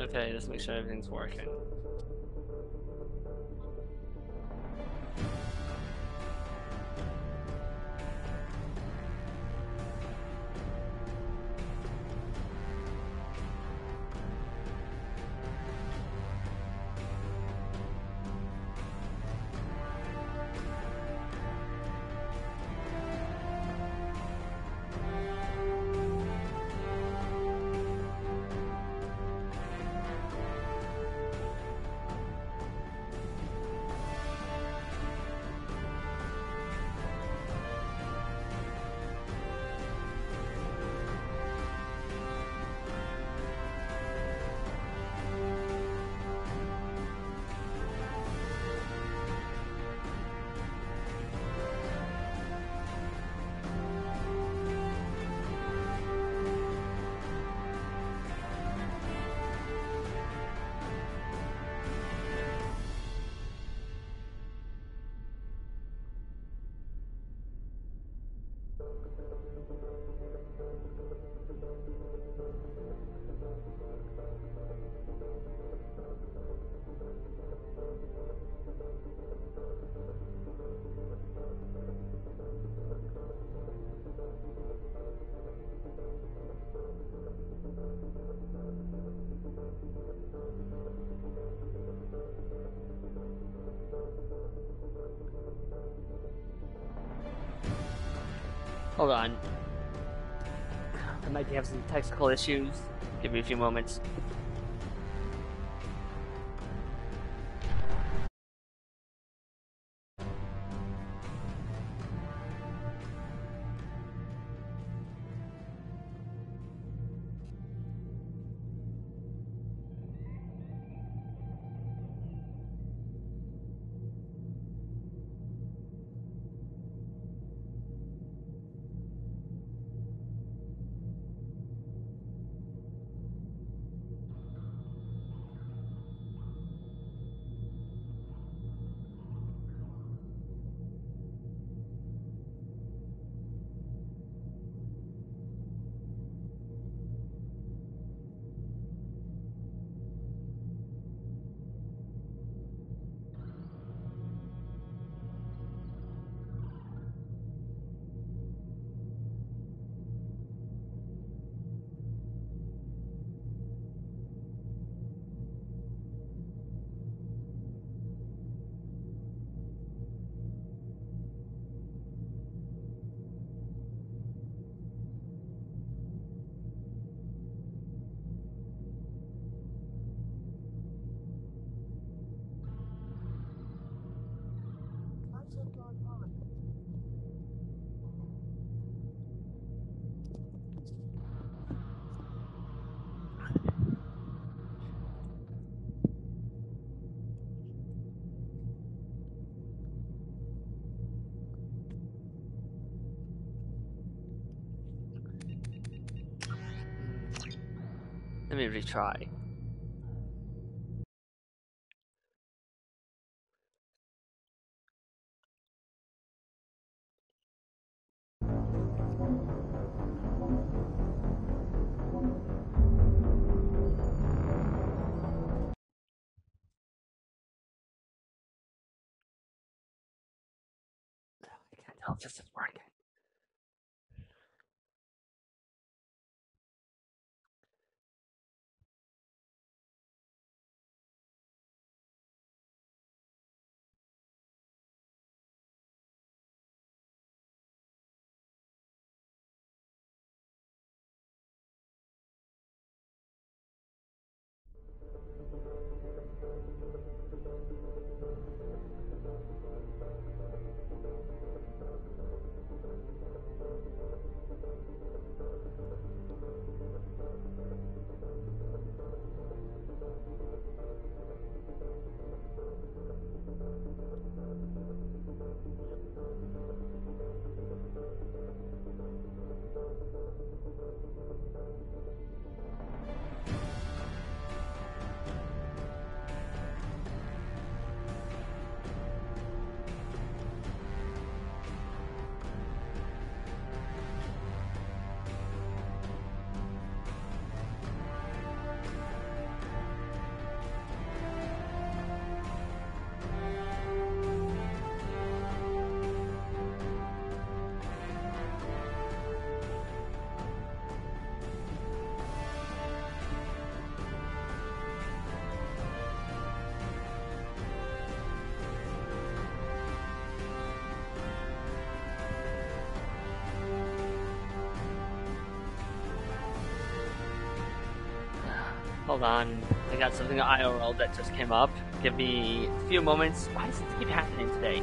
Okay, let's make sure everything's working. Hold on. I might have some technical issues. Give me a few moments. Let me retry. I can't tell if this is working. Hold on. I got something IRL that just came up. Give me a few moments. Why does this keep happening today?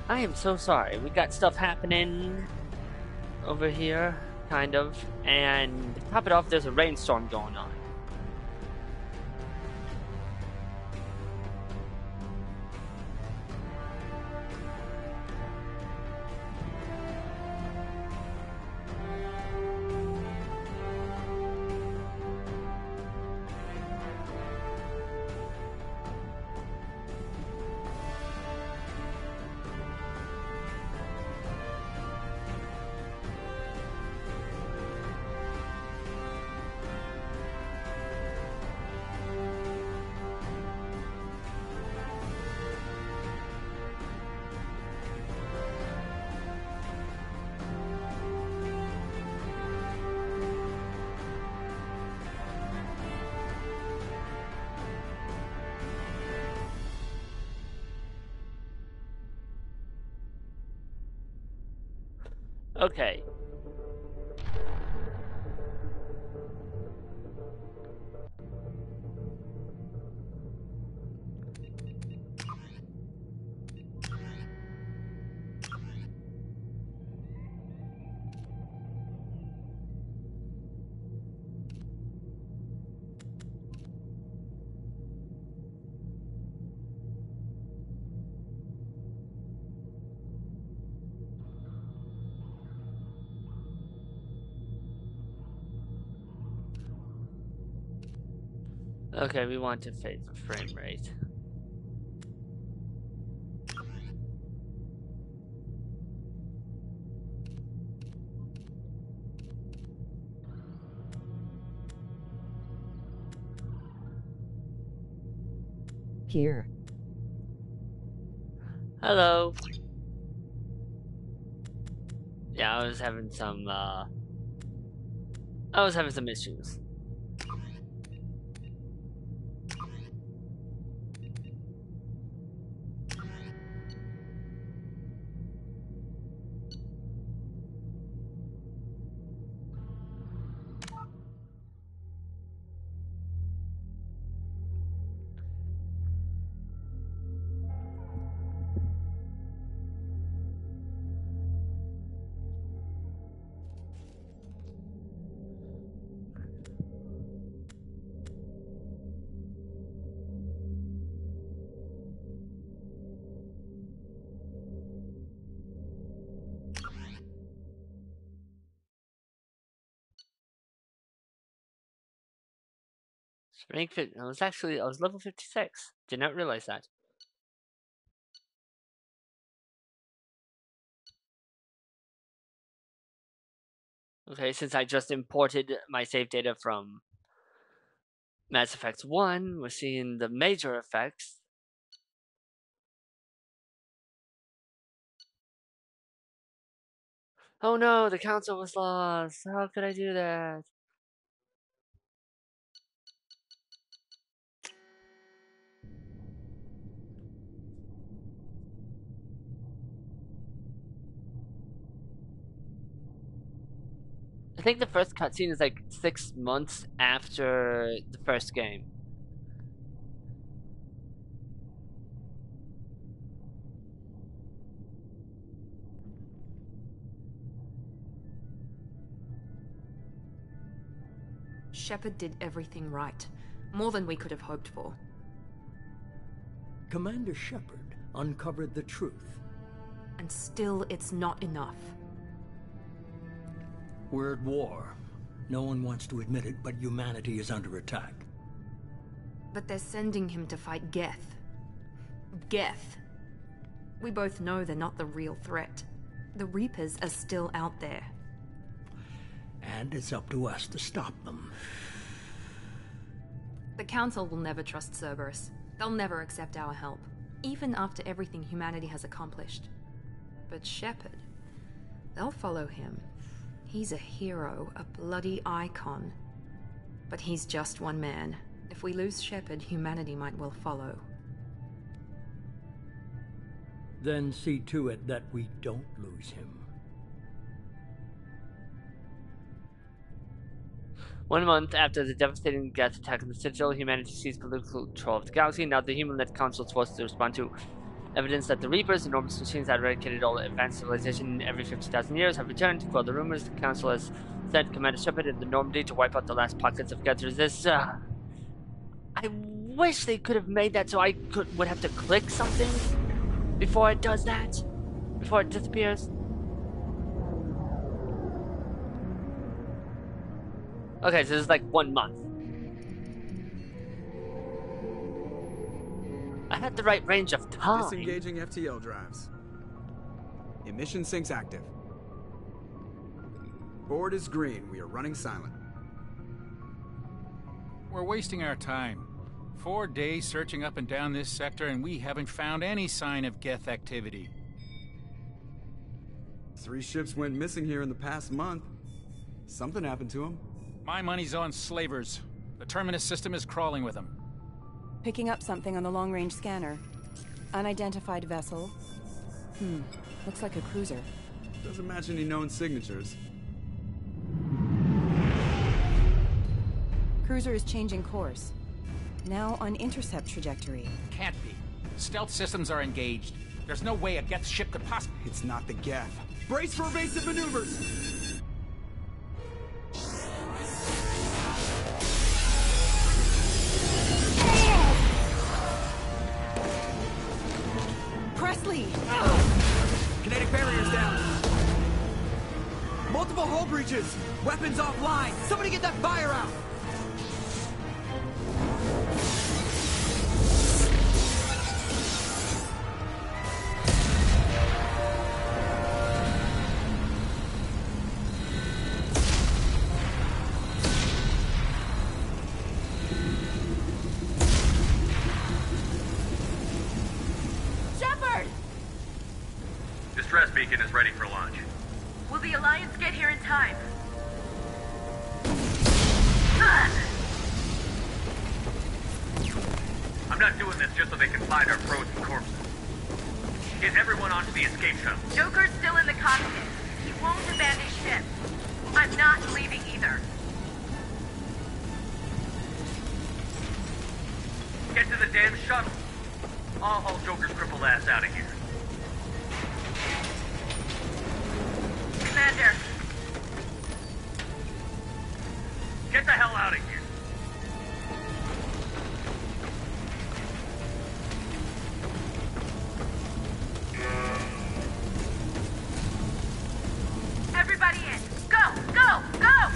I am so sorry. We got stuff happening over here, kind of. And to top it off, there's a rainstorm going on. Okay. Okay, we want to fade the frame rate. Here. Hello. Yeah, I was having some issues. I was level 56. Did not realize that. Okay, since I just imported my save data from Mass Effect 1, we're seeing the major effects. Oh no, the console was lost. How could I do that? I think the first cutscene is like 6 months after the first game. Shepard did everything right. More than we could have hoped for. Commander Shepard uncovered the truth. And still, it's not enough. We're at war. No one wants to admit it, but humanity is under attack. But they're sending him to fight Geth. Geth. We both know they're not the real threat. The Reapers are still out there. And it's up to us to stop them. The Council will never trust Cerberus. They'll never accept our help, even after everything humanity has accomplished. But Shepard, they'll follow him. He's a hero, a bloody icon. But he's just one man. If we lose Shepard, humanity might well follow. Then see to it that we don't lose him. 1 month after the devastating Geth attack on the Citadel, humanity seized political control of the galaxy. Now the human-led council is forced to respond to evidence that the Reapers, enormous machines that eradicated all advanced civilization every 50,000 years, have returned to quell the rumors. The council has sent Commander Shepard in the Normandy to wipe out the last pockets of Geth resistance. I wish they could have made that so I would have to click something before it does that, before it disappears. Okay, so this is like 1 month. I had the right range of time. Disengaging FTL drives. Emission sinks active. Board is green. We are running silent. We're wasting our time. 4 days searching up and down this sector, and we haven't found any sign of Geth activity. 3 ships went missing here in the past month. Something happened to them. My money's on slavers. The Terminus system is crawling with them. Picking up something on the long-range scanner. Unidentified vessel. Looks like a cruiser. Doesn't match any known signatures. Cruiser is changing course. Now on intercept trajectory. Can't be. Stealth systems are engaged. There's no way a Geth ship could possibly... It's not the Geth. Brace for evasive maneuvers! Presley! Kinetic barriers down. Multiple hull breaches. Weapons offline. Somebody get that fire out. Distress beacon is ready for launch. Will the Alliance get here in time? I'm not doing this just so they can find our frozen corpses. Get everyone onto the escape shuttle. Joker's still in the cockpit. He won't abandon ship. I'm not leaving either. Get to the damn shuttle. I'll haul Joker's crippled ass out of here. Commander. Get the hell out of here. Everybody in. Go! Go! Go!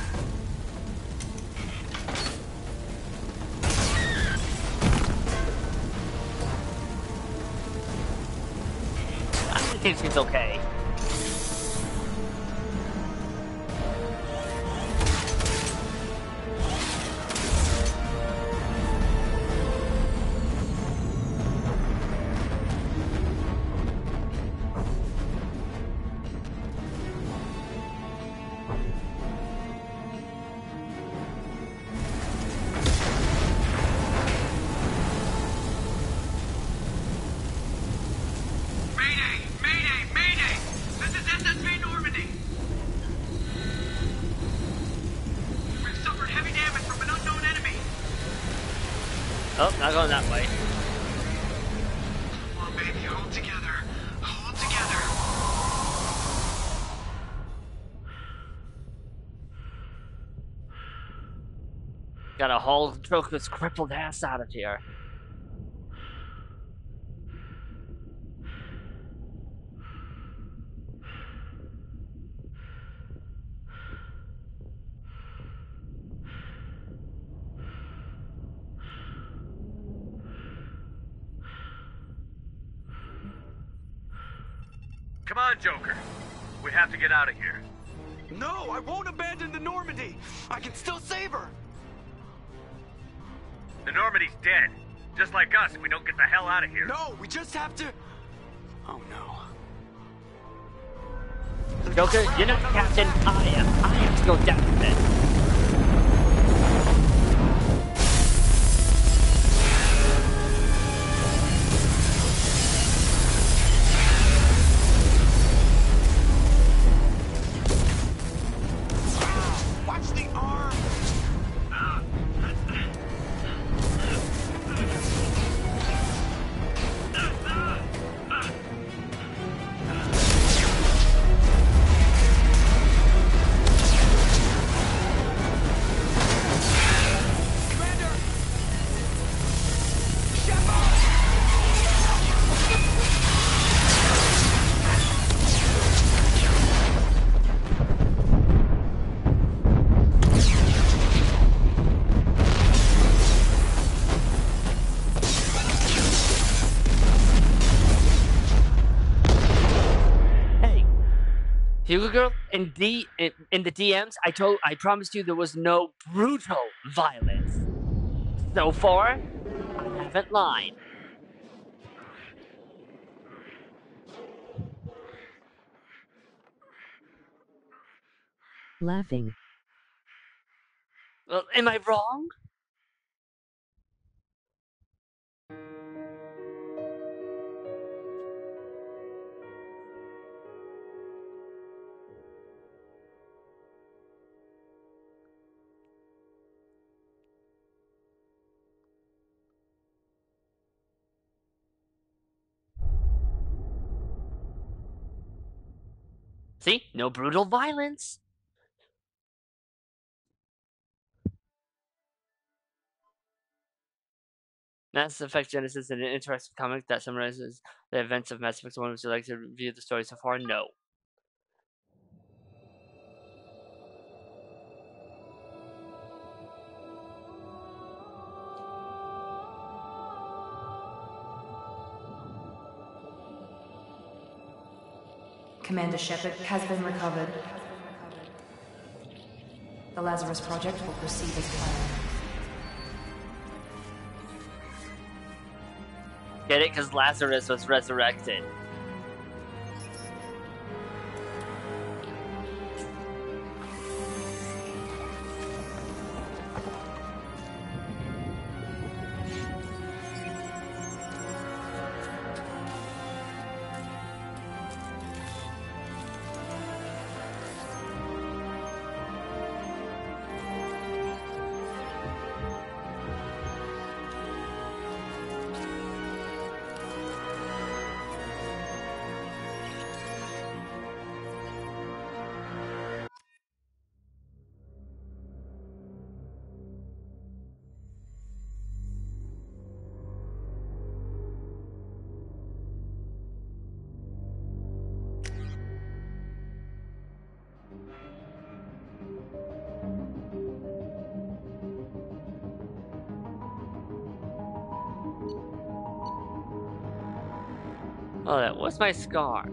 think she's okay. Oh, not going that way. Come on, baby, hold together. Hold together. Gotta haul Joker's crippled ass out of here. Come on, Joker. We have to get out of here. No, I won't abandon the Normandy. I can still save her. The Normandy's dead. Just like us if we don't get the hell out of here. No, we just have to... Oh, no. Joker, you're not Captain. I am. I have to go down with it. Watch the arm. Hugo Girl, in the DMs, I promised you there was no brutal violence. So far, I haven't lied. Laughing. Well, am I wrong? See? No brutal violence. Mass Effect Genesis is an interesting comic that summarizes the events of Mass Effect 1. Would you like to review the story so far? No. Commander Shepard has been recovered. The Lazarus Project will proceed as planned. Get it? Because Lazarus was resurrected. Oh, that was my scar.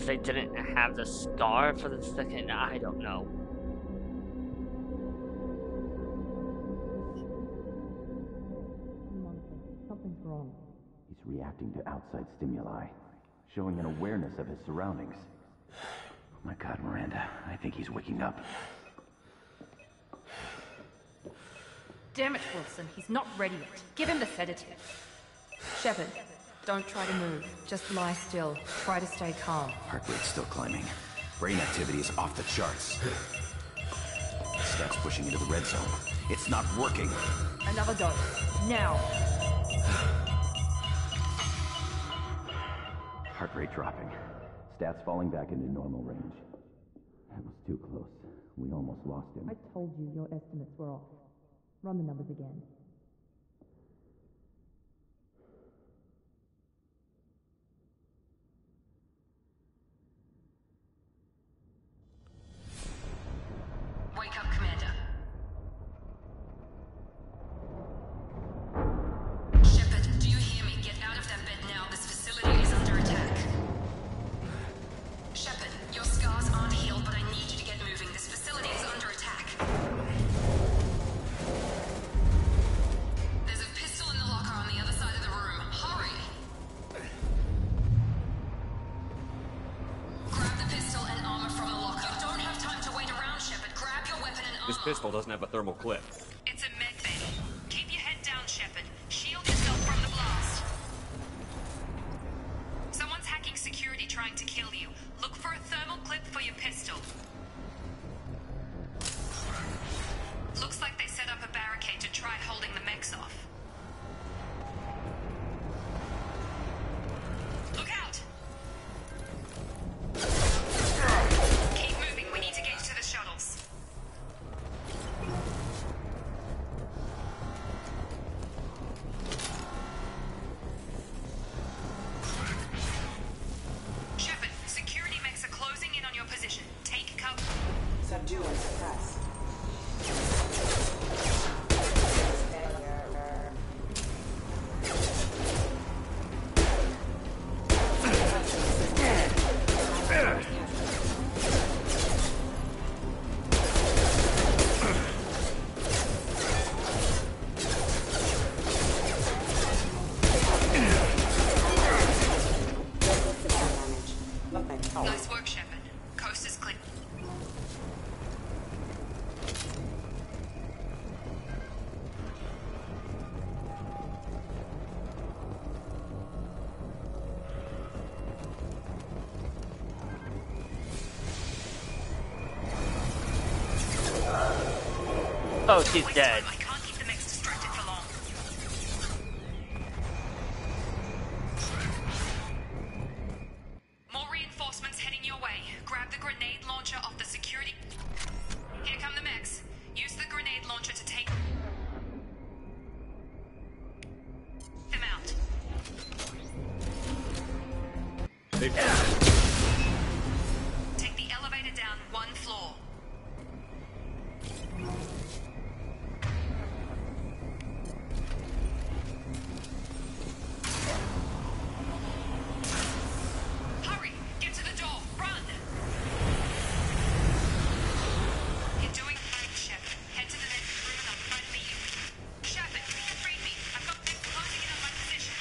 guess they didn't have the scar for the second. I don't know. Something's wrong. He's reacting to outside stimuli, showing an awareness of his surroundings. Oh my God, Miranda, I think he's waking up. Damn it, Wilson. He's not ready yet. Give him the sedative. Shepard, don't try to move. Just lie still. Try to stay calm. Heart rate's still climbing. Brain activity is off the charts. Stats pushing into the red zone. It's not working. Another dose. Now. Heart rate dropping. Stats falling back into normal range. That was too close. We almost lost him. I told you your estimates were off. Run the numbers again. Wake up, Commander. Shepard, do you hear me? Get out of that bed now. This facility is under attack. Shepard, your scars aren't healed, but I need you to get moving. This facility is under attack. There's a pistol in the locker on the other side of the room. Hurry! Grab the pistol and armor from the locker. You don't have time to wait around, Shepard. Grab your weapon and armor. This pistol doesn't have a thermal clip. It's a med bay. Keep your head down, Shepard. Shield yourself from the blast. Someone's hacking security trying to kill you. Look for a thermal clip for your pistol. Looks like they set up a barricade to try holding the mechs off. Look out! Keep moving. We need to get to the shuttles. Shepard, security mechs are closing in on your position. Take cover. Subdue and suppress. Nice work, Shepard. Coast is clear. Oh, she's dead. I can't keep the mechs distracted for long. More reinforcements heading your way. Grab the grenade launcher off the security. Here come the mechs. Use the grenade launcher to take them out. Take the elevator down one floor. Hurry! Get to the door! Run! You're doing fine, Shepard. Head to the next room and I'll try to meet you. Shepard, read me. I've got things closing in on my position.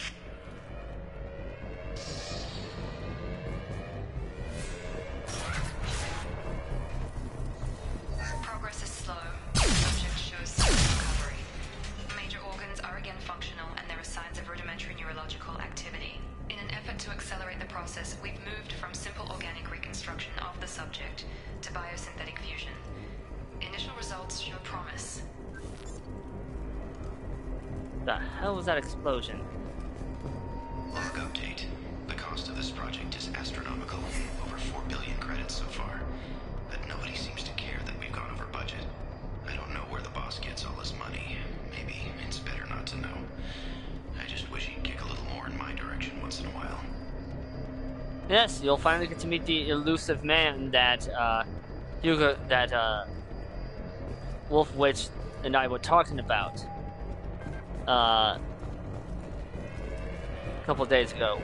Progress is slow. The subject shows some recovery. Major organs are again functional and there are signs of rudimentary neurological activity. In an effort to accelerate the process, we've moved from simple organic reconstruction of the subject to biosynthetic fusion. Initial results show promise. The hell was that explosion? Log update. The cost of this project is astronomical. Over 4 billion credits so far. But nobody seems to care that we've gone over budget. I don't know where the boss gets all his money. Maybe it's better not to know. I just wish he'd kick a little more in my direction once in a while. Yes, you'll finally get to meet the elusive man that Hugo, that Wolf Witch and I were talking about a couple days ago.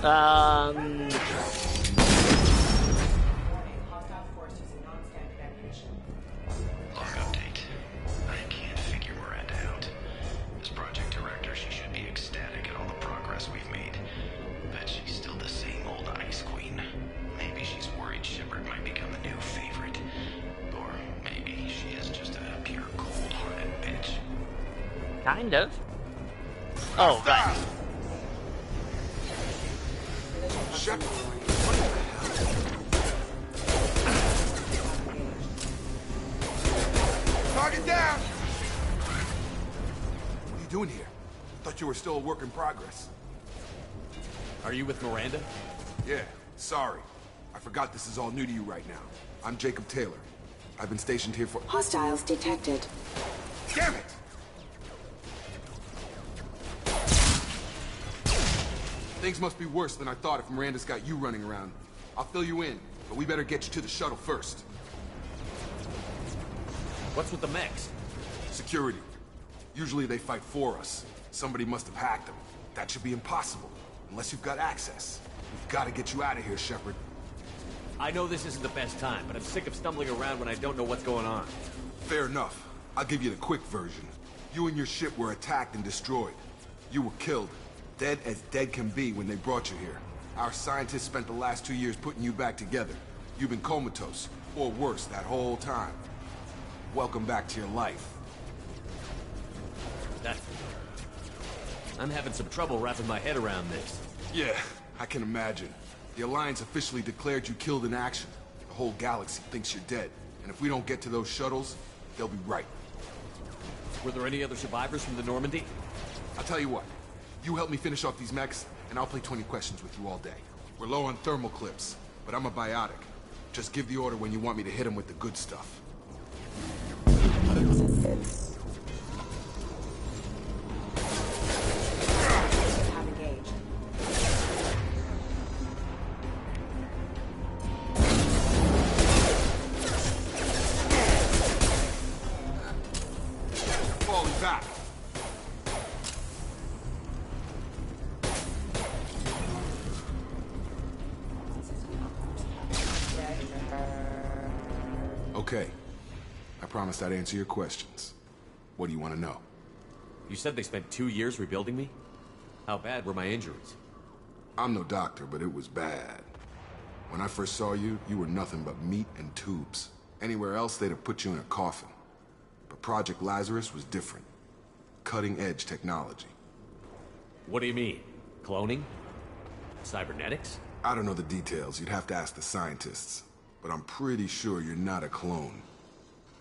Warning, hostile force using non-standard ammunition. Log update. I can't figure Miranda out. As project director, she should be ecstatic at all the progress we've made. But she's still the same old ice queen. Maybe she's worried Shepard might become the new favorite. Or maybe she is just a pure cold-hearted bitch. Kind of. Oh, right. Shepard, target down! What are you doing here? Thought you were still a work in progress. Are you with Miranda? Yeah, sorry. I forgot this is all new to you right now. I'm Jacob Taylor. I've been stationed here for— Hostiles detected. Damn it! Things must be worse than I thought if Miranda's got you running around. I'll fill you in, but we better get you to the shuttle first. What's with the mechs? Security. Usually they fight for us. Somebody must have hacked them. That should be impossible, unless you've got access. We've got to get you out of here, Shepard. I know this isn't the best time, but I'm sick of stumbling around when I don't know what's going on. Fair enough. I'll give you the quick version. You and your ship were attacked and destroyed. You were killed. Dead as dead can be when they brought you here. Our scientists spent the last 2 years putting you back together. You've been comatose, or worse, that whole time. Welcome back to your life. I'm having some trouble wrapping my head around this. Yeah, I can imagine. The Alliance officially declared you killed in action. The whole galaxy thinks you're dead. And if we don't get to those shuttles, they'll be right. Were there any other survivors from the Normandy? I'll tell you what. You help me finish off these mechs, and I'll play 20 questions with you all day. We're low on thermal clips, but I'm a biotic. Just give the order when you want me to hit them with the good stuff. Falling back. Okay. I promised I'd answer your questions. What do you want to know? You said they spent 2 years rebuilding me? How bad were my injuries? I'm no doctor, but it was bad. When I first saw you, you were nothing but meat and tubes. Anywhere else, they'd have put you in a coffin. But Project Lazarus was different. Cutting-edge technology. What do you mean? Cloning? Cybernetics? I don't know the details. You'd have to ask the scientists. But I'm pretty sure you're not a clone.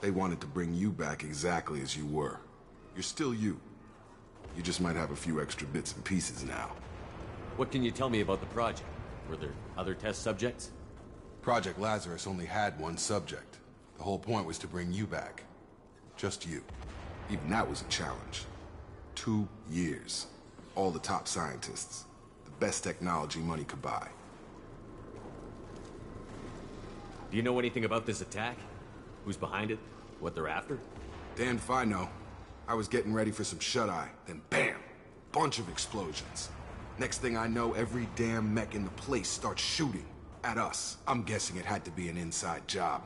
They wanted to bring you back exactly as you were. You're still you. You just might have a few extra bits and pieces now. What can you tell me about the project? Were there other test subjects? Project Lazarus only had one subject. The whole point was to bring you back. Just you. Even that was a challenge. 2 years. All the top scientists. The best technology money could buy. Do you know anything about this attack? Who's behind it? What they're after? Damned if I know. I was getting ready for some shut-eye, then bam! Bunch of explosions. Next thing I know, every damn mech in the place starts shooting. At us. I'm guessing it had to be an inside job.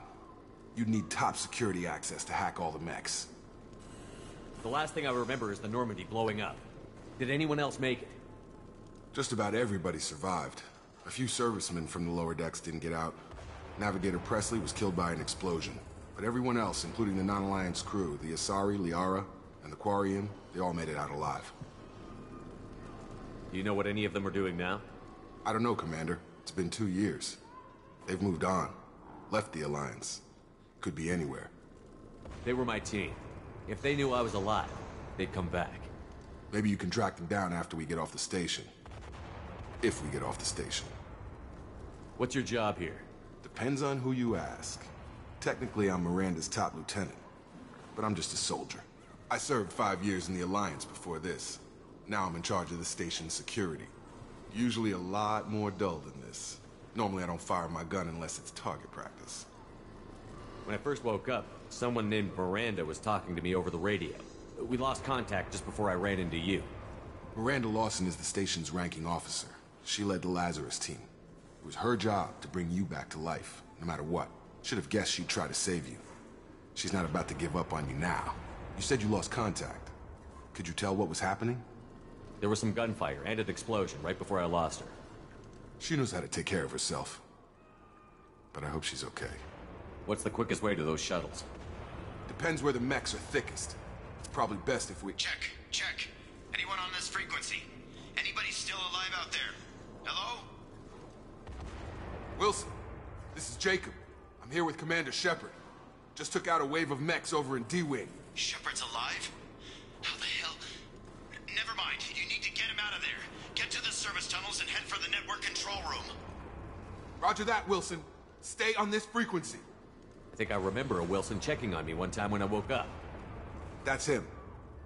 You'd need top security access to hack all the mechs. The last thing I remember is the Normandy blowing up. Did anyone else make it? Just about everybody survived. A few servicemen from the lower decks didn't get out. Navigator Presley was killed by an explosion. But everyone else, including the non-Alliance crew, the Asari, Liara, and the Quarian, they all made it out alive. Do you know what any of them are doing now? I don't know, Commander. It's been 2 years. They've moved on. Left the Alliance. Could be anywhere. They were my team. If they knew I was alive, they'd come back. Maybe you can track them down after we get off the station. If we get off the station. What's your job here? Depends on who you ask. Technically, I'm Miranda's top lieutenant. But I'm just a soldier. I served 5 years in the Alliance before this. Now I'm in charge of the station's security. Usually a lot more dull than this. Normally I don't fire my gun unless it's target practice. When I first woke up, someone named Miranda was talking to me over the radio. We lost contact just before I ran into you. Miranda Lawson is the station's ranking officer. She led the Lazarus team. It was her job to bring you back to life, no matter what. Should have guessed she'd try to save you. She's not about to give up on you now. You said you lost contact. Could you tell what was happening? There was some gunfire and an explosion right before I lost her. She knows how to take care of herself. But I hope she's okay. What's the quickest way to those shuttles? Depends where the mechs are thickest. It's probably best if we... Check. Anyone on this frequency? Anybody still alive out there? Hello? Wilson, this is Jacob. I'm here with Commander Shepard. Just took out a wave of mechs over in D-Wing. Shepard's alive? How the hell? Never mind. You need to get him out of there. Get to the service tunnels and head for the network control room. Roger that, Wilson. Stay on this frequency. I think I remember a Wilson checking on me one time when I woke up. That's him.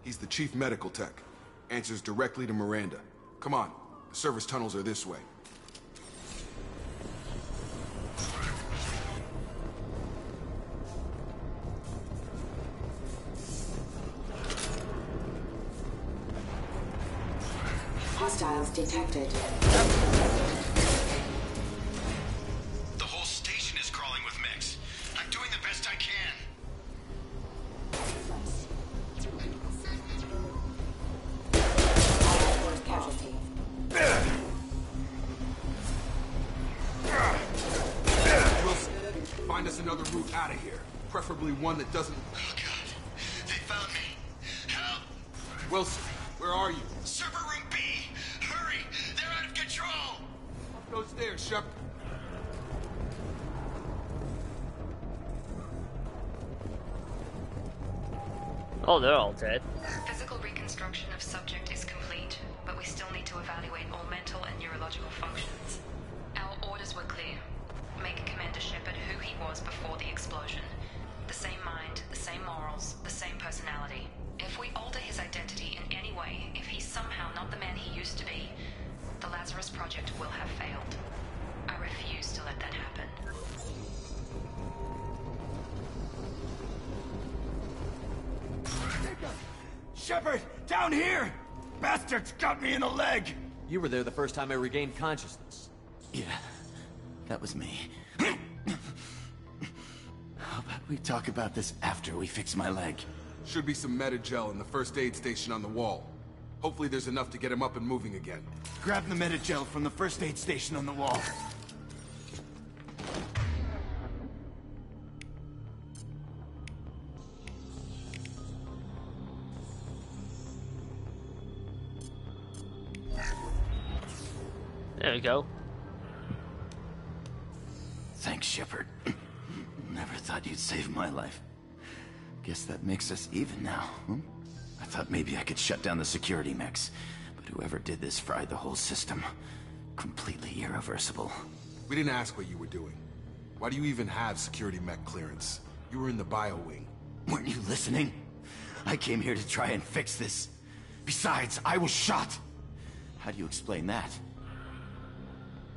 He's the chief medical tech. Answers directly to Miranda. Come on. The service tunnels are this way. Hostiles detected. The whole station is crawling with mechs. I'm doing the best I can. First casualty. Wilson, find us another route out of here. Preferably one that doesn't... Oh, God. They found me. Help! Wilson, where are you? Server room B! Hurry! They're out of control! Up those stairs, Shepard. Oh, they're all dead. Physical reconstruction of subject is complete, but we still need to evaluate all mental and neurological functions. Our orders were clear. Make Commander Shepard who he was before the explosion. The same mind, the same morals, the same personality. If we alter his identity in any way, if he's somehow not the man he used to be, the Lazarus Project will have failed. I refuse to let that happen. Shepard, down here! Bastards got me in the leg! You were there the first time I regained consciousness. Yeah, that was me. How about we talk about this after we fix my leg? Should be some Metagel in the first aid station on the wall. Hopefully there's enough to get him up and moving again. Grab the Metagel from the first aid station on the wall. There we go. Thanks, Shepard. Never thought you'd save my life. Guess that makes us even now, huh? I thought maybe I could shut down the security mechs, but whoever did this fried the whole system. Completely irreversible. We didn't ask what you were doing. Why do you even have security mech clearance? You were in the bio wing. Weren't you listening? I came here to try and fix this. Besides, I was shot. How do you explain that?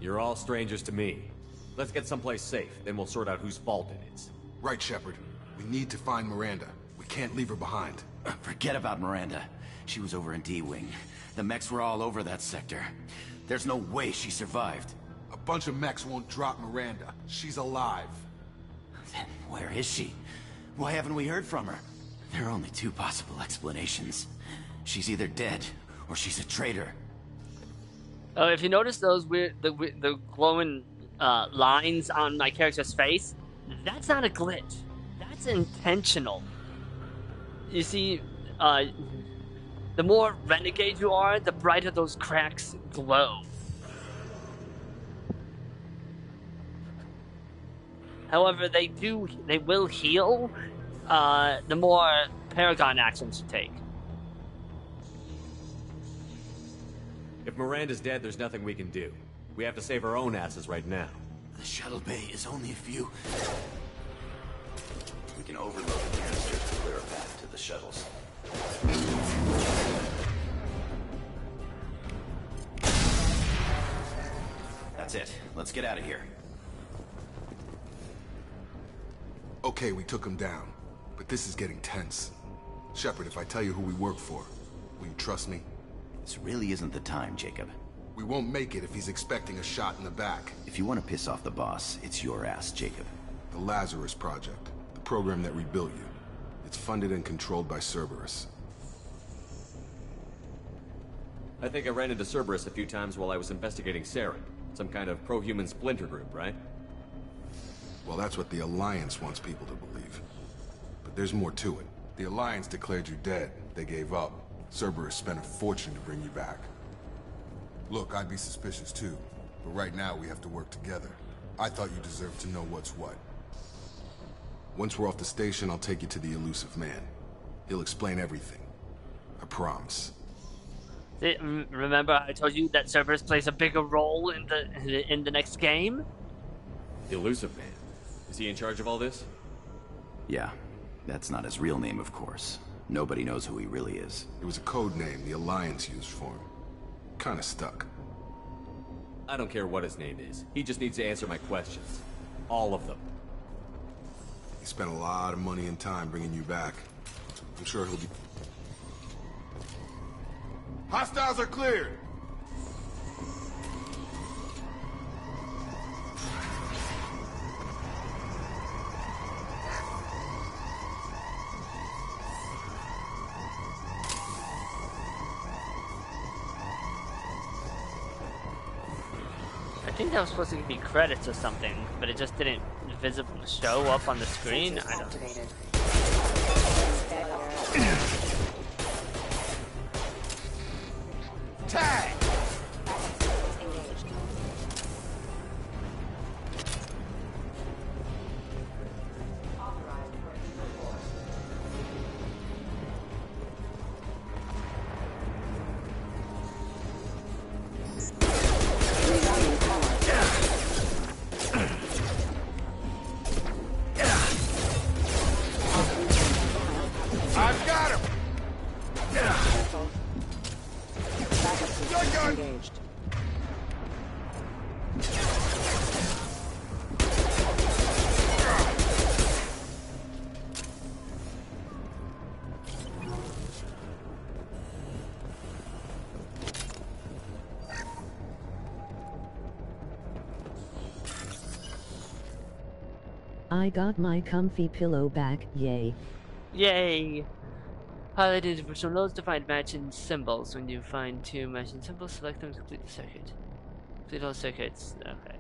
You're all strangers to me. Let's get someplace safe, then we'll sort out whose fault it is. Right, Shepard. We need to find Miranda. We can't leave her behind. Forget about Miranda. She was over in D-Wing. The mechs were all over that sector. There's no way she survived. A bunch of mechs won't drop Miranda. She's alive. Then where is she? Why haven't we heard from her? There are only two possible explanations. She's either dead, or she's a traitor. If you notice those the glowing lines on my character's face, that's not a glitch. That's intentional. You see, the more renegade you are, the brighter those cracks glow. However, they will heal the more Paragon actions you take. If Miranda's dead, there's nothing we can do. We have to save our own asses right now. The shuttle bay is only a few. We can overload the canisters to clear a path to the shuttles. That's it. Let's get out of here. Okay, we took him down. But this is getting tense. Shepard, if I tell you who we work for, will you trust me? This really isn't the time, Jacob. We won't make it if he's expecting a shot in the back. If you want to piss off the boss, it's your ass, Jacob. The Lazarus Project, the program that rebuilt you. It's funded and controlled by Cerberus. I think I ran into Cerberus a few times while I was investigating Saren. Some kind of pro-human splinter group, right? Well, that's what the Alliance wants people to believe. But there's more to it. The Alliance declared you dead. They gave up. Cerberus spent a fortune to bring you back. Look, I'd be suspicious too. But right now, we have to work together. I thought you deserved to know what's what. Once we're off the station, I'll take you to the Elusive Man. He'll explain everything. I promise. Remember I told you that Cerberus plays a bigger role in the next game? The Elusive Man. Is he in charge of all this? Yeah. That's not his real name, of course. Nobody knows who he really is. It was a code name the Alliance used for him. Kinda stuck. I don't care what his name is. He just needs to answer my questions. All of them. He spent a lot of money and time bringing you back. I'm sure he'll be... Hostiles are cleared! I think that was supposed to be credits or something, but it just didn't show up on the screen. I don't know. Tag! I've got him! Engaged. I got my comfy pillow back, yay. Yay! Highlighted virtual nodes to find matching symbols. When you find two matching symbols, select them to complete the circuit. Complete all circuits. Okay.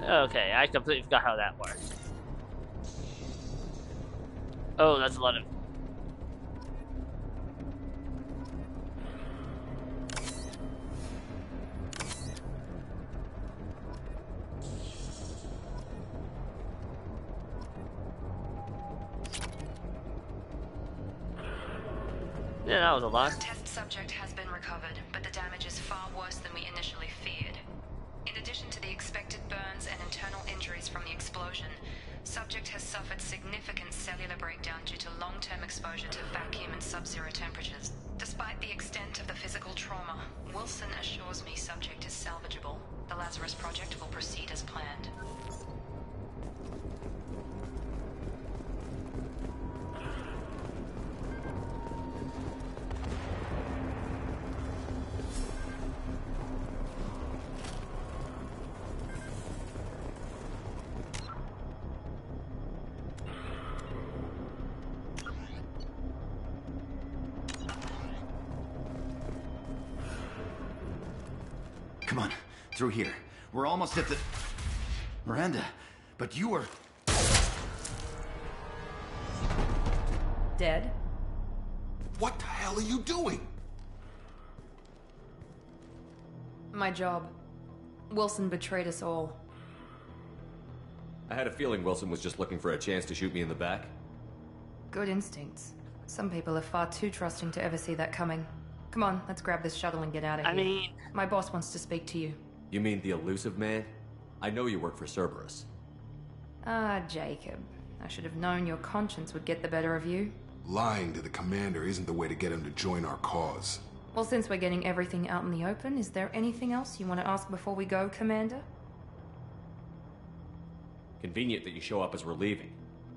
Okay, I completely forgot how that works. Oh, that's a lot of... Yeah, that was a lot. Test subject has been recovered, but the damage is far worse than we initially feared. In addition to the expected burns and internal injuries from the explosion, subject has suffered significant cellular breakdown due to long-term exposure to vacuum and sub-zero temperatures. Despite the extent of the physical trauma, Wilson assures me subject is salvageable. The Lazarus Project will proceed as planned. Come on, through here. We're almost at the... Miranda, but you were... Dead? What the hell are you doing? My job. Wilson betrayed us all. I had a feeling Wilson was just looking for a chance to shoot me in the back. Good instincts. Some people are far too trusting to ever see that coming. Come on, let's grab this shuttle and get out of here. I mean... My boss wants to speak to you. You mean the Elusive Man? I know you work for Cerberus. Ah, Jacob. I should have known your conscience would get the better of you. Lying to the commander isn't the way to get him to join our cause. Well, since we're getting everything out in the open, is there anything else you want to ask before we go, Commander? Convenient that you show up as we're leaving.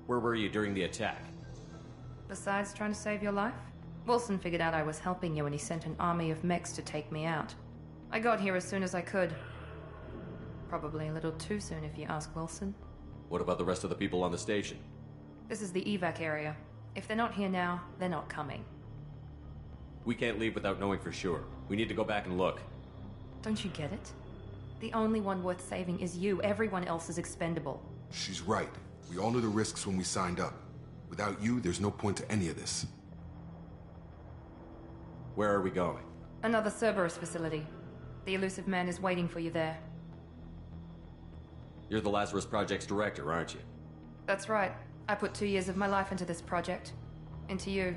Where were you during the attack? Besides trying to save your life? Wilson figured out I was helping you and he sent an army of mechs to take me out. I got here as soon as I could. Probably a little too soon if you ask Wilson. What about the rest of the people on the station? This is the evac area. If they're not here now, they're not coming. We can't leave without knowing for sure. We need to go back and look. Don't you get it? The only one worth saving is you. Everyone else is expendable. She's right. We all knew the risks when we signed up. Without you, there's no point to any of this. Where are we going? Another Cerberus facility. The Elusive Man is waiting for you there. You're the Lazarus Project's director, aren't you? That's right. I put 2 years of my life into this project. Into you.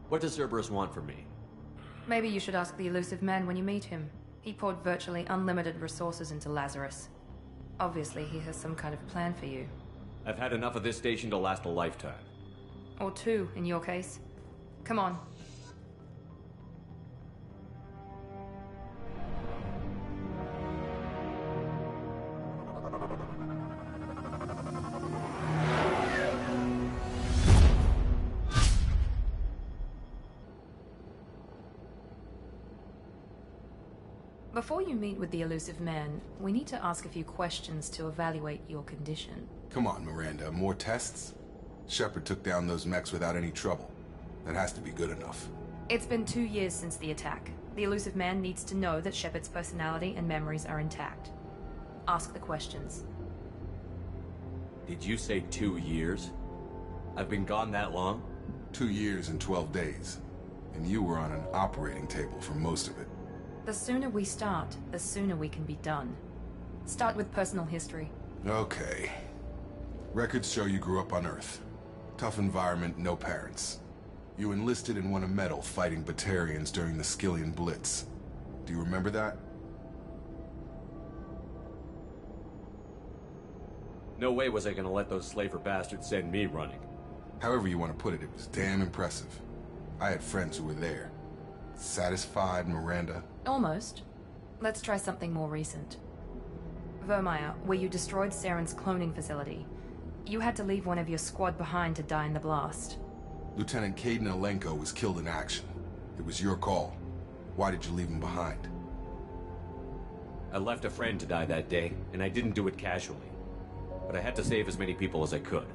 What does Cerberus want from me? Maybe you should ask the Elusive Man when you meet him. He poured virtually unlimited resources into Lazarus. Obviously, he has some kind of plan for you. I've had enough of this station to last a lifetime. Or 2, in your case. Come on. Before you meet with the Elusive Man, we need to ask a few questions to evaluate your condition. Come on, Miranda. More tests? Shepard took down those mechs without any trouble. That has to be good enough. It's been 2 years since the attack. The Elusive Man needs to know that Shepard's personality and memories are intact. Ask the questions. Did you say 2 years? I've been gone that long? 2 years and 12 days. And you were on an operating table for most of it. The sooner we start, the sooner we can be done. Start with personal history. Okay. Records show you grew up on Earth. Tough environment, no parents. You enlisted and won a medal fighting Batarians during the Skillian Blitz. Do you remember that? No way was I gonna let those slaver bastards send me running. However you want to put it, it was damn impressive. I had friends who were there. Satisfied, Miranda? Almost. Let's try something more recent. Vermeer, where you destroyed Saren's cloning facility. You had to leave one of your squad behind to die in the blast. Lieutenant Kaidan Alenko was killed in action. It was your call. Why did you leave him behind? I left a friend to die that day, and I didn't do it casually. But I had to save as many people as I could.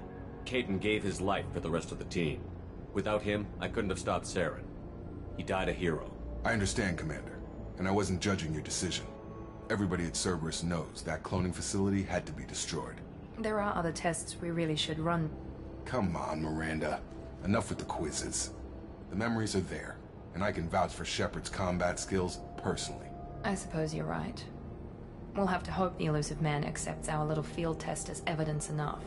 Kaidan gave his life for the rest of the team. Without him, I couldn't have stopped Saren. He died a hero. I understand, Commander. And I wasn't judging your decision. Everybody at Cerberus knows that cloning facility had to be destroyed. There are other tests we really should run. Come on, Miranda. Enough with the quizzes. The memories are there, and I can vouch for Shepard's combat skills personally. I suppose you're right. We'll have to hope the Elusive Man accepts our little field test as evidence enough.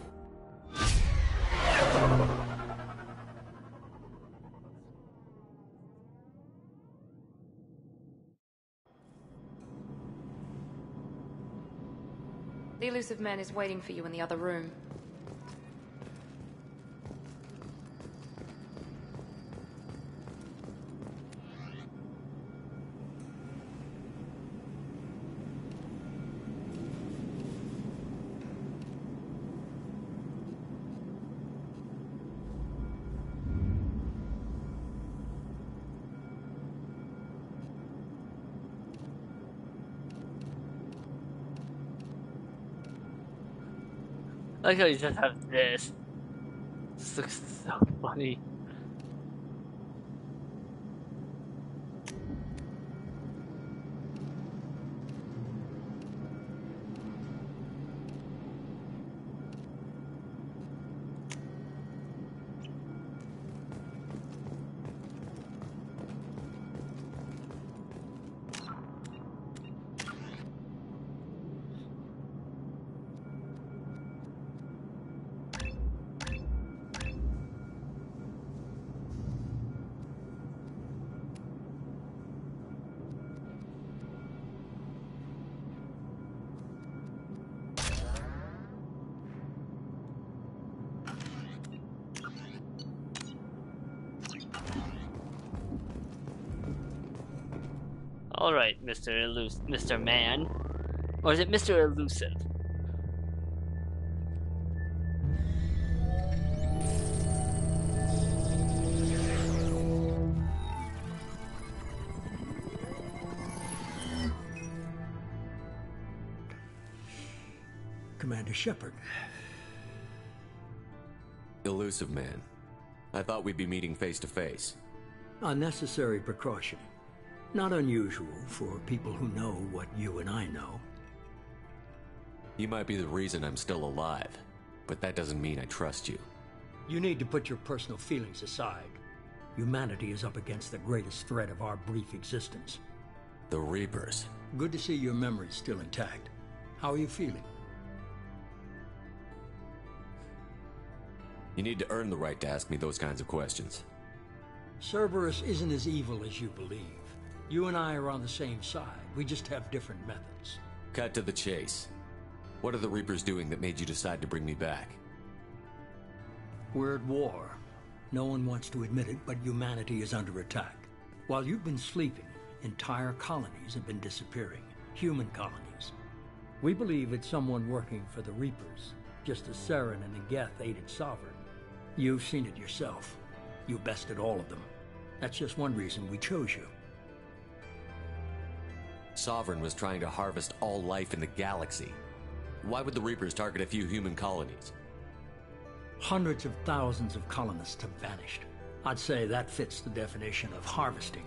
The Elusive Man is waiting for you in the other room. I like how you just have this. This looks so funny. Alright, Mr. Man. Or is it Mr. Elusive? Commander Shepard. Elusive Man. I thought we'd be meeting face to face. Unnecessary precaution. Not unusual for people who know what you and I know. You might be the reason I'm still alive, but that doesn't mean I trust you. You need to put your personal feelings aside. Humanity is up against the greatest threat of our brief existence. The Reapers. Good to see your memory's still intact. How are you feeling? You need to earn the right to ask me those kinds of questions. Cerberus isn't as evil as you believe. You and I are on the same side. We just have different methods. Cut to the chase. What are the Reapers doing that made you decide to bring me back? We're at war. No one wants to admit it, but humanity is under attack. While you've been sleeping, entire colonies have been disappearing. Human colonies. We believe it's someone working for the Reapers, just as Saren and Geth aided Sovereign. You've seen it yourself. You bested all of them. That's just one reason we chose you. Sovereign was trying to harvest all life in the galaxy. Why would the Reapers target a few human colonies? Hundreds of thousands of colonists have vanished. I'd say that fits the definition of harvesting.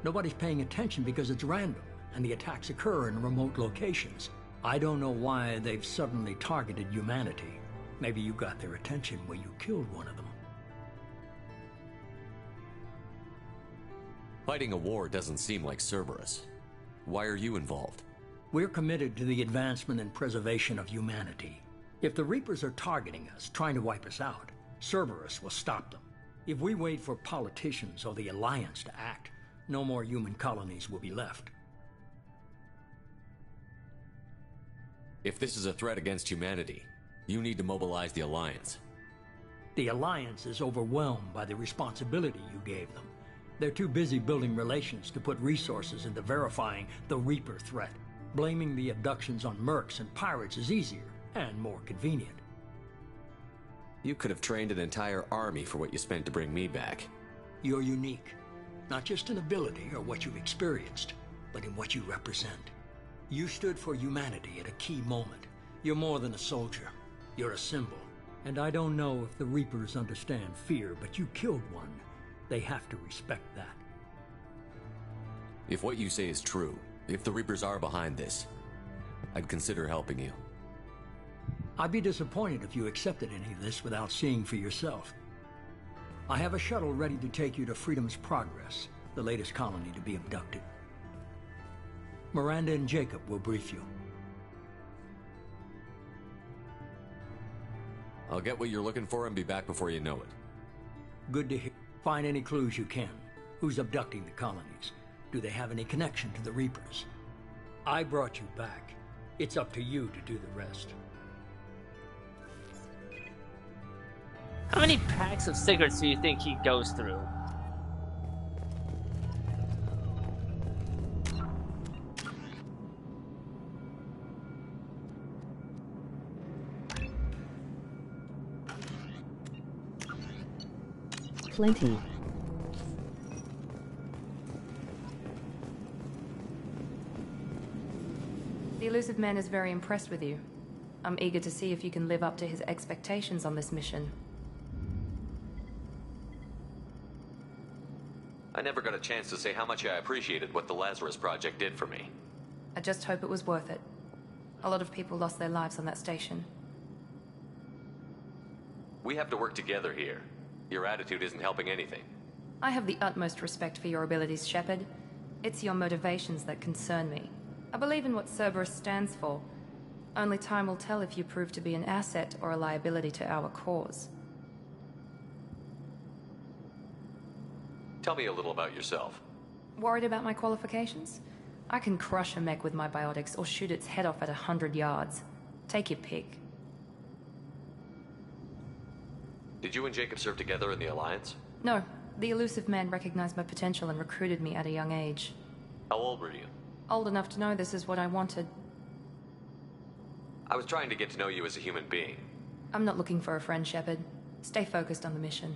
Nobody's paying attention because it's random, and the attacks occur in remote locations. I don't know why they've suddenly targeted humanity. Maybe you got their attention when you killed one of them. Fighting a war doesn't seem like Cerberus. Why are you involved? We're committed to the advancement and preservation of humanity. If the Reapers are targeting us, trying to wipe us out, Cerberus will stop them. If we wait for politicians or the Alliance to act, no more human colonies will be left. If this is a threat against humanity, you need to mobilize the Alliance. The Alliance is overwhelmed by the responsibility you gave them. They're too busy building relations to put resources into verifying the Reaper threat. Blaming the abductions on mercs and pirates is easier and more convenient. You could have trained an entire army for what you spent to bring me back. You're unique, not just in ability or what you've experienced, but in what you represent. You stood for humanity at a key moment. You're more than a soldier. You're a symbol. And I don't know if the Reapers understand fear, but you killed one. They have to respect that. If what you say is true, if the Reapers are behind this, I'd consider helping you. I'd be disappointed if you accepted any of this without seeing for yourself. I have a shuttle ready to take you to Freedom's Progress, the latest colony to be abducted. Miranda and Jacob will brief you. I'll get what you're looking for and be back before you know it. Good to hear. Find any clues you can. Who's abducting the colonies? Do they have any connection to the Reapers? I brought you back. It's up to you to do the rest. How many packs of cigarettes do you think he goes through? Plenty. The Elusive Man is very impressed with you. I'm eager to see if you can live up to his expectations on this mission. I never got a chance to say how much I appreciated what the Lazarus Project did for me. I just hope it was worth it. A lot of people lost their lives on that station. We have to work together here. Your attitude isn't helping anything. I have the utmost respect for your abilities, Shepard. It's your motivations that concern me. I believe in what Cerberus stands for. Only time will tell if you prove to be an asset or a liability to our cause. Tell me a little about yourself. Worried about my qualifications? I can crush a mech with my biotics or shoot its head off at 100 yards. Take your pick. Did you and Jacob serve together in the Alliance? No, the Elusive Man recognized my potential and recruited me at a young age. How old were you? Old enough to know this is what I wanted. I was trying to get to know you as a human being. I'm not looking for a friend, Shepard. Stay focused on the mission.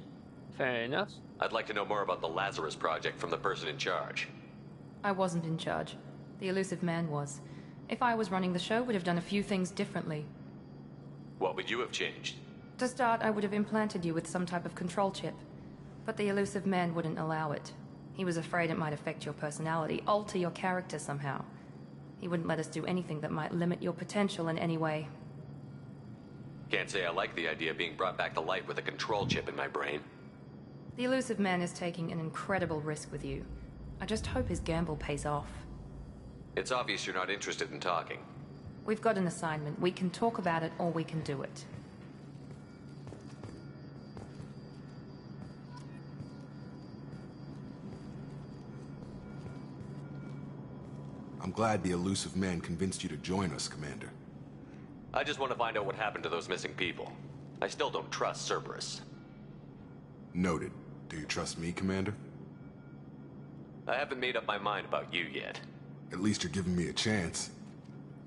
Fair enough. I'd like to know more about the Lazarus Project from the person in charge. I wasn't in charge. The Elusive Man was. If I was running the show, would have done a few things differently. What would you have changed? To start, I would have implanted you with some type of control chip. But the Elusive Man wouldn't allow it. He was afraid it might affect your personality, alter your character somehow. He wouldn't let us do anything that might limit your potential in any way. Can't say I like the idea of being brought back to life with a control chip in my brain. The Elusive Man is taking an incredible risk with you. I just hope his gamble pays off. It's obvious you're not interested in talking. We've got an assignment. We can talk about it, or we can do it. I'm glad the Elusive Man convinced you to join us, Commander. I just want to find out what happened to those missing people. I still don't trust Cerberus. Noted. Do you trust me, Commander? I haven't made up my mind about you yet. At least you're giving me a chance.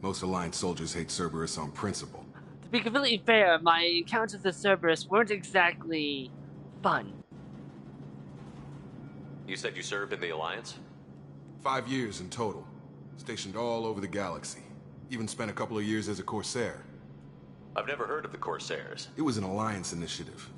Most Alliance soldiers hate Cerberus on principle. To be completely fair, my encounters with Cerberus weren't exactly fun. You said you served in the Alliance? 5 years in total. Stationed all over the galaxy. Even spent a couple of years as a Corsair. I've never heard of the Corsairs. It was an Alliance initiative.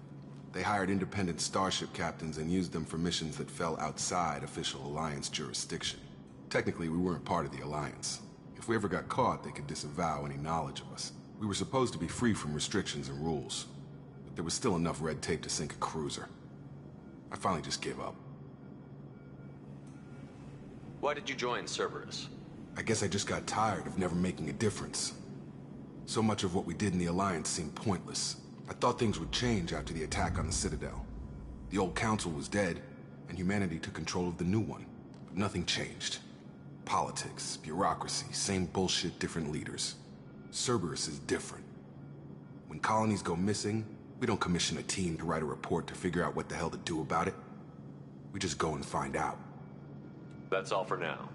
They hired independent starship captains and used them for missions that fell outside official Alliance jurisdiction. Technically, we weren't part of the Alliance. If we ever got caught, they could disavow any knowledge of us. We were supposed to be free from restrictions and rules, but there was still enough red tape to sink a cruiser. I finally just gave up. Why did you join Cerberus? I guess I just got tired of never making a difference. So much of what we did in the Alliance seemed pointless. I thought things would change after the attack on the Citadel. The old council was dead, and humanity took control of the new one. But nothing changed. Politics, bureaucracy, same bullshit, different leaders. Cerberus is different. When colonies go missing, we don't commission a team to write a report to figure out what the hell to do about it. We just go and find out. That's all for now.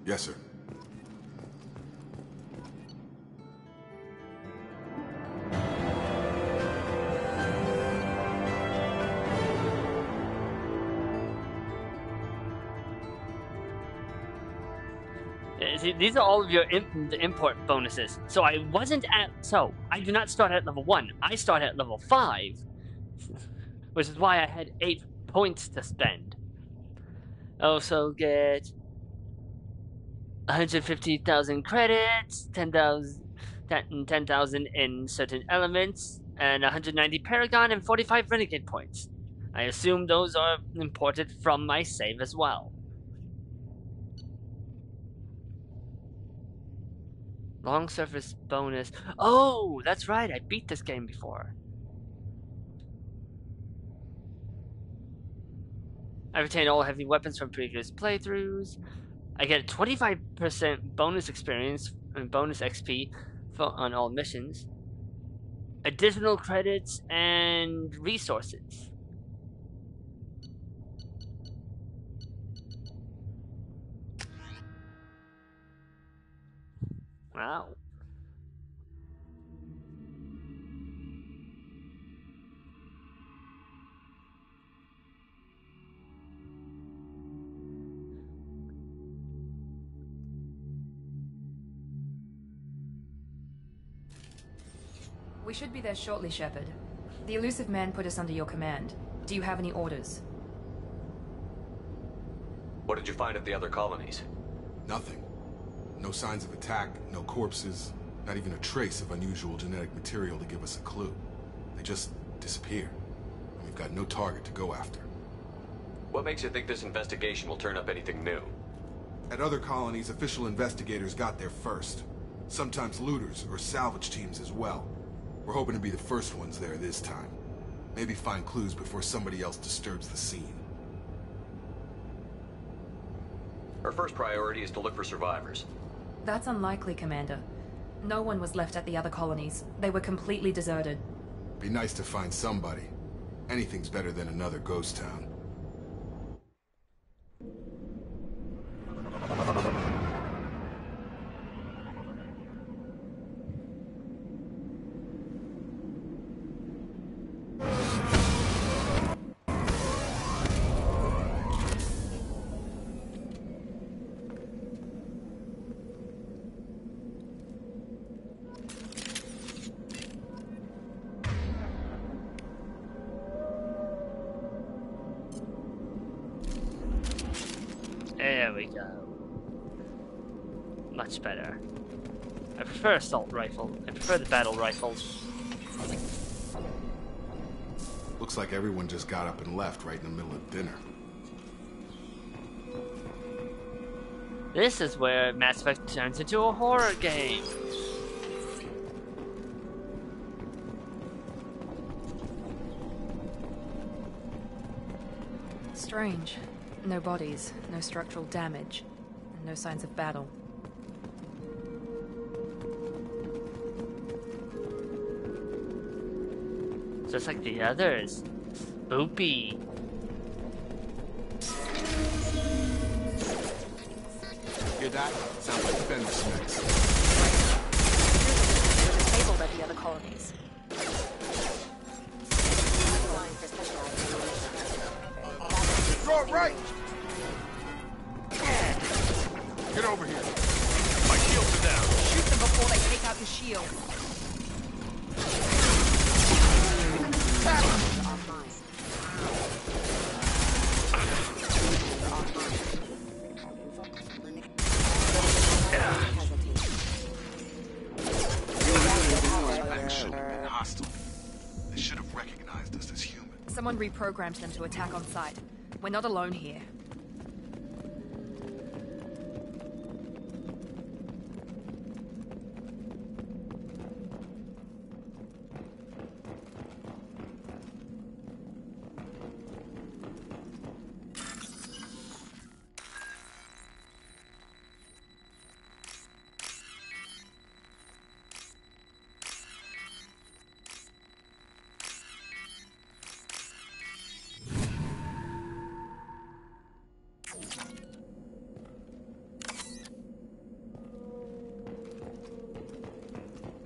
Yes, sir. See, these are all of your import bonuses. So I do not start at level 1. I start at level 5. Which is why I had 8 points to spend. Also get 150,000 credits, 10,000 in certain elements, and 190 Paragon and 45 Renegade points. I assume those are imported from my save as well. Long surface bonus. Oh, that's right. I beat this game before. I retain all heavy weapons from previous playthroughs. I get 25% bonus experience and bonus XP on all missions. Additional credits and resources. Wow. We should be there shortly, Shepard. The Elusive Man put us under your command. Do you have any orders? What did you find at the other colonies? Nothing. No signs of attack, no corpses, not even a trace of unusual genetic material to give us a clue. They just disappear. And we've got no target to go after. What makes you think this investigation will turn up anything new? At other colonies, official investigators got there first. Sometimes looters or salvage teams as well. We're hoping to be the first ones there this time. Maybe find clues before somebody else disturbs the scene. Our first priority is to look for survivors. That's unlikely, Commander. No one was left at the other colonies. They were completely deserted. Be nice to find somebody. Anything's better than another ghost town. we go. Much better. I prefer assault rifle. I prefer the battle rifles. Looks like everyone just got up and left right in the middle of dinner. This is where Mass Effect turns into a horror game. Strange. No bodies, no structural damage, and no signs of battle. Just like the others. Spoopy. Hear that? Sounds like fence mix. Disabled at the other colonies. Throw it right! Get over here. My shields are down. Shoot them before they take out the shield. Hostile. They should have recognized us as human. Someone reprogrammed them to attack on sight. We're not alone here.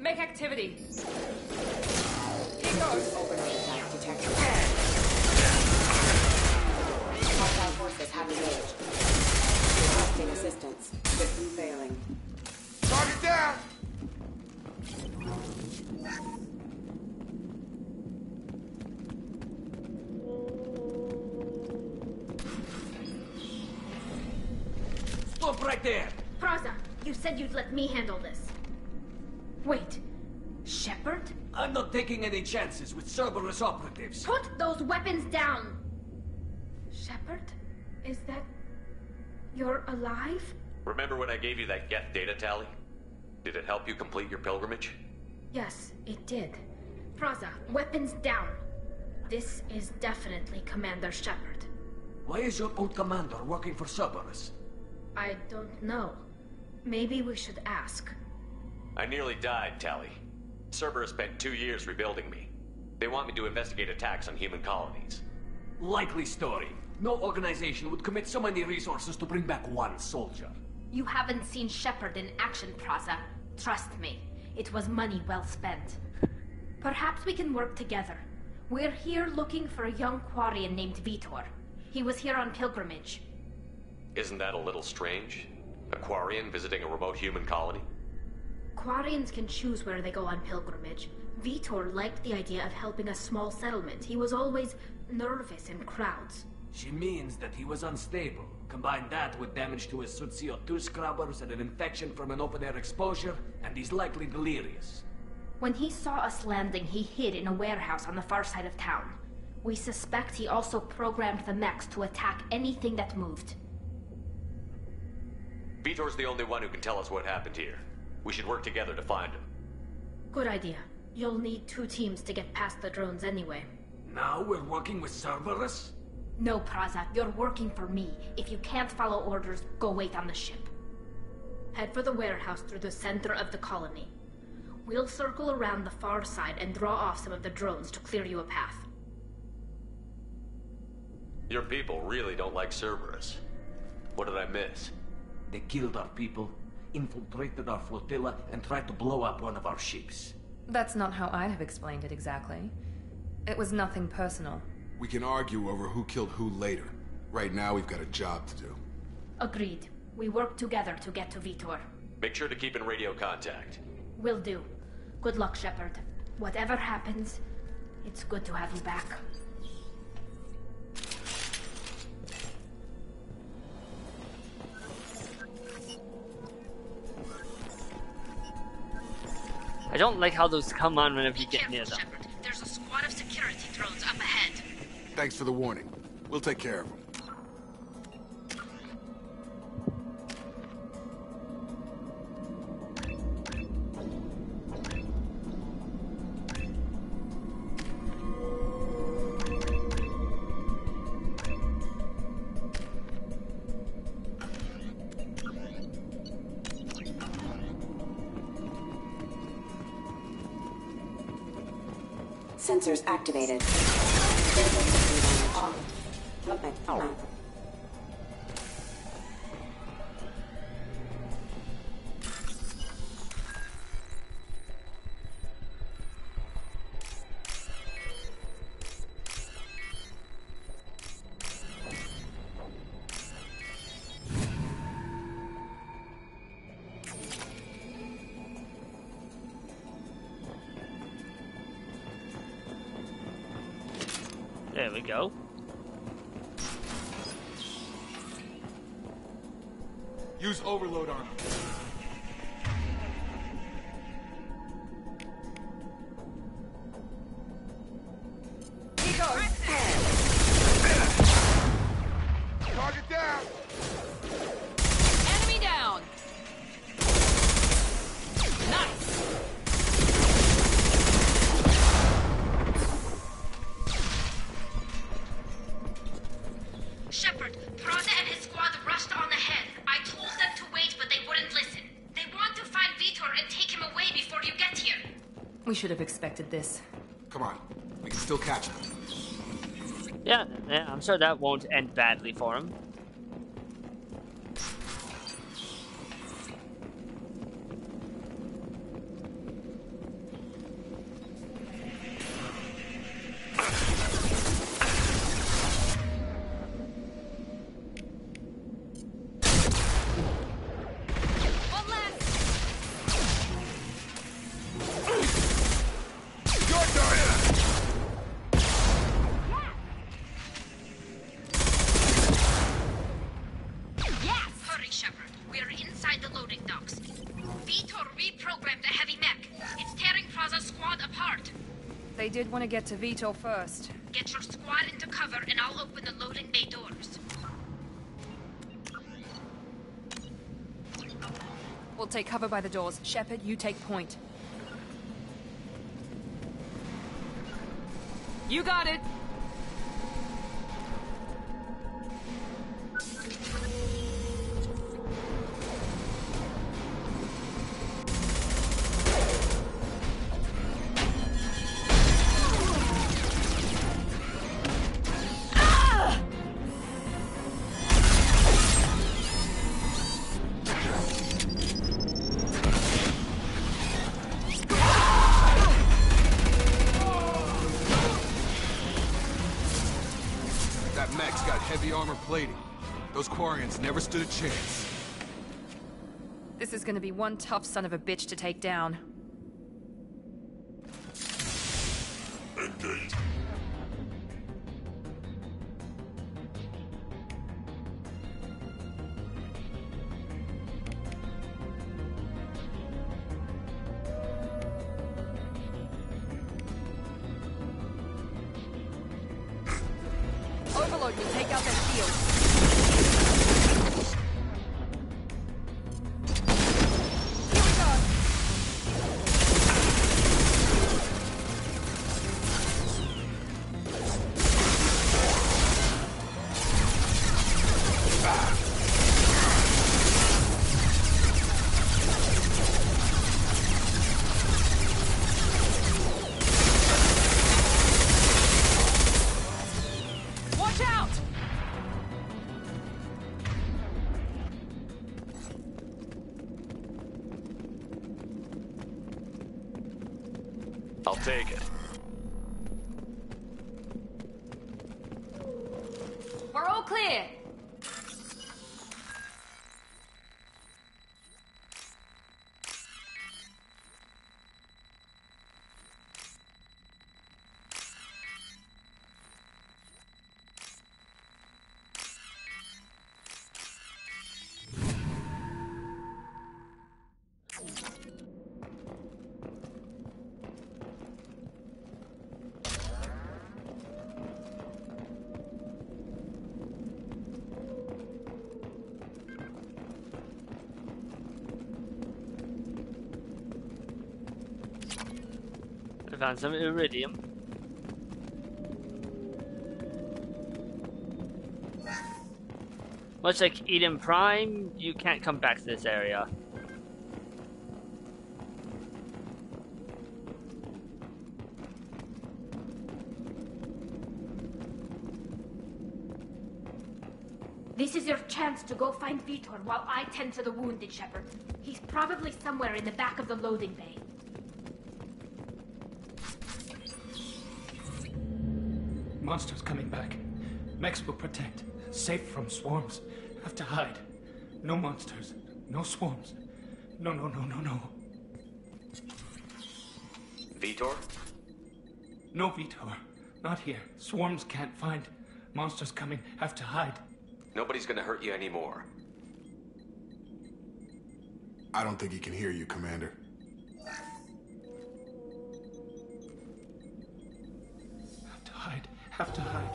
Make activity. Here goes. Overnight attack detected. Hostile forces have engaged. Requesting assistance. System failing. Target down! Stop right there! Praza, you said you'd let me handle this. Wait, Shepard? I'm not taking any chances with Cerberus operatives. Put those weapons down! Shepard? Is that... you're alive? Remember when I gave you that Geth data tally? Did it help you complete your pilgrimage? Yes, it did. Praza, weapons down. This is definitely Commander Shepard. Why is your old commander working for Cerberus? I don't know. Maybe we should ask. I nearly died, Tally. Cerberus spent 2 years rebuilding me. They want me to investigate attacks on human colonies. Likely story. No organization would commit so many resources to bring back one soldier. You haven't seen Shepard in action, Praza. Trust me, it was money well spent. Perhaps we can work together. We're here looking for a young Quarian named Vitor. He was here on pilgrimage. Isn't that a little strange? A Quarian visiting a remote human colony? Quarians can choose where they go on pilgrimage. Vitor liked the idea of helping a small settlement. He was always nervous in crowds. She means that he was unstable. Combine that with damage to his CO2 scrubbers and an infection from an open-air exposure, and he's likely delirious. When he saw us landing, he hid in a warehouse on the far side of town. We suspect he also programmed the mechs to attack anything that moved. Vitor's the only one who can tell us what happened here. We should work together to find him. Good idea. You'll need 2 teams to get past the drones anyway. Now we're working with Cerberus? No, Praza. You're working for me. If you can't follow orders, go wait on the ship. Head for the warehouse through the center of the colony. We'll circle around the far side and draw off some of the drones to clear you a path. Your people really don't like Cerberus. What did I miss? They killed our people, infiltrated our flotilla, and tried to blow up one of our ships. That's not how I'd have explained it exactly. It was nothing personal. We can argue over who killed who later. Right now, we've got a job to do. Agreed. We work together to get to Vitor. Make sure to keep in radio contact. Will do. Good luck, Shepard. Whatever happens, it's good to have you back. don't like how those come on whenever you get near them. Shepard. There's a squad of security drones up ahead. Thanks for the warning. We'll take care of them. Sensors activated. There we go. Use overload on them. Target down! Enemy down! Nice! Shepard, Prada and his squad rushed on ahead. I told them to wait, but they wouldn't listen. They want to find Vitor and take him away before you get here. We should have expected this. Come on. We can still catch them. Yeah, I'm sure that won't end badly for him. They did want to get to Vitor first. Get your squad into cover and I'll open the loading bay doors. We'll take cover by the doors. Shepard, you take point. You got it! Heavy armor plating. Those Quarians never stood a chance. This is gonna be one tough son of a bitch to take down. Engage. Overload will take out their shields. Here we go. Watch out! I'll take it. We're all clear. found some iridium. Much like Eden Prime, you can't come back to this area. This is your chance to go find Vitor while I tend to the wounded, Shepard. He's probably somewhere in the back of the loading bay. Monsters coming back. Mechs will protect. Safe from swarms. Have to hide. No monsters. No swarms. No. Vitor? No Vitor. Not here. Swarms can't find. Monsters coming. Have to hide. Nobody's gonna hurt you anymore. I don't think he can hear you, Commander. Have to hide.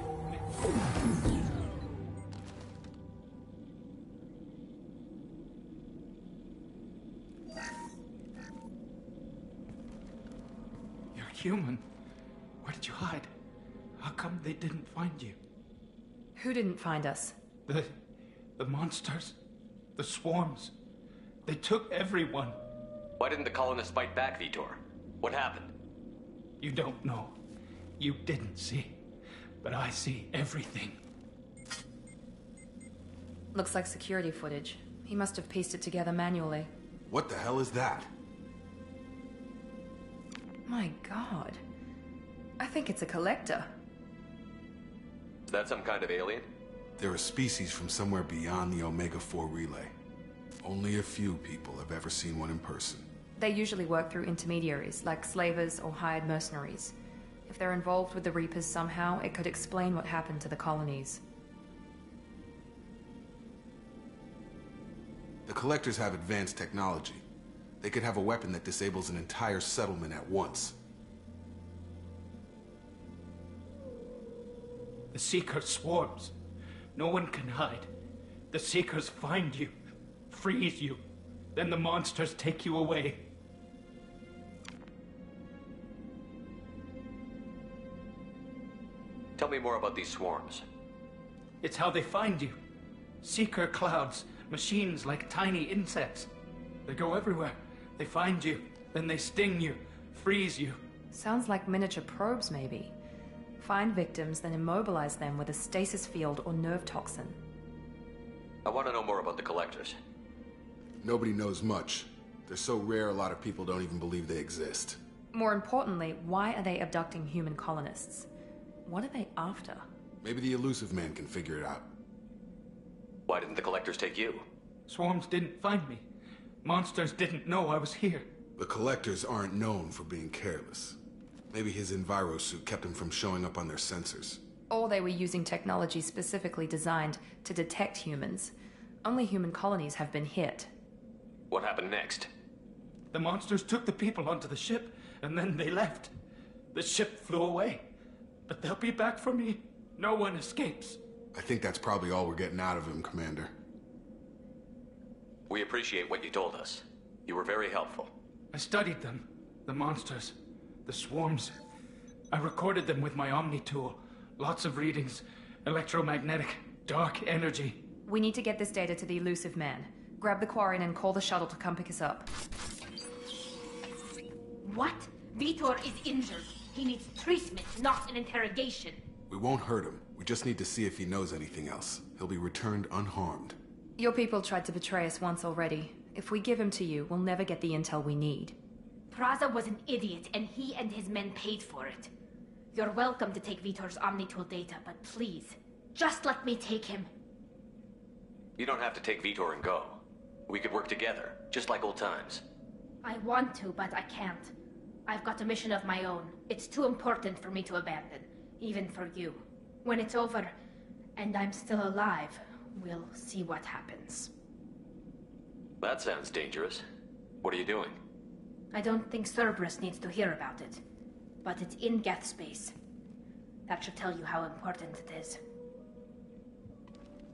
You're human. Where did you hide? How come they didn't find you? Who didn't find us? The monsters. The swarms. They took everyone. Why didn't the colonists fight back, Vitor? What happened? You don't know. You didn't see. But I see everything. Looks like security footage. He must have pieced it together manually. What the hell is that? My god. I think it's a collector. Is that some kind of alien? They're a species from somewhere beyond the Omega-4 relay. Only a few people have ever seen one in person. They usually work through intermediaries, like slavers or hired mercenaries. If they're involved with the Reapers somehow, it could explain what happened to the colonies. The Collectors have advanced technology. They could have a weapon that disables an entire settlement at once. The Seeker swarms. No one can hide. The Seekers find you, freeze you, then the monsters take you away. Tell me more about these swarms. It's how they find you. Seeker clouds, machines like tiny insects. They go everywhere. They find you, then they sting you, freeze you. Sounds like miniature probes, maybe. Find victims, then immobilize them with a stasis field or nerve toxin. I want to know more about the Collectors. Nobody knows much. They're so rare, a lot of people don't even believe they exist. More importantly, why are they abducting human colonists? What are they after? Maybe the Elusive Man can figure it out. Why didn't the Collectors take you? Swarms didn't find me. Monsters didn't know I was here. The Collectors aren't known for being careless. Maybe his envirosuit kept him from showing up on their sensors. Or they were using technology specifically designed to detect humans. Only human colonies have been hit. What happened next? The monsters took the people onto the ship, and then they left. The ship flew away. But they'll be back for me. No one escapes. I think that's probably all we're getting out of him, Commander. We appreciate what you told us. You were very helpful. I studied them. The monsters. The swarms. I recorded them with my Omni tool. Lots of readings. Electromagnetic. Dark energy. We need to get this data to the Elusive Man. Grab the Quarian and call the shuttle to come pick us up. What? Vitor is injured. He needs treatment, not an interrogation. We won't hurt him. We just need to see if he knows anything else. He'll be returned unharmed. Your people tried to betray us once already. If we give him to you, we'll never get the intel we need. Praza was an idiot, and he and his men paid for it. You're welcome to take Vitor's Omnitool data, but please, just let me take him. You don't have to take Vitor and go. We could work together, just like old times. I want to, but I can't. I've got a mission of my own. It's too important for me to abandon, even for you. When it's over, and I'm still alive, we'll see what happens. That sounds dangerous. What are you doing? I don't think Cerberus needs to hear about it, but it's in Geth space. That should tell you how important it is.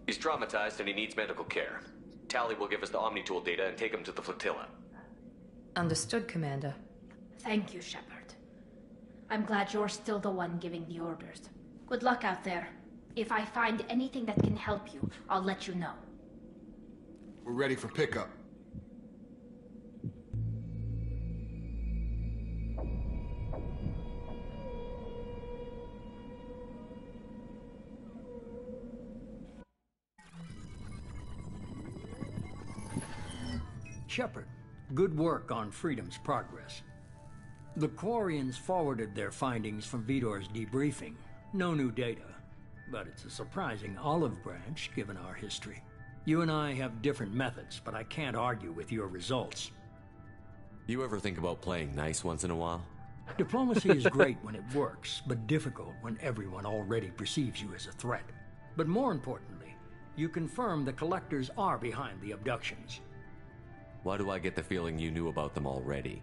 He's traumatized and he needs medical care. Tali will give us the Omnitool data and take him to the flotilla. Understood, Commander. Thank you, Shepard. I'm glad you're still the one giving the orders. Good luck out there. If I find anything that can help you, I'll let you know. We're ready for pickup. Shepard, good work on Freedom's progress. The Quarians forwarded their findings from Vitor's debriefing. No new data, but it's a surprising olive branch given our history. You and I have different methods, but I can't argue with your results. You ever think about playing nice once in a while? Diplomacy is great when it works, but difficult when everyone already perceives you as a threat. But more importantly, you confirm the Collectors are behind the abductions. Why do I get the feeling you knew about them already?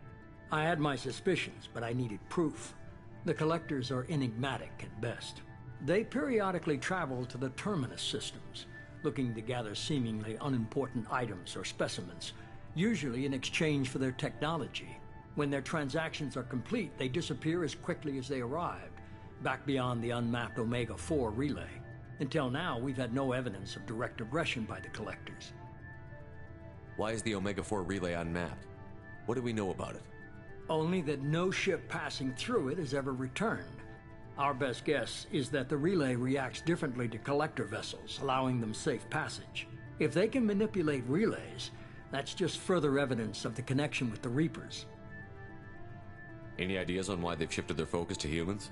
I had my suspicions, but I needed proof. The Collectors are enigmatic at best. They periodically travel to the Terminus systems, looking to gather seemingly unimportant items or specimens, usually in exchange for their technology. When their transactions are complete, they disappear as quickly as they arrived, back beyond the unmapped Omega-4 relay. Until now, we've had no evidence of direct aggression by the Collectors. Why is the Omega-4 relay unmapped? What do we know about it? Only that no ship passing through it has ever returned. Our best guess is that the relay reacts differently to Collector vessels, allowing them safe passage. If they can manipulate relays, that's just further evidence of the connection with the Reapers. Any ideas on why they've shifted their focus to humans?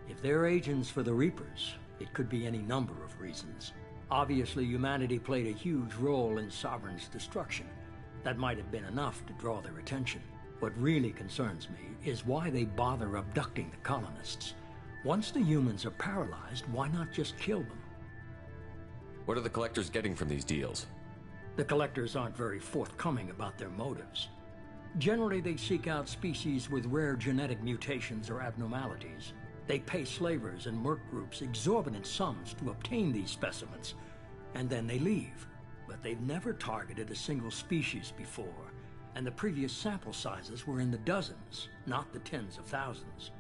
If they're agents for the Reapers, it could be any number of reasons. Obviously, humanity played a huge role in Sovereign's destruction. That might have been enough to draw their attention. What really concerns me is why they bother abducting the colonists. Once the humans are paralyzed, why not just kill them? What are the Collectors getting from these deals? The Collectors aren't very forthcoming about their motives. Generally, they seek out species with rare genetic mutations or abnormalities. They pay slavers and merc groups exorbitant sums to obtain these specimens, and then they leave. But they've never targeted a single species before, and the previous sample sizes were in the dozens, not the tens of thousands.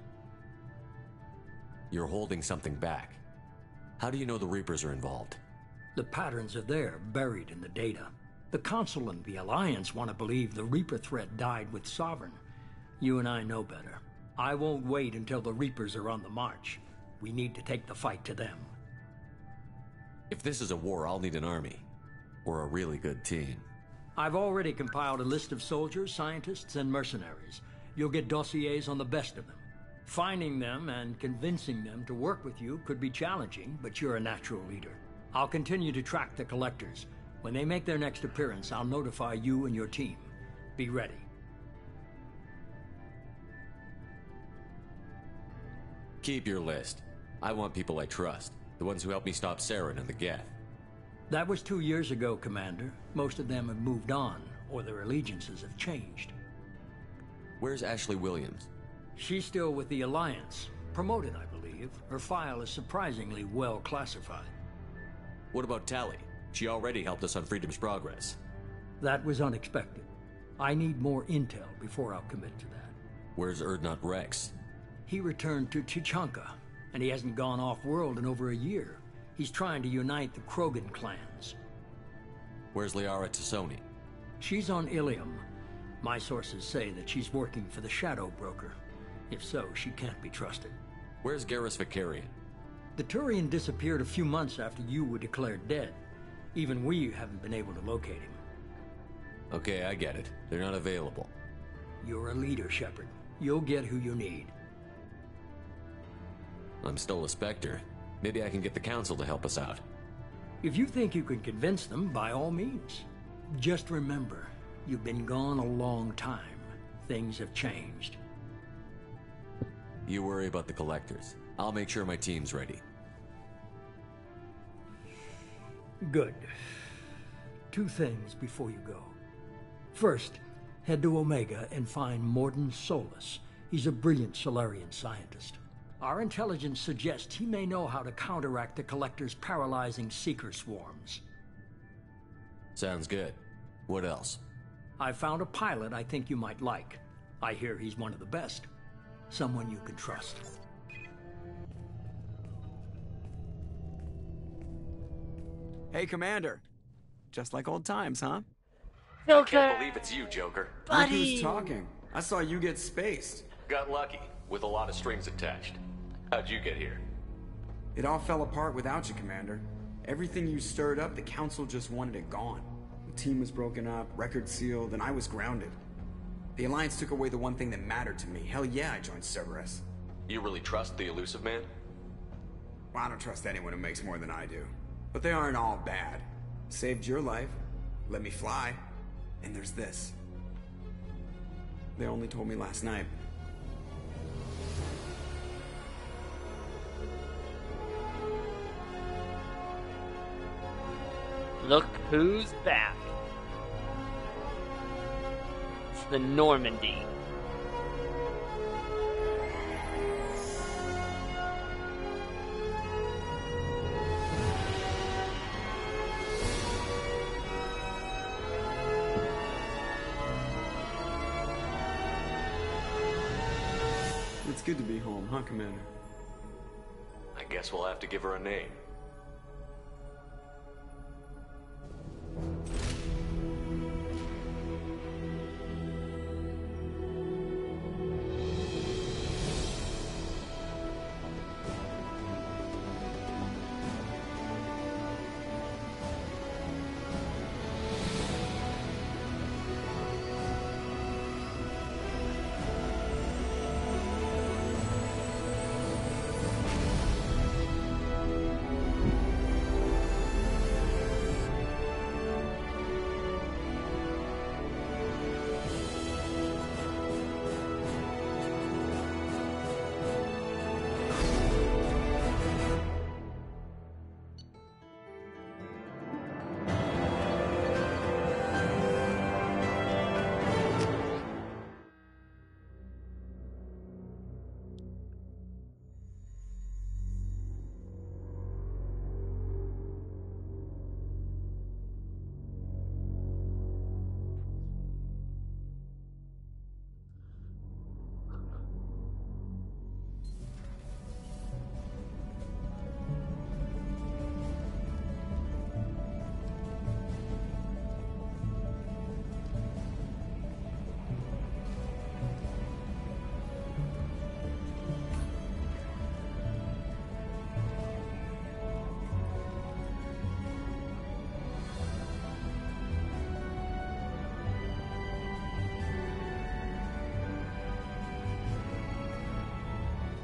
You're holding something back. How do you know the Reapers are involved? The patterns are there, buried in the data. The Council and the Alliance want to believe the Reaper threat died with Sovereign. You and I know better. I won't wait until the Reapers are on the march. We need to take the fight to them. If this is a war, I'll need an army. Or a really good team. I've already compiled a list of soldiers, scientists, and mercenaries. You'll get dossiers on the best of them. Finding them and convincing them to work with you could be challenging, but you're a natural leader. I'll continue to track the Collectors. When they make their next appearance, I'll notify you and your team. Be ready. Keep your list. I want people I trust. The ones who helped me stop Saren and the Geth. That was 2 years ago, Commander. Most of them have moved on, or their allegiances have changed. Where's Ashley Williams? She's still with the Alliance. Promoted, I believe. Her file is surprisingly well classified. What about Tali? She already helped us on Freedom's progress. That was unexpected. I need more intel before I'll commit to that. Where's Urdnot Rex? He returned to Tuchanka, and he hasn't gone off-world in over a year. He's trying to unite the Krogan clans. Where's Liara Tassoni? She's on Ilium. My sources say that she's working for the Shadow Broker. If so, she can't be trusted. Where's Garrus Vakarian? The Turian disappeared a few months after you were declared dead. Even we haven't been able to locate him. Okay, I get it. They're not available. You're a leader, Shepard. You'll get who you need. I'm still a Spectre. Maybe I can get the Council to help us out. If you think you can convince them, by all means. Just remember, you've been gone a long time. Things have changed. You worry about the Collectors. I'll make sure my team's ready. Good. 2 things before you go. First, head to Omega and find Mordin Solus. He's a brilliant Solarian scientist. Our intelligence suggests he may know how to counteract the Collector's paralyzing Seeker swarms. Sounds good. What else? I found a pilot I think you might like. I hear he's one of the best. Someone you can trust. Hey, Commander. Just like old times, huh? I can't believe it's you, Joker. Look who's talking. I saw you get spaced. Got lucky, with a lot of strings attached. How'd you get here? It all fell apart without you, Commander. Everything you stirred up, the Council just wanted it gone. The team was broken up, record sealed, and I was grounded. The Alliance took away the one thing that mattered to me. Hell yeah, I joined Cerberus. You really trust the Illusive Man? Well, I don't trust anyone who makes more than I do. But they aren't all bad. Saved your life, let me fly, and there's this. They only told me last night. Look who's back. It's the Normandy. It's good to be home, huh, Commander? I guess we'll have to give her a name.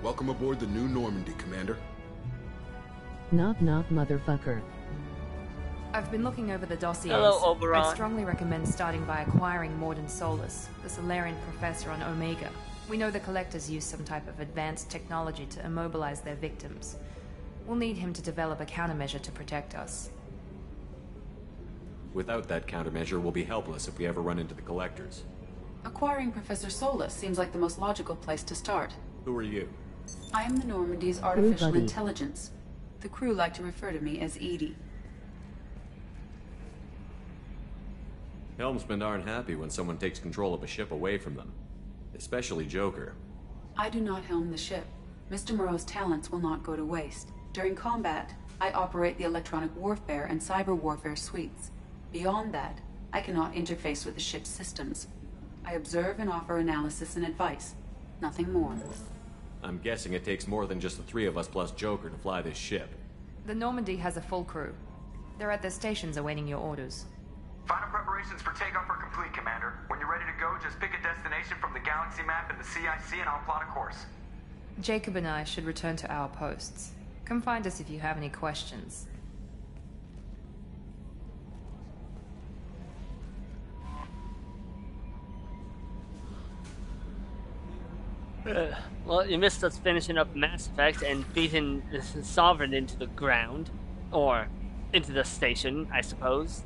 Welcome aboard the new Normandy, Commander. Knock knock, motherfucker. I've been looking over the dossiers. Hello, Oberon. I'd strongly recommend starting by acquiring Mordin Solus, the Solarian professor on Omega. We know the Collectors use some type of advanced technology to immobilize their victims. We'll need him to develop a countermeasure to protect us. Without that countermeasure, we'll be helpless if we ever run into the Collectors. Acquiring Professor Solus seems like the most logical place to start. Who are you? I am the Normandy's artificial intelligence. The crew like to refer to me as Edie. Helmsmen aren't happy when someone takes control of a ship away from them. Especially Joker. I do not helm the ship. Mr. Moreau's talents will not go to waste. During combat, I operate the electronic warfare and cyber warfare suites. Beyond that, I cannot interface with the ship's systems. I observe and offer analysis and advice. Nothing more. I'm guessing it takes more than just the three of us plus Joker to fly this ship. The Normandy has a full crew. They're at their stations awaiting your orders. Final preparations for takeoff are complete, Commander. When you're ready to go, just pick a destination from the galaxy map in the CIC and I'll plot a course. Jacob and I should return to our posts. Come find us if you have any questions. Well, you missed us finishing up Mass Effect and beating the Sovereign into the ground. Or into the station, I suppose.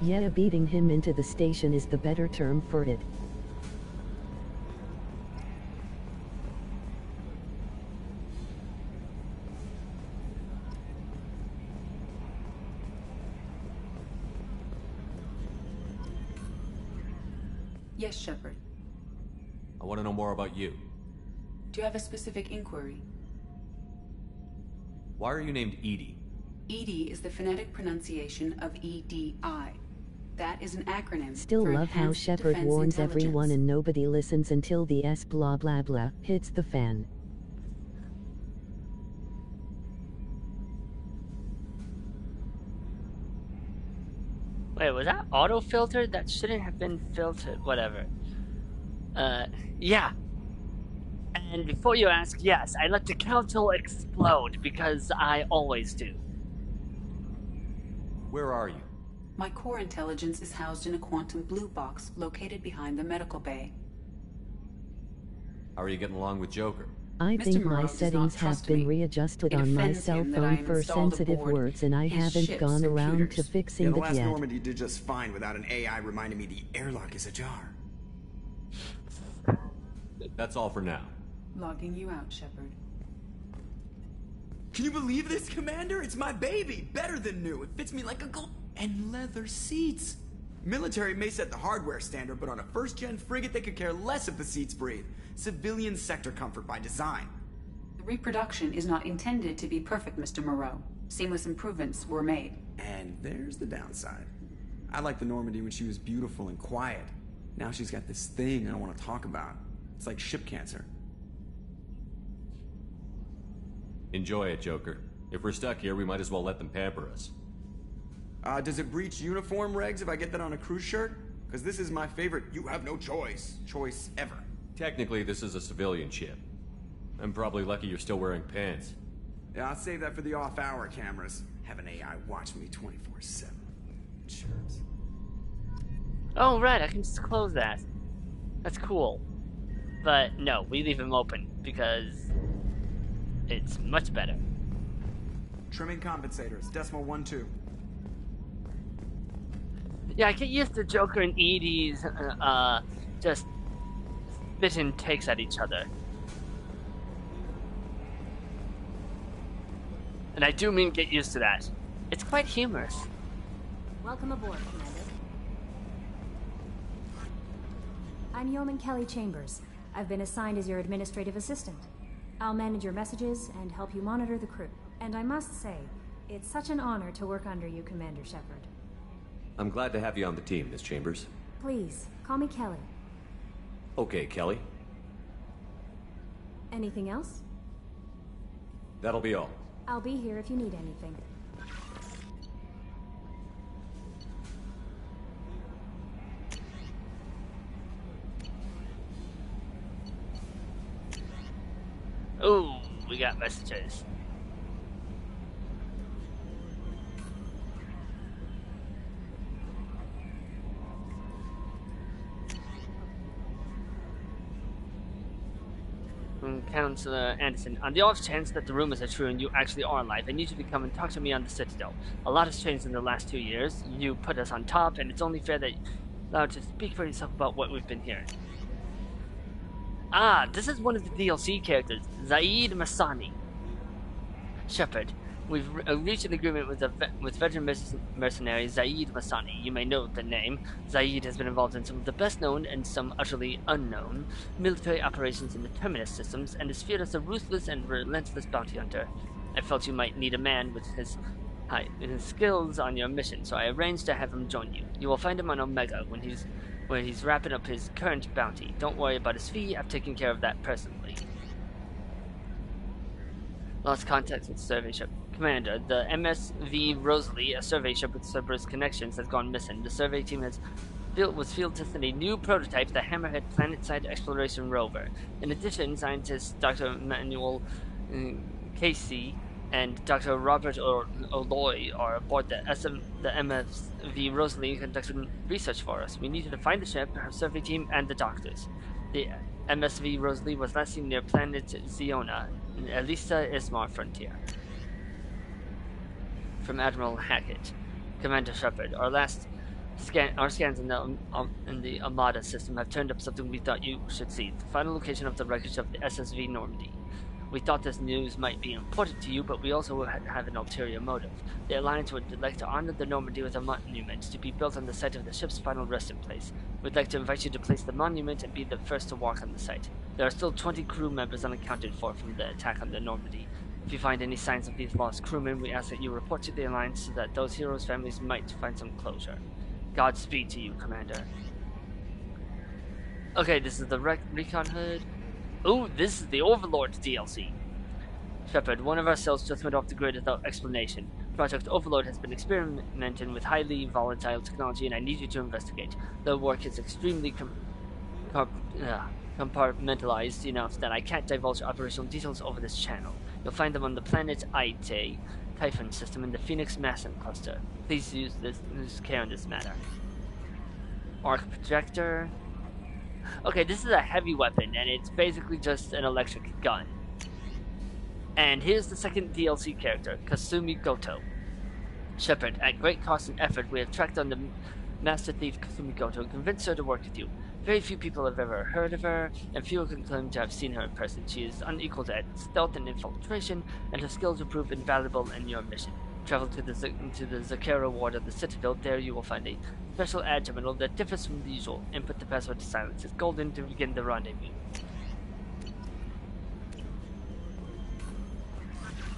Yeah, beating him into the station is the better term for it. Yes, Shepard. I want to know more about you. Do you have a specific inquiry? Why are you named EDI? EDI is the phonetic pronunciation of EDI. That is an acronym. Still for love how Enhanced Shepard Defense warns Intelligence. everyone and nobody listens until the S blah blah blah hits the fan. Wait, was that auto-filtered? That shouldn't have been filtered. Whatever. Yeah. And before you ask, yes, I let the council explode, because I always do. Where are you? My core intelligence is housed in a quantum blue box located behind the medical bay. How are you getting along with Joker? I Mr. think Moreau my does settings not have trust been me. readjusted It on my offends cell him that I phone am for installed sensitive aboard words and I his haven't ship's gone around to computers. fixing Yeah, the it last yet. Normandy did just fine without an AI reminding me the airlock is ajar. That's all for now. Logging you out, Shepard. Can you believe this, Commander? It's my baby! Better than new. It fits me like a glove. And leather seats. Military may set the hardware standard, but on a first-gen frigate, they could care less if the seats breathe. Civilian sector comfort by design. The reproduction is not intended to be perfect, Mr. Moreau. Seamless improvements were made. And there's the downside. I liked the Normandy when she was beautiful and quiet. Now she's got this thing I don't want to talk about. It's like ship cancer. Enjoy it, Joker. If we're stuck here, we might as well let them pamper us. Does it breach uniform regs if I get that on a cruise shirt? Because this is my favorite you have no choice ever. Technically, this is a civilian ship. I'm probably lucky you're still wearing pants. Yeah, I'll save that for the off-hour cameras. Have an AI watch me 24/7. Shirts. Oh, right, I can just close that. That's cool. But no, we leave them open, because it's much better. Trimming compensators, decimal 1-2. Yeah, I get used to Joker and Edie's just spitting takes at each other. And I do mean get used to that. It's quite humorous. Welcome aboard, Commander. I'm Yeoman Kelly Chambers. I've been assigned as your administrative assistant. I'll manage your messages and help you monitor the crew. And I must say, it's such an honor to work under you, Commander Shepard. I'm glad to have you on the team, Miss Chambers. Please, call me Kelly. Okay, Kelly. Anything else? That'll be all. I'll be here if you need anything. Ooh, we got messages. From Counselor Anderson, on the off chance that the rumors are true and you actually are alive, I need you to come and talk to me on the Citadel. A lot has changed in the last 2 years. You put us on top, and it's only fair that you're allowed to speak for yourself about what we've been hearing. Ah, this is one of the DLC characters, Zaid Masani. Shepard, we've reached an agreement with veteran mercenary Zaid Masani. You may know the name. Zaid has been involved in some of the best known and some utterly unknown military operations in the Terminus systems, and is feared as a ruthless and relentless bounty hunter. I felt you might need a man with his skills on your mission, so I arranged to have him join you. You will find him on Omega where he's wrapping up his current bounty. Don't worry about his fee, I've taken care of that personally. Lost contact with survey ship. Commander, the MSV Rosalie, a survey ship with Cerberus connections, has gone missing. The survey team was field testing a new prototype, the Hammerhead Planetside Exploration Rover. In addition, scientists Dr. Manuel Casey and Dr. Robert O'Loy are aboard the MSV Rosalie conducting research for us. We need you to find the ship, her survey team, and the doctors. The MSV Rosalie was last seen near planet Ziona, Elisa Ismar frontier. From Admiral Hackett. Commander Shepard, our last Our scans in the Armada system have turned up something we thought you should see. The final location of the wreckage of the SSV Normandy. We thought this news might be important to you, but we also have an ulterior motive. The Alliance would like to honor the Normandy with a monument to be built on the site of the ship's final resting place. We'd like to invite you to place the monument and be the first to walk on the site. There are still 20 crew members unaccounted for from the attack on the Normandy. If you find any signs of these lost crewmen, we ask that you report to the Alliance so that those heroes' families might find some closure. Godspeed to you, Commander. Okay, this is the recon hood. Ooh, this is the Overlord's DLC. Shepard, one of our cells just went off the grid without explanation. Project Overlord has been experimenting with highly volatile technology, and I need you to investigate. The work is extremely compartmentalized enough that I can't divulge operational details over this channel. You'll find them on the planet Ite Typhon system in the Phoenix Mason cluster. Please use care in this matter. Arc projector. Okay, this is a heavy weapon, and it's basically just an electric gun. And here's the second DLC character, Kasumi Goto. Shepard, at great cost and effort, we have tracked down the Master Thief Kasumi Goto and convinced her to work with you. Very few people have ever heard of her, and few can claim to have seen her in person. She is unequaled at stealth and infiltration, and her skills will prove invaluable in your mission. Travel to the Zakera ward of the Citadel. There you will find a special ad terminal that differs from the usual. Input the password to silence. It's golden to begin the rendezvous.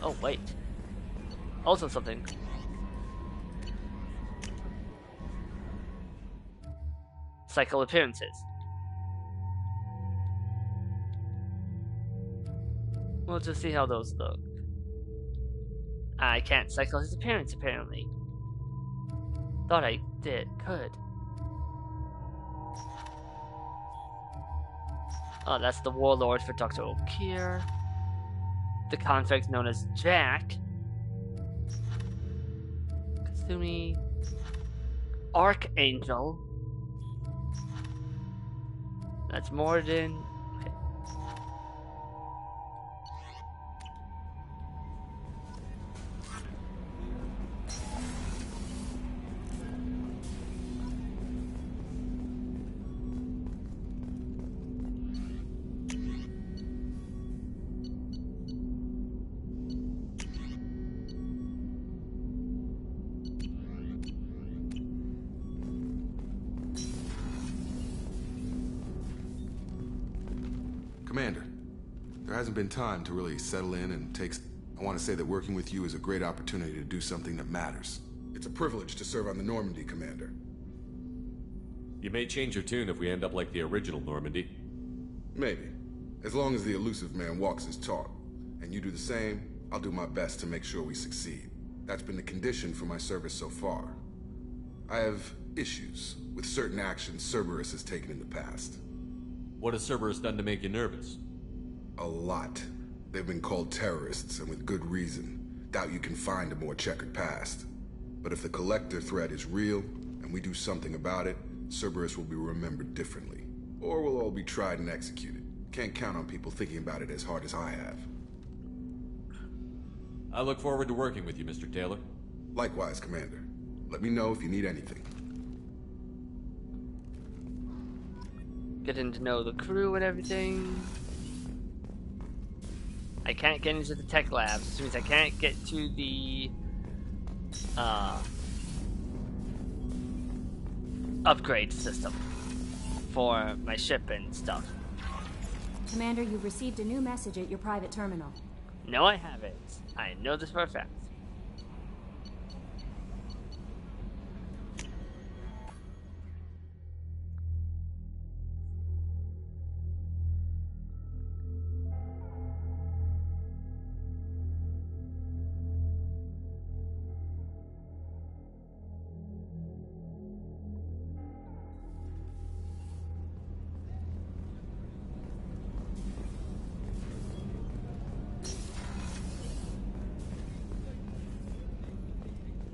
Oh, wait. Also something. Cycle appearances. We'll just see how those look. I can't cycle his appearance, apparently. Thought I could. Oh, that's the warlord for Dr. Okeer. The convict known as Jack. Kasumi. Archangel. That's Morden. Okay. Commander, there hasn't been time to really settle in and take... I want to say that working with you is a great opportunity to do something that matters. It's a privilege to serve on the Normandy, Commander. You may change your tune if we end up like the original Normandy. Maybe. As long as the elusive man walks his talk. And you do the same, I'll do my best to make sure we succeed. That's been the condition for my service so far. I have issues with certain actions Cerberus has taken in the past. What has Cerberus done to make you nervous? A lot. They've been called terrorists, and with good reason. Doubt you can find a more checkered past. But if the Collector threat is real, and we do something about it, Cerberus will be remembered differently. Or we'll all be tried and executed. Can't count on people thinking about it as hard as I have. I look forward to working with you, Mr. Taylor. Likewise, Commander. Let me know if you need anything. Getting to know the crew and everything. I can't get into the tech labs, which means I can't get to the upgrade system for my ship and stuff. Commander, you've received a new message at your private terminal. No, I haven't. I know this for a fact.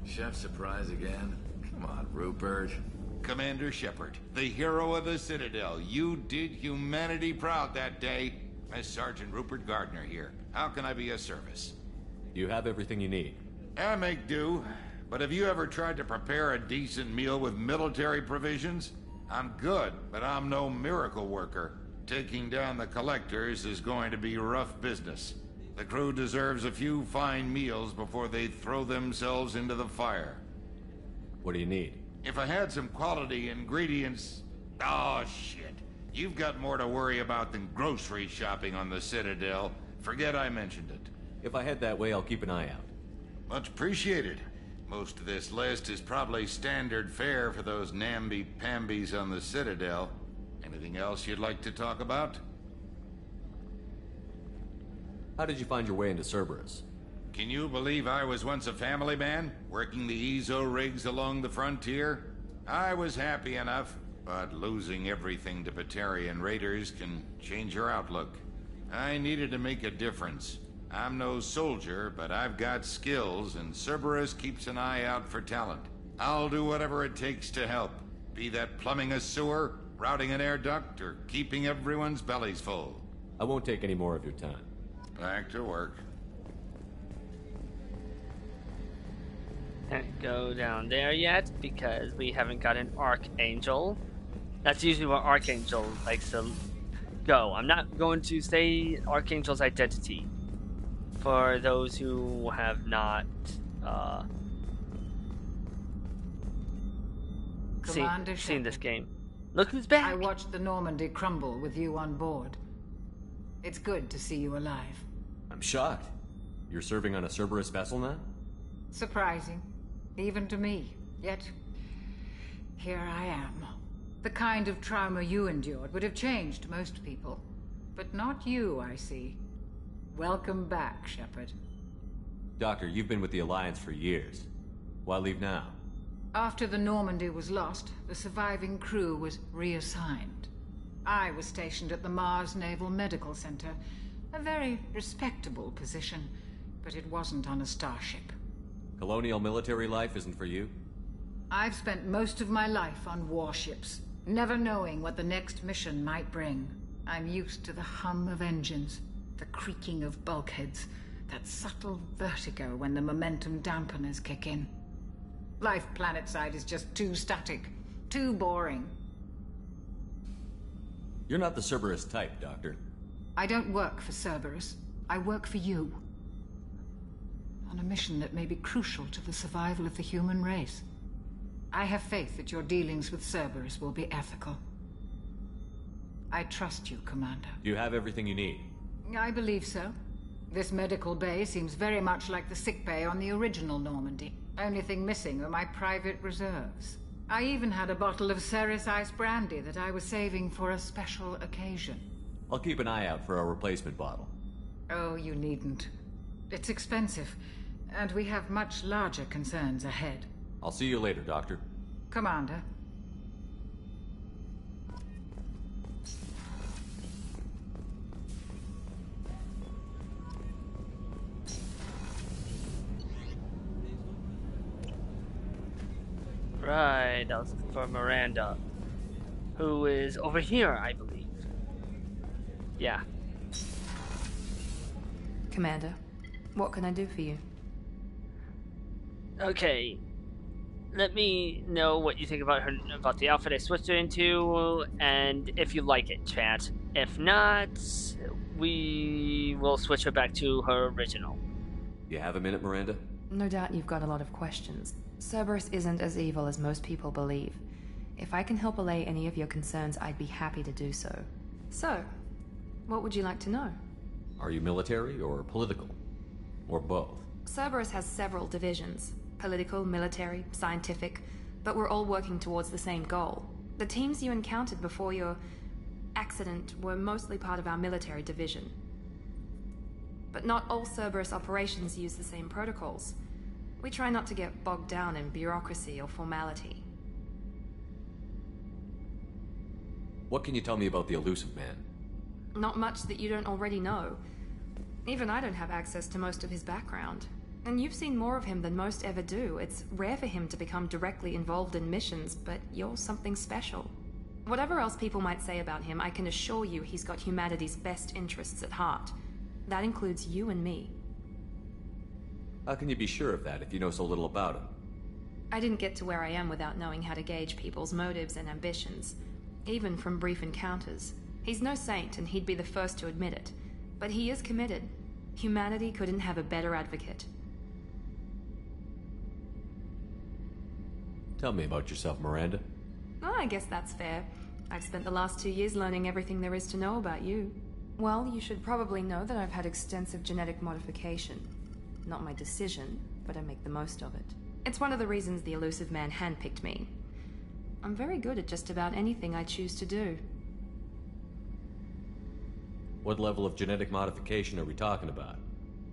Chef surprise again? Come on, Rupert. Commander Shepard, the hero of the Citadel. You did humanity proud that day. As Sergeant Rupert Gardner here. How can I be of service? You have everything you need. I make do, But have you ever tried to prepare a decent meal with military provisions? I'm good, but I'm no miracle worker. Taking down the collectors is going to be rough business. The crew deserves a few fine meals before they throw themselves into the fire. What do you need? If I had some quality ingredients... Oh, shit. You've got more to worry about than grocery shopping on the Citadel. Forget I mentioned it. If I head that way, I'll keep an eye out. Much appreciated. Most of this list is probably standard fare for those namby-pambies on the Citadel. Anything else you'd like to talk about? How did you find your way into Cerberus? Can you believe I was once a family man, working the Ezo rigs along the frontier? I was happy enough, but losing everything to Batarian raiders can change your outlook. I needed to make a difference. I'm no soldier, but I've got skills, and Cerberus keeps an eye out for talent. I'll do whatever it takes to help, be that plumbing a sewer, routing an air duct, or keeping everyone's bellies full. I won't take any more of your time. Back to work. Can't go down there yet because we haven't got an Archangel. That's usually where Archangel likes to go. I'm not going to say Archangel's identity for those who have not seen this game. Look who's back! I watched the Normandy crumble with you on board. It's good to see you alive. I'm shocked. You're serving on a Cerberus vessel now? Surprising, even to me. Yet, here I am. The kind of trauma you endured would have changed most people. But not you, I see. Welcome back, Shepard. Doctor, you've been with the Alliance for years. Why leave now? After the Normandy was lost, the surviving crew was reassigned. I was stationed at the Mars Naval Medical Center. A very respectable position, but it wasn't on a starship. Colonial military life isn't for you? I've spent most of my life on warships, never knowing what the next mission might bring. I'm used to the hum of engines, the creaking of bulkheads, that subtle vertigo when the momentum dampeners kick in. Life planetside is just too static, too boring. You're not the Cerberus type, Doctor. I don't work for Cerberus. I work for you. On a mission that may be crucial to the survival of the human race. I have faith that your dealings with Cerberus will be ethical. I trust you, Commander. Do you have everything you need? I believe so. This medical bay seems very much like the sick bay on the original Normandy. Only thing missing are my private reserves. I even had a bottle of Ceres Ice brandy that I was saving for a special occasion. I'll keep an eye out for a replacement bottle. Oh, you needn't. It's expensive, and we have much larger concerns ahead. I'll see you later, Doctor. Commander. Right, I was looking for Miranda, who is over here, I believe. Yeah. Commander, what can I do for you? Okay. Let me know what you think about her, about the outfit I switched her into, and if you like it, chat. If not, we will switch her back to her original. You have a minute, Miranda? No doubt you've got a lot of questions. Cerberus isn't as evil as most people believe. If I can help allay any of your concerns, I'd be happy to do so. So, what would you like to know? Are you military or political? Or both? Cerberus has several divisions. Political, military, scientific, but we're all working towards the same goal. The teams you encountered before your accident were mostly part of our military division. But not all Cerberus operations use the same protocols. We try not to get bogged down in bureaucracy or formality. What can you tell me about the Illusive Man? Not much that you don't already know. Even I don't have access to most of his background. And you've seen more of him than most ever do. It's rare for him to become directly involved in missions, but you're something special. Whatever else people might say about him, I can assure you he's got humanity's best interests at heart. That includes you and me. How can you be sure of that if you know so little about him? I didn't get to where I am without knowing how to gauge people's motives and ambitions, even from brief encounters. He's no saint, and he'd be the first to admit it. But he is committed. Humanity couldn't have a better advocate. Tell me about yourself, Miranda. Oh, I guess that's fair. I've spent the last 2 years learning everything there is to know about you. Well, you should probably know that I've had extensive genetic modification. Not my decision, but I make the most of it. It's one of the reasons the Elusive Man handpicked me. I'm very good at just about anything I choose to do. What level of genetic modification are we talking about?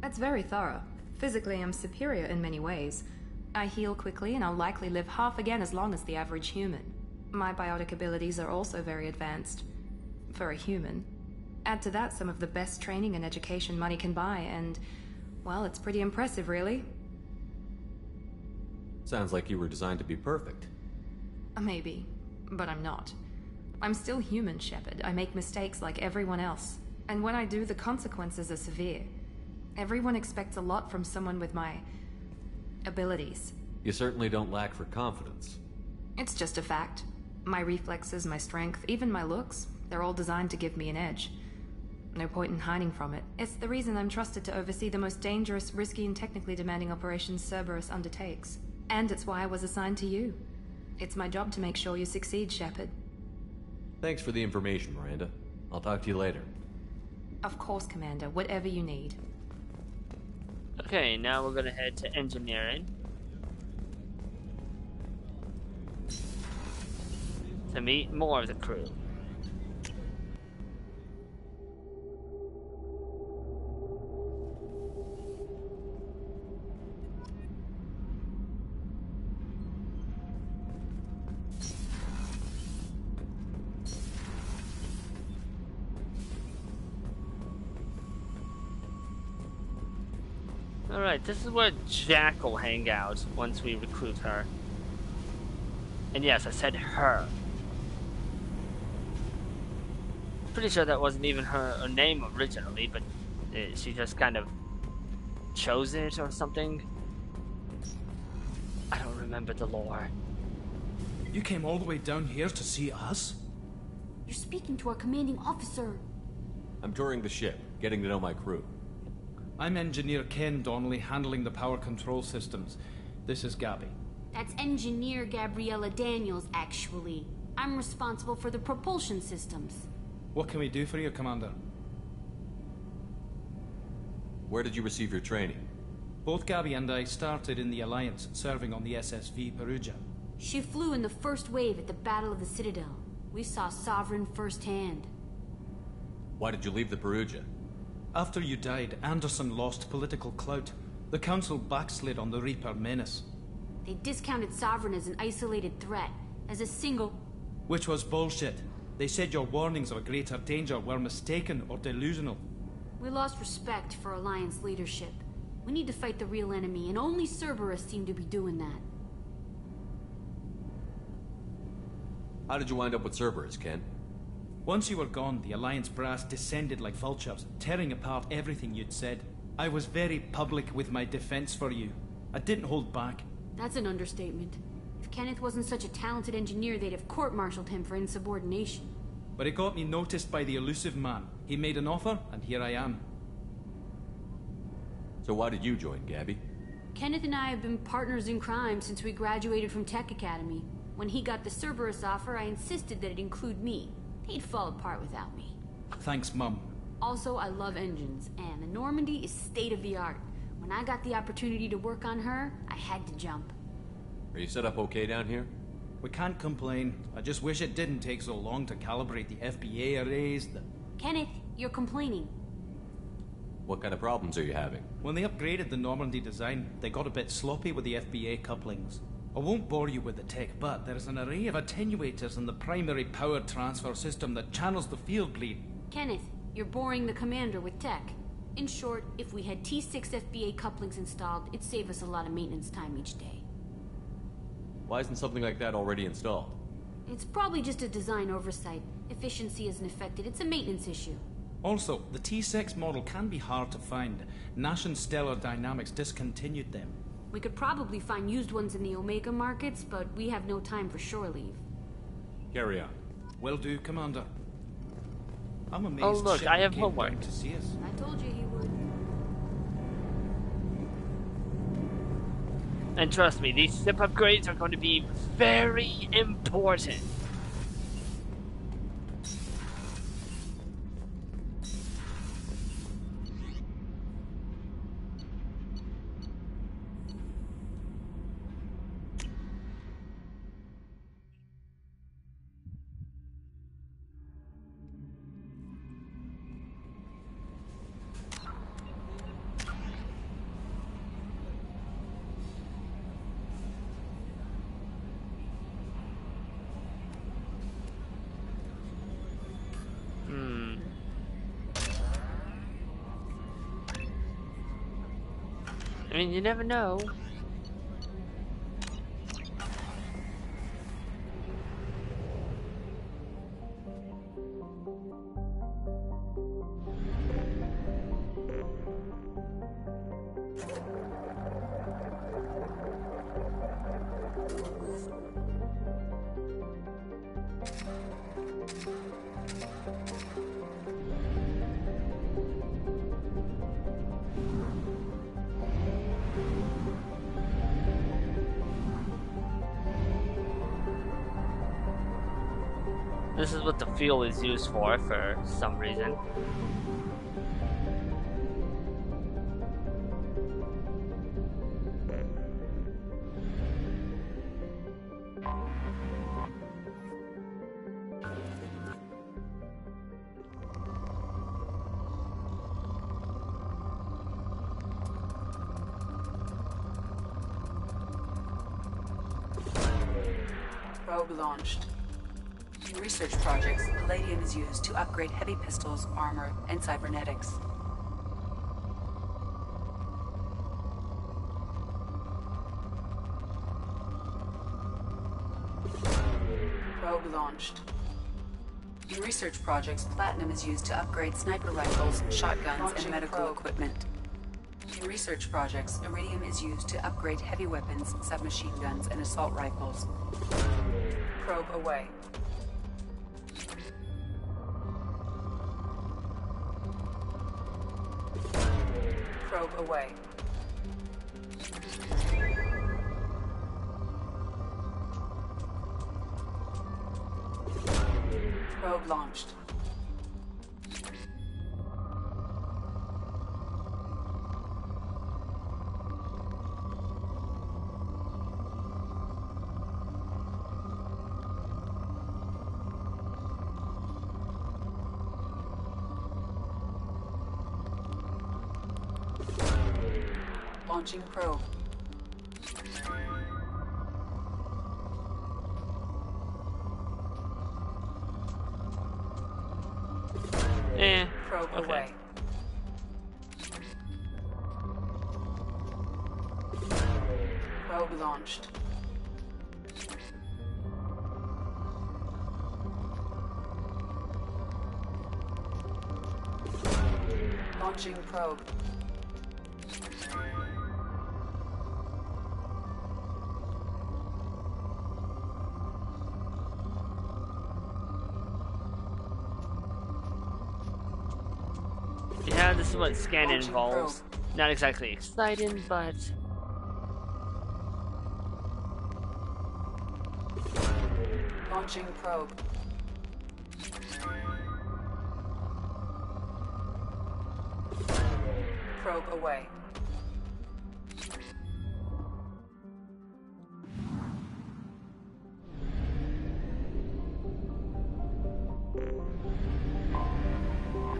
That's very thorough. Physically, I'm superior in many ways. I heal quickly, and I'll likely live half again as long as the average human. My biotic abilities are also very advanced. For a human. Add to that some of the best training and education money can buy, and, well, it's pretty impressive, really. Sounds like you were designed to be perfect. Maybe, but I'm not. I'm still human, Shepard. I make mistakes like everyone else. And when I do, the consequences are severe. Everyone expects a lot from someone with my abilities. You certainly don't lack for confidence. It's just a fact. My reflexes, my strength, even my looks, they're all designed to give me an edge. No point in hiding from it. It's the reason I'm trusted to oversee the most dangerous, risky, and technically demanding operations Cerberus undertakes. And it's why I was assigned to you. It's my job to make sure you succeed, Shepard. Thanks for the information, Miranda. I'll talk to you later. Of course, Commander. Whatever you need. Okay, now we're gonna head to engineering. To meet more of the crew. Alright, this is where Jack will hang out once we recruit her. And yes, I said her. Pretty sure that wasn't even her name originally, but she just kind of chose it or something. I don't remember the lore. You came all the way down here to see us? You're speaking to our commanding officer. I'm touring the ship, getting to know my crew. I'm Engineer Ken Donnelly, handling the power control systems. This is Gabby. That's Engineer Gabriella Daniels, actually. I'm responsible for the propulsion systems. What can we do for you, Commander? Where did you receive your training? Both Gabby and I started in the Alliance, serving on the SSV Perugia. She flew in the first wave at the Battle of the Citadel. We saw Sovereign firsthand. Why did you leave the Perugia? After you died, Anderson lost political clout. The Council backslid on the Reaper menace. They discounted Sovereign as an isolated threat, as a single... Which was bullshit. They said your warnings of a greater danger were mistaken or delusional. We lost respect for Alliance leadership. We need to fight the real enemy, and only Cerberus seem to be doing that. How did you wind up with Cerberus, Ken? Once you were gone, the Alliance brass descended like vultures, tearing apart everything you'd said. I was very public with my defense for you. I didn't hold back. That's an understatement. If Kenneth wasn't such a talented engineer, they'd have court-martialed him for insubordination. But it got me noticed by the Elusive Man. He made an offer, and here I am. So why did you join, Gabby? Kenneth and I have been partners in crime since we graduated from Tech Academy. When he got the Cerberus offer, I insisted that it include me. He'd fall apart without me. Thanks, Mum. Also, I love engines, and the Normandy is state-of-the-art. When I got the opportunity to work on her, I had to jump. Are you set up okay down here? We can't complain. I just wish it didn't take so long to calibrate the FBA arrays. Kenneth, you're complaining. What kind of problems are you having? When they upgraded the Normandy design, they got a bit sloppy with the FBA couplings. I won't bore you with the tech, but there's an array of attenuators in the primary power transfer system that channels the field bleed. Kenneth, you're boring the commander with tech. In short, if we had T6 FBA couplings installed, it'd save us a lot of maintenance time each day. Why isn't something like that already installed? It's probably just a design oversight. Efficiency isn't affected, it's a maintenance issue. Also, the T6 model can be hard to find. Nash and Stellar Dynamics discontinued them. We could probably find used ones in the Omega markets, but we have no time for shore leave. Carry on. Will do, Commander. I'm amazed. Oh look, I have came homework. down to see us. I told you he would. And trust me, these ship upgrades are going to be very important. I mean, you never know. This is what the fuel is used for some reason. Probe launched. In research projects, palladium is used to upgrade heavy pistols, armor, and cybernetics. Probe launched. In research projects, platinum is used to upgrade sniper rifles, shotguns, and medical equipment. In research projects, iridium is used to upgrade heavy weapons, submachine guns, and assault rifles. Probe away. Probe away. Probe launched. Launching probe. Probe away. Probe launched. Launching probe. Yeah, this is what scan involves. Not exactly exciting, but... Launching probe. Probe away.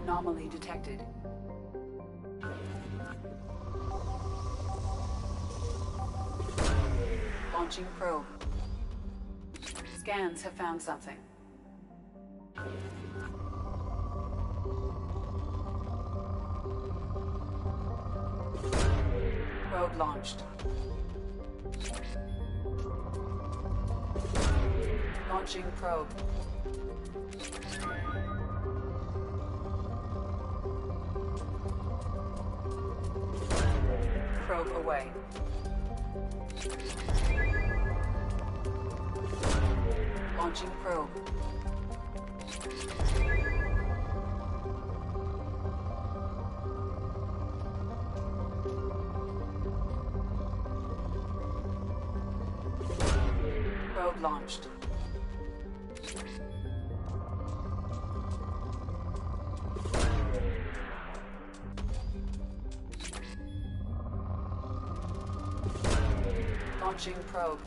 Anomaly detected. Launching probe. Scans have found something. Probe launched. Launching probe. Probe away. Launching probe. Probe launched. Launching probe.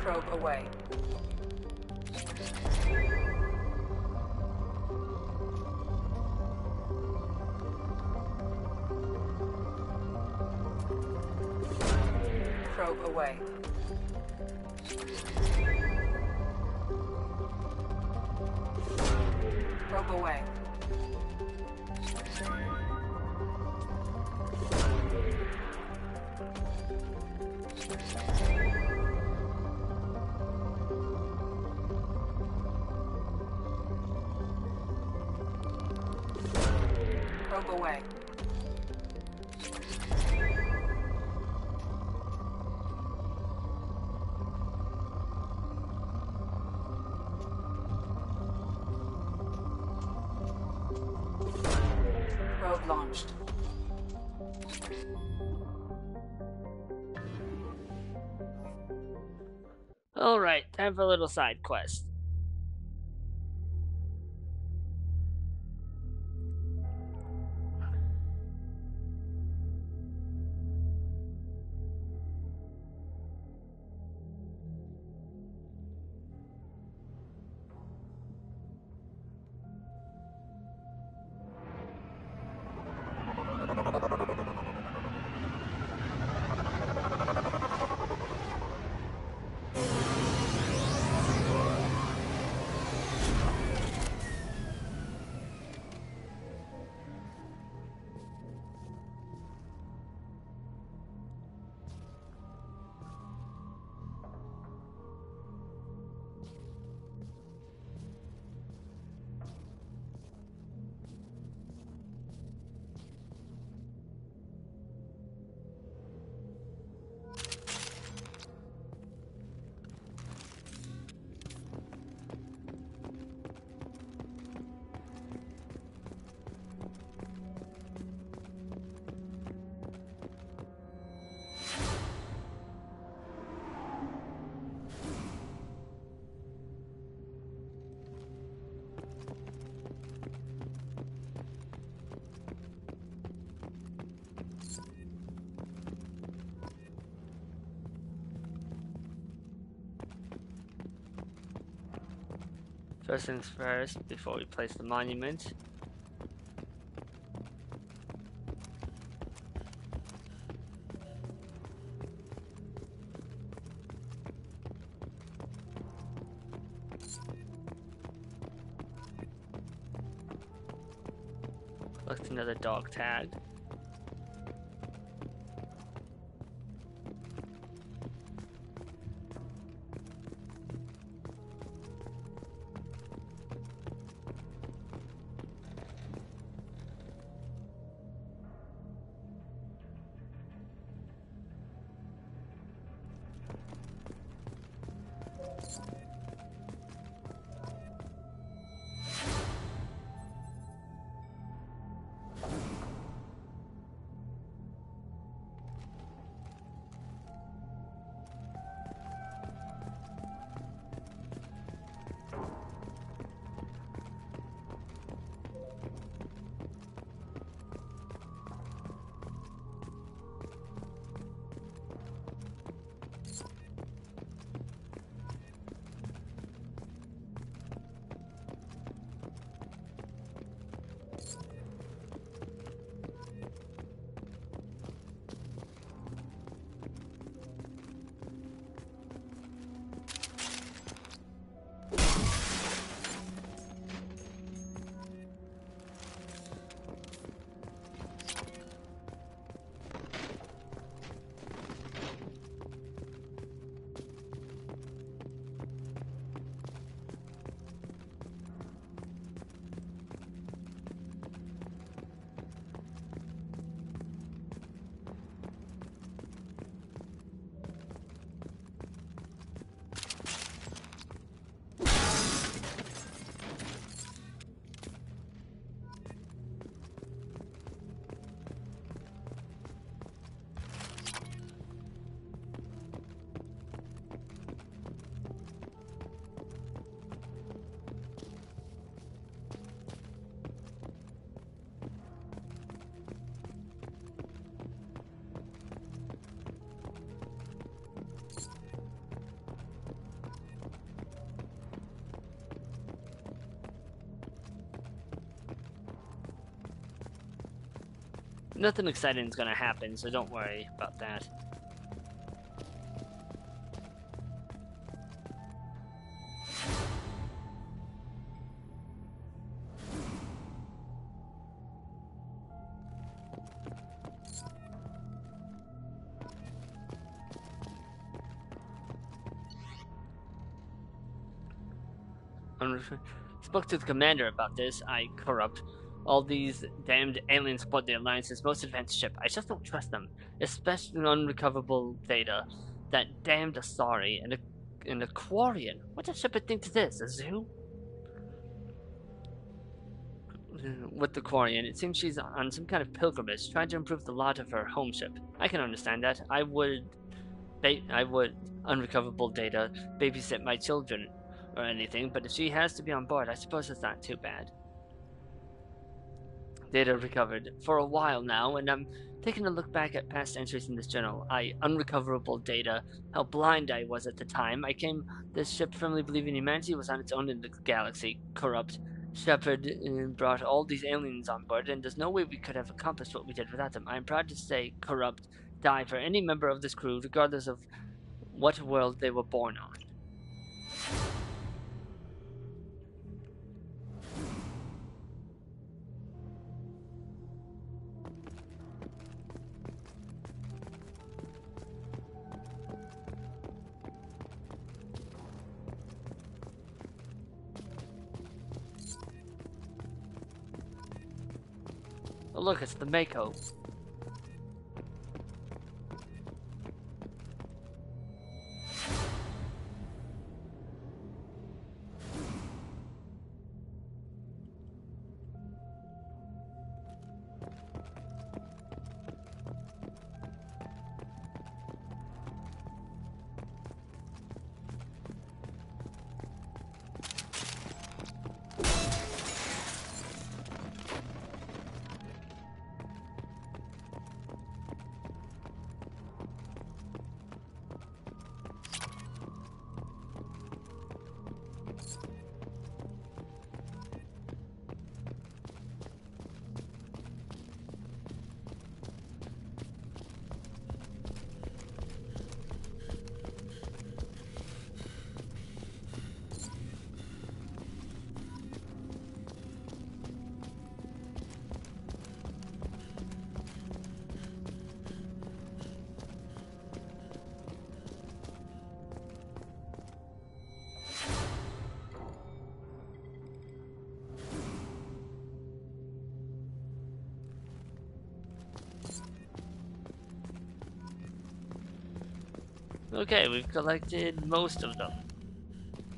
Probe away. Probe away. Probe away. Probe away. Probe launched. Alright, time for a little side quest. First things first, before we place the monument. Collect another dog tag. Nothing exciting is gonna happen, so don't worry about that. Spoke to the commander about this. I corrupt. All these damned aliens support the Alliance's most advanced ship. I just don't trust them, especially unrecoverable data. That damned Asari and an Aquarian. What does Shepard think to this? A zoo? With the Quarian, it seems she's on some kind of pilgrimage, trying to improve the lot of her home ship. I can understand that. I would unrecoverable data babysit my children or anything, but if she has to be on board, I suppose it's not too bad. Data recovered for a while now, and I'm taking a look back at past entries in this journal. Unrecoverable data, how blind I was at the time. I came this ship firmly believing humanity was on its own in the galaxy, corrupt. Shepard brought all these aliens on board, and there's no way we could have accomplished what we did without them. I am proud to say, corrupt, die for any member of this crew, regardless of what world they were born on. Oh look, it's the Mako. Okay, we've collected most of them.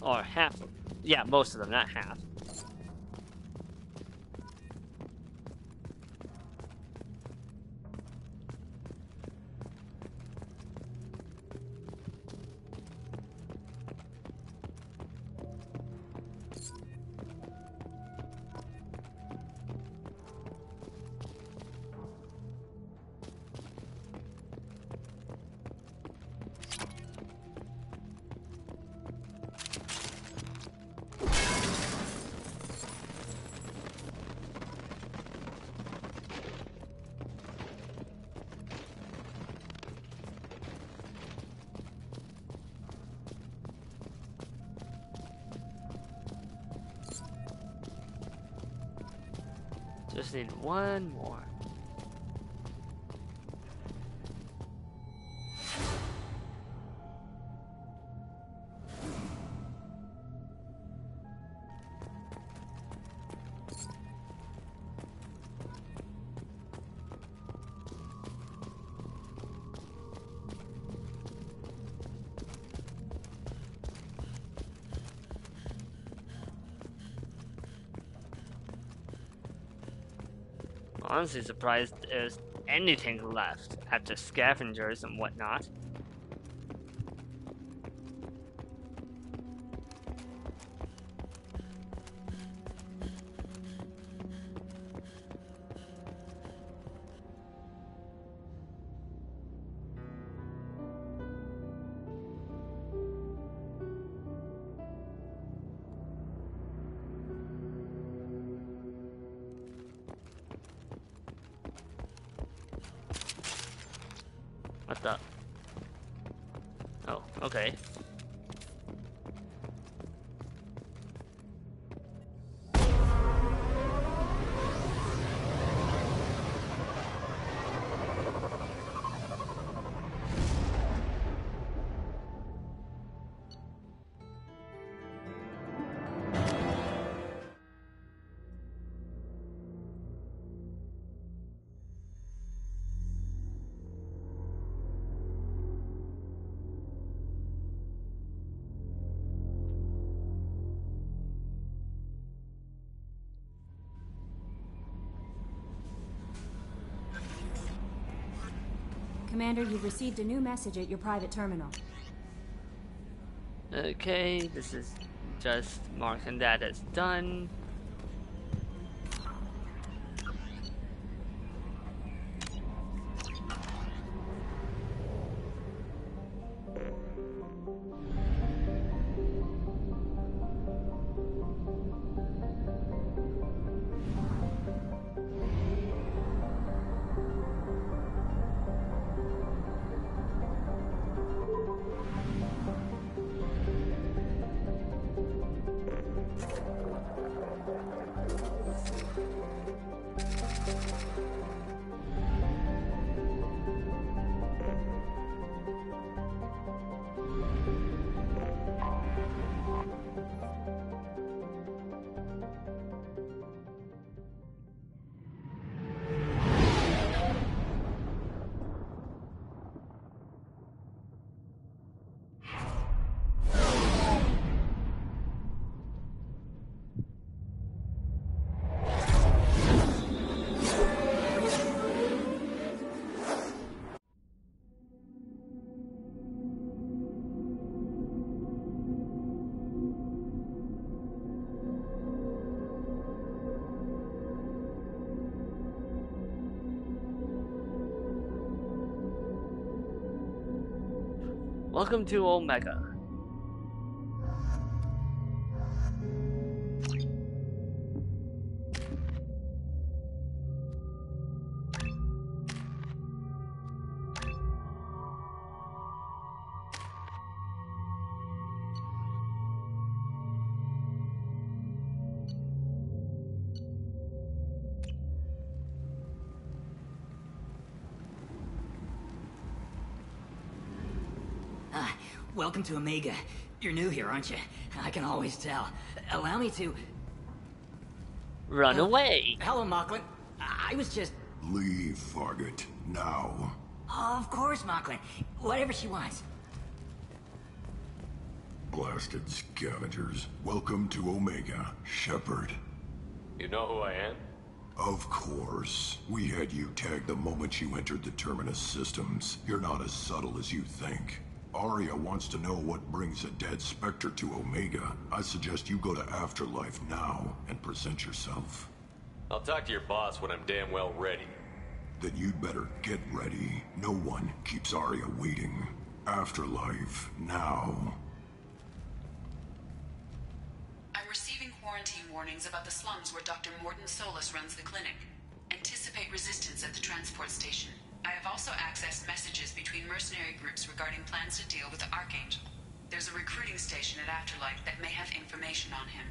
Or half of them. Yeah, most of them, not half. Just need one more. Honestly surprised there's anything left after scavengers and whatnot. up? Oh, okay. Commander, you've received a new message at your private terminal. Okay, this is just marking that as done. Welcome to Omega. Welcome to Omega. You're new here, aren't you? I can always tell. Allow me to... Run away. Hello, Mocklin. I was just... Leave, Fargate. Now. Of course, Mocklin. Whatever she wants. Blasted scavengers. Welcome to Omega, Shepard. You know who I am? Of course. We had you tagged the moment you entered the Terminus systems. You're not as subtle as you think. Aria wants to know what brings a dead Spectre to Omega. I suggest you go to Afterlife now and present yourself. I'll talk to your boss when I'm damn well ready. Then you'd better get ready. No one keeps Aria waiting. Afterlife now. I'm receiving quarantine warnings about the slums where Dr. Mordin Solus runs the clinic. Anticipate resistance at the transport station. I have also accessed messages between mercenary groups regarding plans to deal with the Archangel. There's a recruiting station at Afterlife that may have information on him.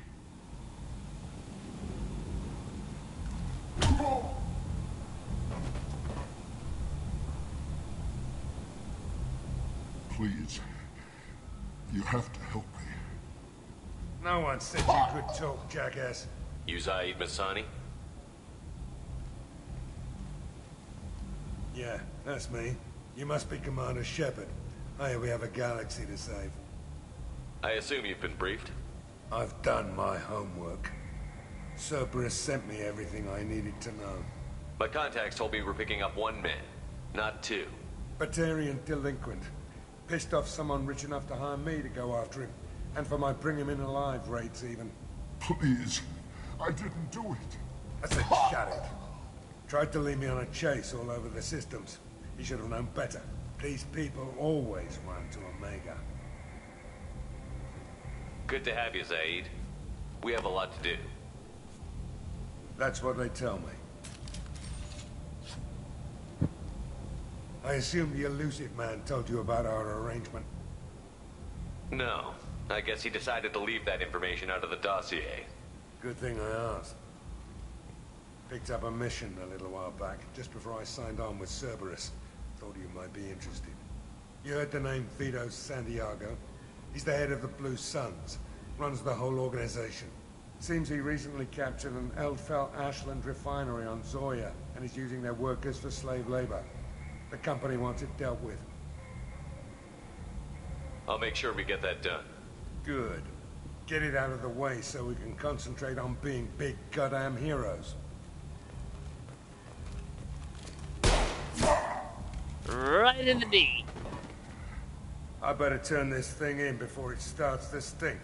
Please. You have to help me. No one said you could talk, jackass. You Zaid Masani? Yeah, that's me. You must be Commander Shepard. Hey, we have a galaxy to save. I assume you've been briefed? I've done my homework. Cerberus sent me everything I needed to know. My contacts told me we're picking up one man, not two. Batarian delinquent. Pissed off someone rich enough to hire me to go after him. And for my bring him in alive rates even. Please. I didn't do it. I said shut it. Tried to lead me on a chase all over the systems. You should have known better. These people always run to Omega. Good to have you, Zaid. We have a lot to do. That's what they tell me. I assume the elusive man told you about our arrangement. No. I guess he decided to leave that information out of the dossier. Good thing I asked. Picked up a mission a little while back, just before I signed on with Cerberus. Thought you might be interested. You heard the name Vito Santiago? He's the head of the Blue Suns. Runs the whole organization. Seems he recently captured an Eldfell Ashland refinery on Zoya, and is using their workers for slave labor. The company wants it dealt with. I'll make sure we get that done. Good. Get it out of the way so we can concentrate on being big goddamn heroes. Right in the knee. I better turn this thing in before it starts to stink.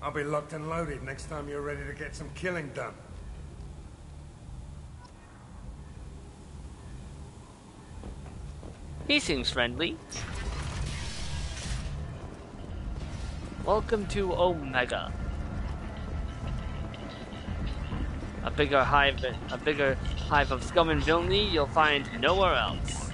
I'll be locked and loaded next time you're ready to get some killing done. He seems friendly. Welcome to Omega. A bigger hive of scum and villainy you'll find nowhere else.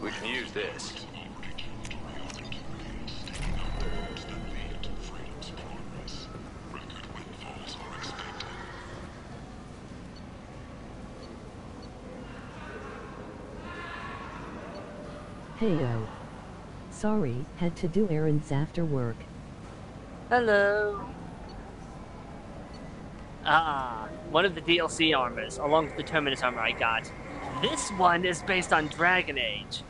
We can use this. Heyo. Sorry, had to do errands after work. Hello. Ah, one of the DLC armors, along with the Terminus armor I got. This one is based on Dragon Age.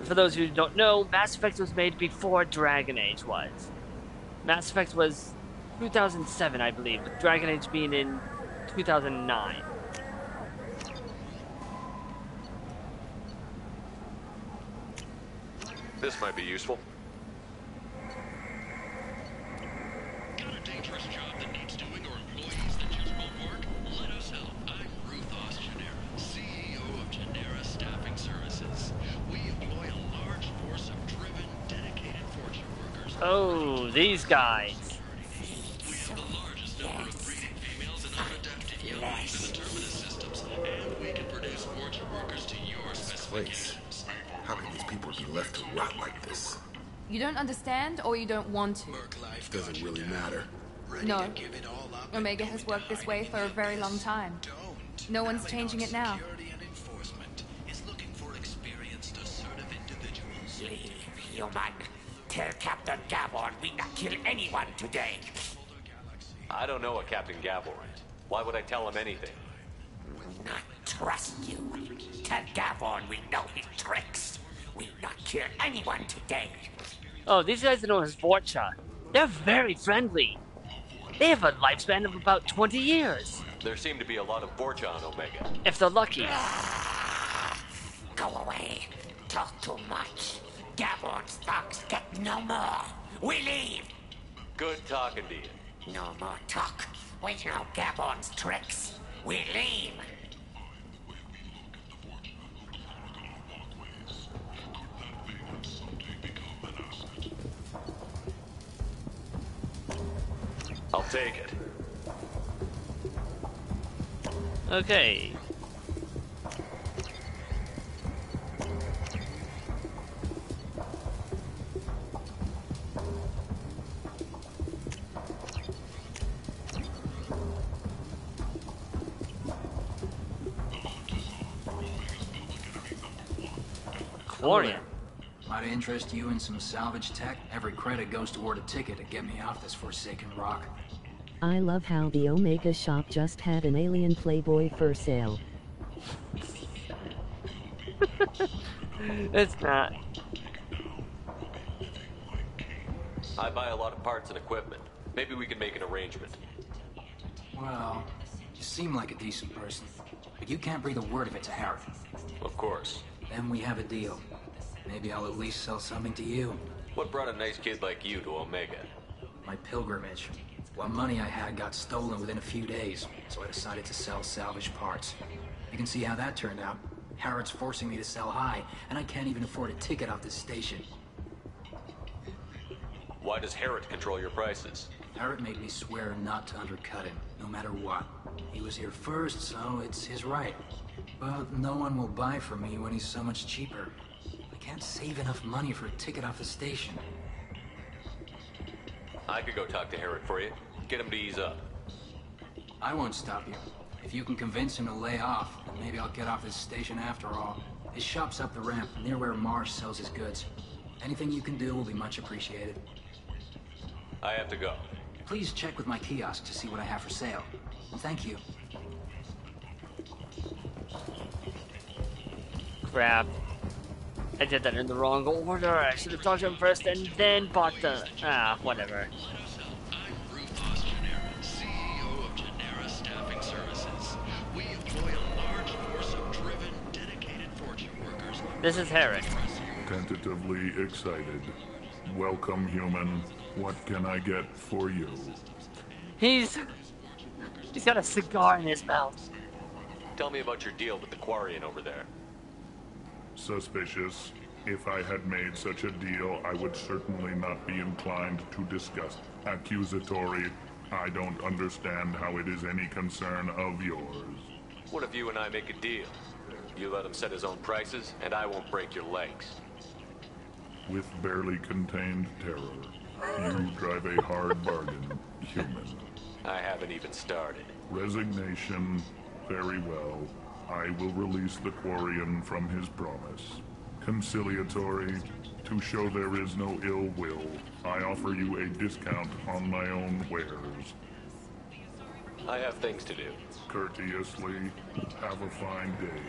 For those who don't know, Mass Effect was made before Dragon Age was. Mass Effect was 2007, I believe, with Dragon Age being in 2009. This might be useful. Got a dangerous job that needs doing or employees that just won't work? Let us help. I'm Ruthos Genera, CEO of Genera Staffing Services. We employ a large force of driven, dedicated Fortune workers. Oh, these guys. We have the largest number of breeding females and unadapted younglings in the Terminus systems, and we can produce Fortune workers to your specifications. How can these people be left to rot like this? You don't understand, or you don't want to? It doesn't really matter. No. Omega has worked this way for a very long time. No one's changing it now. Leave, human. Tell Captain Gavon we not kill anyone today. I don't know what Captain Gavor is. Why would I tell him anything? Not trust you. Tell Gavon we know his tricks. We not kill anyone today. Oh, these guys are known as Vorcha. They're very friendly. They have a lifespan of about 20 years. There seem to be a lot of Vorcha on Omega. If they're lucky. Go away. Talk too much. Gavon's thugs get no more. We leave. Good talking to you. No more talk. We know Gavon's tricks. We leave. I'll take it. Okay. Quarian. Might interest you in some salvage tech? Every credit goes toward a ticket to get me off this forsaken rock. I love how the Omega shop just had an alien Playboy for sale. It's not. I buy a lot of parts and equipment. Maybe we can make an arrangement. Well, you seem like a decent person, but you can't breathe a word of it to Harrod. Of course. Then we have a deal. Maybe I'll at least sell something to you. What brought a nice kid like you to Omega? My pilgrimage. What money I had got stolen within a few days, so I decided to sell salvage parts. You can see how that turned out. Harrod's forcing me to sell high, and I can't even afford a ticket off this station. Why does Harrod control your prices? Harrod made me swear not to undercut him, no matter what. He was here first, so it's his right. But no one will buy from me when he's so much cheaper. I can't save enough money for a ticket off the station. I could go talk to Harrod for you. Get him to ease up. I won't stop you. If you can convince him to lay off, then maybe I'll get off this station after all. His shop's up the ramp, near where Marsh sells his goods. Anything you can do will be much appreciated. I have to go. Please check with my kiosk to see what I have for sale. And thank you. Crap. I did that in the wrong order. I should have talked to him first and then bought the... whatever. I'm Ruthos Genera, CEO of Genera Staffing Services. We employ a large force of driven, dedicated fortune workers. This is Harrod. Tentatively excited. Welcome, human. What can I get for you? He's got a cigar in his mouth. Tell me about your deal with the Quarian over there. Suspicious. If I had made such a deal, I would certainly not be inclined to discuss. Accusatory. I don't understand how it is any concern of yours. What if you and I make a deal? You let him set his own prices, and I won't break your legs. With barely contained terror, you drive a hard bargain, human. I haven't even started. Resignation. Very well. I will release the Quarian from his promise. Conciliatory. To show there is no ill will, I offer you a discount on my own wares. I have things to do. Courteously. Have a fine day.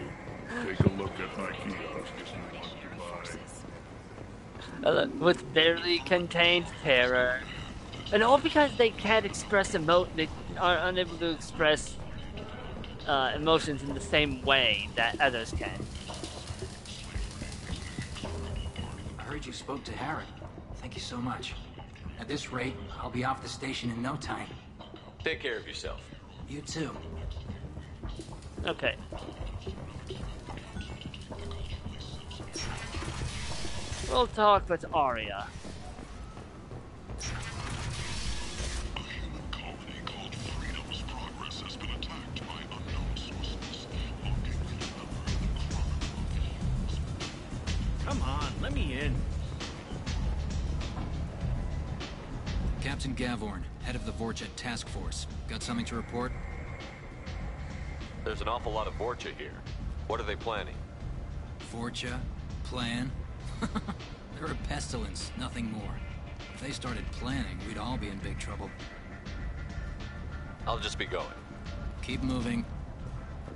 Take a look at my kiosk if you want to buy. With barely contained terror. And all because they can't express they are unable to express emotions in the same way that others can. I heard you spoke to Harrod. Thank you so much. At this rate, I'll be off the station in no time. Take care of yourself. You too. Okay. We'll talk with Arya. Come on, let me in. Captain Gavorn, head of the Vorcha Task Force. Got something to report? There's an awful lot of Vorcha here. What are they planning? Vorcha? Plan? They're a pestilence, nothing more. If they started planning, we'd all be in big trouble. I'll just be going. Keep moving.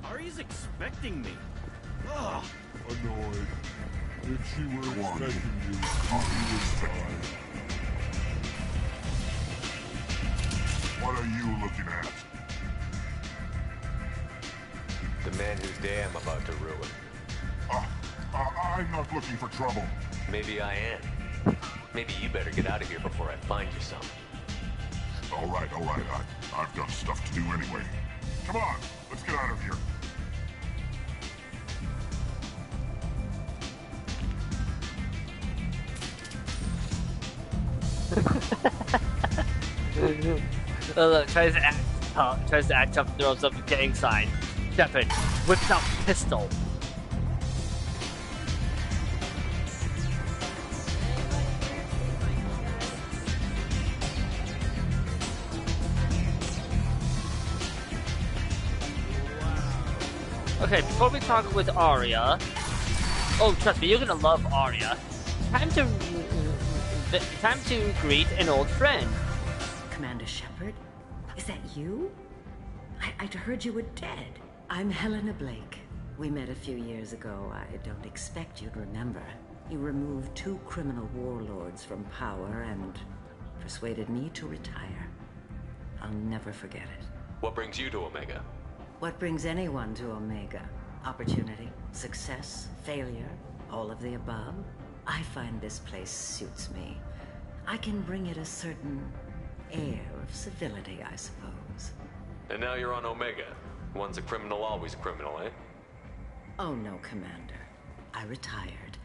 Arya's expecting me. Ugh. Annoyed. If she were expecting you, she would die. What are you looking at? The man whose day I'm about to ruin. I'm not looking for trouble. Maybe I am. Maybe you better get out of here before I find you some. All right. I've got stuff to do anyway. Come on, let's get out of here. Look, tries to act tough, throws up a gang sign. Shepard whips out pistol. Okay, before we talk with Arya, oh, trust me, you're gonna love Arya. Time to greet an old friend. Commander Shepard? Is that you? I'd heard you were dead. I'm Helena Blake. We met a few years ago. I don't expect you'd remember. You removed 2 criminal warlords from power and persuaded me to retire. I'll never forget it. What brings you to Omega? What brings anyone to Omega? Opportunity, success, failure, all of the above. I find this place suits me. I can bring it a certain air of civility, I suppose. And now you're on Omega. Once a criminal, always a criminal, eh? Oh no, Commander. I retired.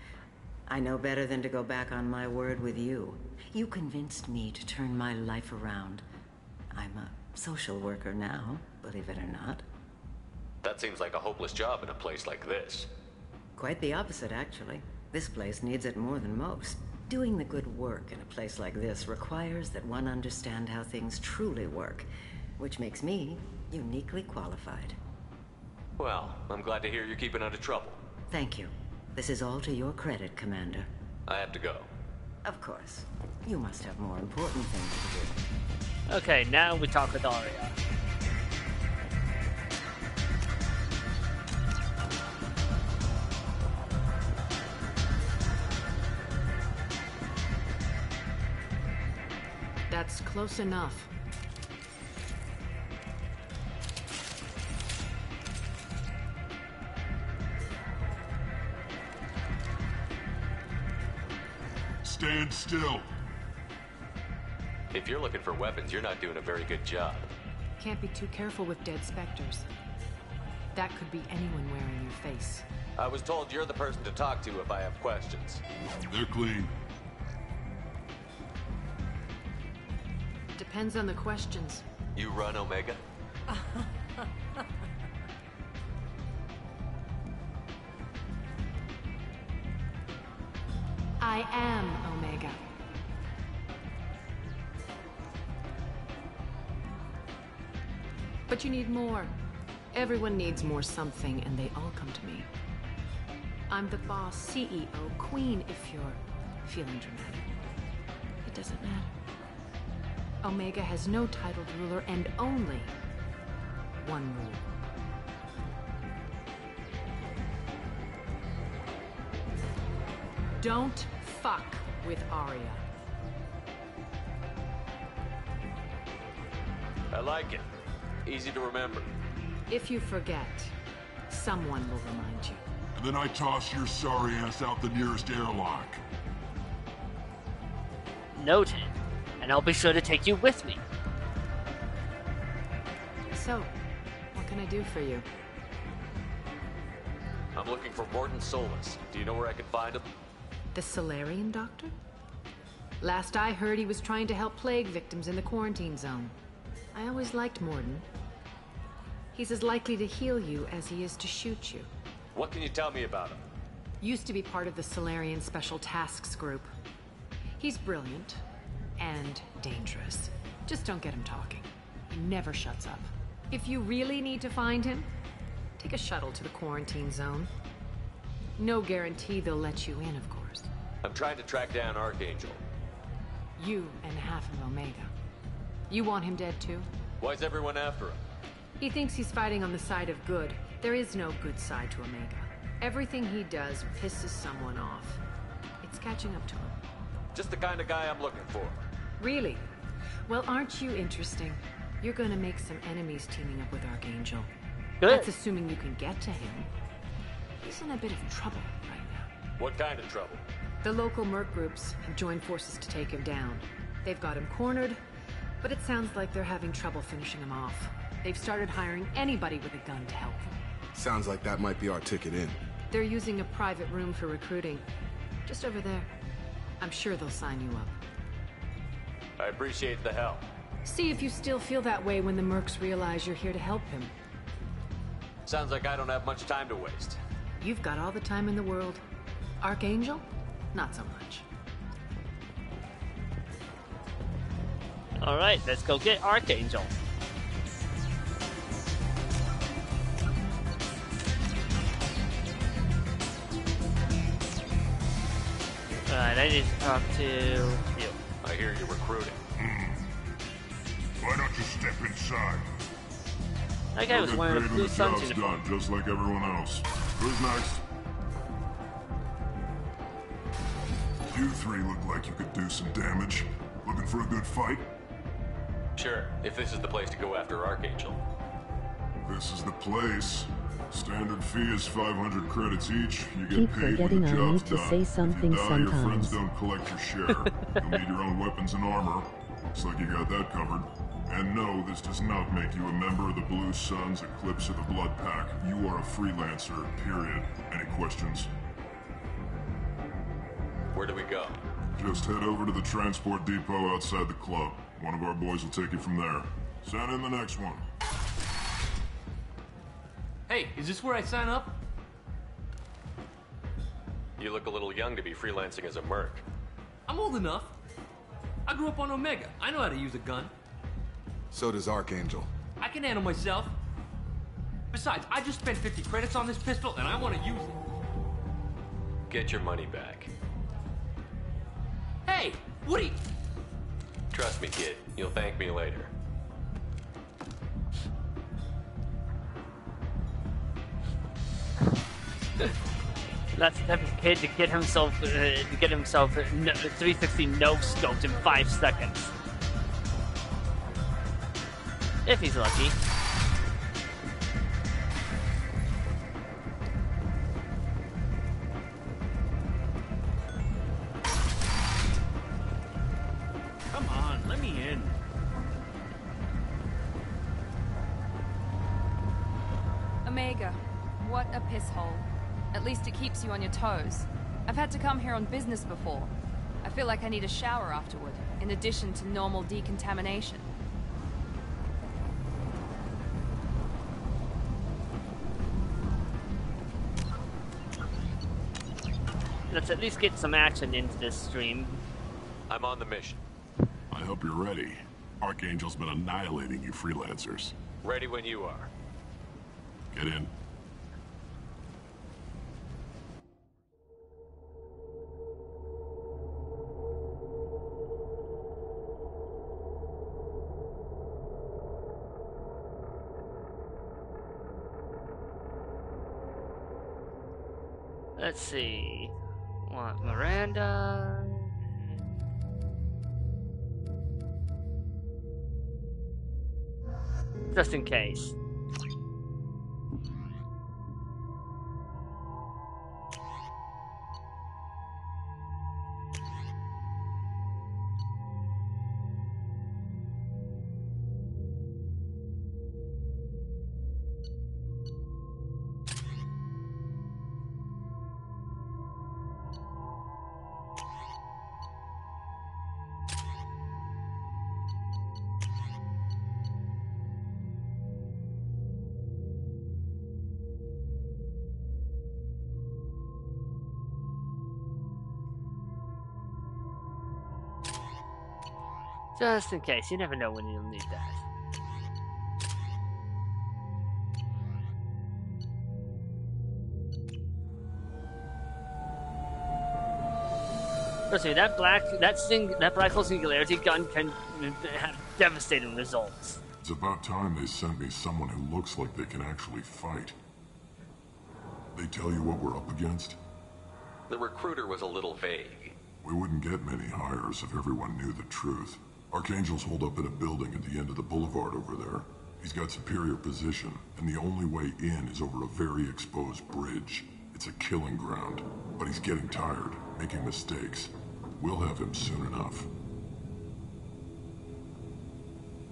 I know better than to go back on my word with you. You convinced me to turn my life around. I'm a social worker now, believe it or not. That seems like a hopeless job in a place like this. Quite the opposite, actually. This place needs it more than most. Doing the good work in a place like this requires that one understand how things truly work, which makes me uniquely qualified. Well, I'm glad to hear you're keeping out of trouble. Thank you. This is all to your credit, Commander. I have to go. Of course. You must have more important things to do. Okay, now we talk with Aria. That's close enough. Stand still. If you're looking for weapons, you're not doing a very good job. Can't be too careful with dead specters. That could be anyone wearing your face. I was told you're the person to talk to if I have questions. They're clean. Depends on the questions. You run Omega? I am Omega. But you need more. Everyone needs more something, and they all come to me. I'm the boss, CEO, queen, if you're feeling dramatic. It doesn't matter. Omega has no titled ruler and only one rule. Don't fuck with Aria. I like it. Easy to remember. If you forget, someone will remind you. And then I toss your sorry ass out the nearest airlock. Noted. And I'll be sure to take you with me. So, what can I do for you? I'm looking for Mordin Solus. Do you know where I can find him? The Salarian doctor? Last I heard, he was trying to help plague victims in the quarantine zone. I always liked Mordin. He's as likely to heal you as he is to shoot you. What can you tell me about him? Used to be part of the Salarian Special Tasks Group. He's brilliant. And dangerous. Just don't get him talking. He never shuts up. If you really need to find him, take a shuttle to the quarantine zone. No guarantee they'll let you in, of course. I'm trying to track down Archangel. You and half of Omega. You want him dead too? Why's everyone after him? He thinks he's fighting on the side of good. There is no good side to Omega. Everything he does pisses someone off. It's catching up to him. Just the kind of guy I'm looking for. Really? Well, aren't you interesting? You're gonna make some enemies teaming up with Archangel. Good. That's assuming you can get to him. He's in a bit of trouble right now. What kind of trouble? The local merc groups have joined forces to take him down. They've got him cornered, but it sounds like they're having trouble finishing him off. They've started hiring anybody with a gun to help them. Sounds like that might be our ticket in. They're using a private room for recruiting. Just over there. I'm sure they'll sign you up. I appreciate the help. See if you still feel that way when the mercs realize you're here to help him. Sounds like I don't have much time to waste. You've got all the time in the world. Archangel? Not so much. Alright, let's go get Archangel. Alright, I need to talk to you. I hear you're recruiting. Why don't you step inside? That guy was wearing a blue sun job's uniform. done, just like everyone else. Who's next? You three look like you could do some damage. Looking for a good fight? Sure, if this is the place to go after Archangel. This is the place. Standard fee is 500 credits each. You get Keep paid when forgetting the I job's need to done. say something If you die, your friends sometimes. don't collect your share. You'll need your own weapons and armor. Looks like you got that covered. And no, this does not make you a member of the Blue Suns, Eclipse, or the Blood Pack. You are a freelancer, period. Any questions? Where do we go? Just head over to the transport depot outside the club. One of our boys will take you from there. Send in the next one. Hey, is this where I sign up? You look a little young to be freelancing as a merc. I'm old enough. I grew up on Omega. I know how to use a gun. So does Archangel. I can handle myself. Besides, I just spent 50 credits on this pistol, and I want to use it. Get your money back. Hey, Woody! Trust me, kid. You'll thank me later. That's the type of kid to get himself 360 no scoped in 5 seconds. If he's lucky. Come on, let me in. Omega, what a piss hole. At least it keeps you on your toes. I've had to come here on business before. I feel like I need a shower afterward, in addition to normal decontamination. Let's at least get some action into this stream. I'm on the mission. I hope you're ready. Archangel's been annihilating you freelancers. Ready when you are. Get in. Let's see. Want Miranda? Just in case. Just in case. You never know when you'll need that. Trust me, that black hole singularity gun can have devastating results. It's about time they sent me someone who looks like they can actually fight. They tell you what we're up against? The recruiter was a little vague. We wouldn't get many hires if everyone knew the truth. Archangel's holed up in a building at the end of the boulevard over there. He's got superior position, and the only way in is over a very exposed bridge. It's a killing ground, but he's getting tired, making mistakes. We'll have him soon enough.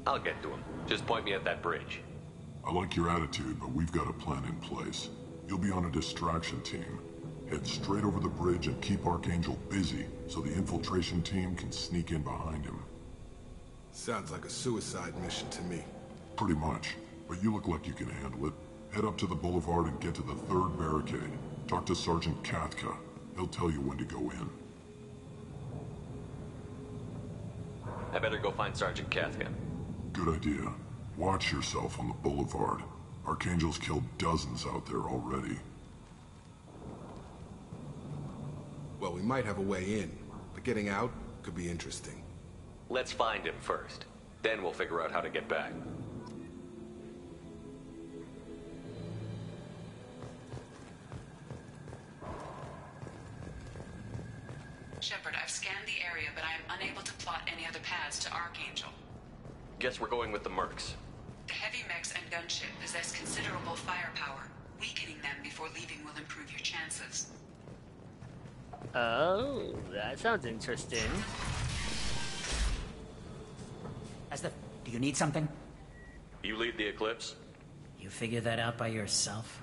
I'll get to him. Just point me at that bridge. I like your attitude, but we've got a plan in place. You'll be on a distraction team. Head straight over the bridge and keep Archangel busy so the infiltration team can sneak in behind him. Sounds like a suicide mission to me. Pretty much, but you look like you can handle it. Head up to the boulevard and get to the third barricade. Talk to Sergeant Katka. He'll tell you when to go in. I better go find Sergeant Katka. Good idea. Watch yourself on the boulevard. Archangel's killed dozens out there already. Well, we might have a way in, but getting out could be interesting. Let's find him first. Then we'll figure out how to get back. Shepard, I've scanned the area, but I am unable to plot any other paths to Archangel. Guess we're going with the Mercs. The heavy mechs and gunship possess considerable firepower. Weakening them before leaving will improve your chances. Oh, that sounds interesting. Do you need something? You lead the Eclipse? You figure that out by yourself?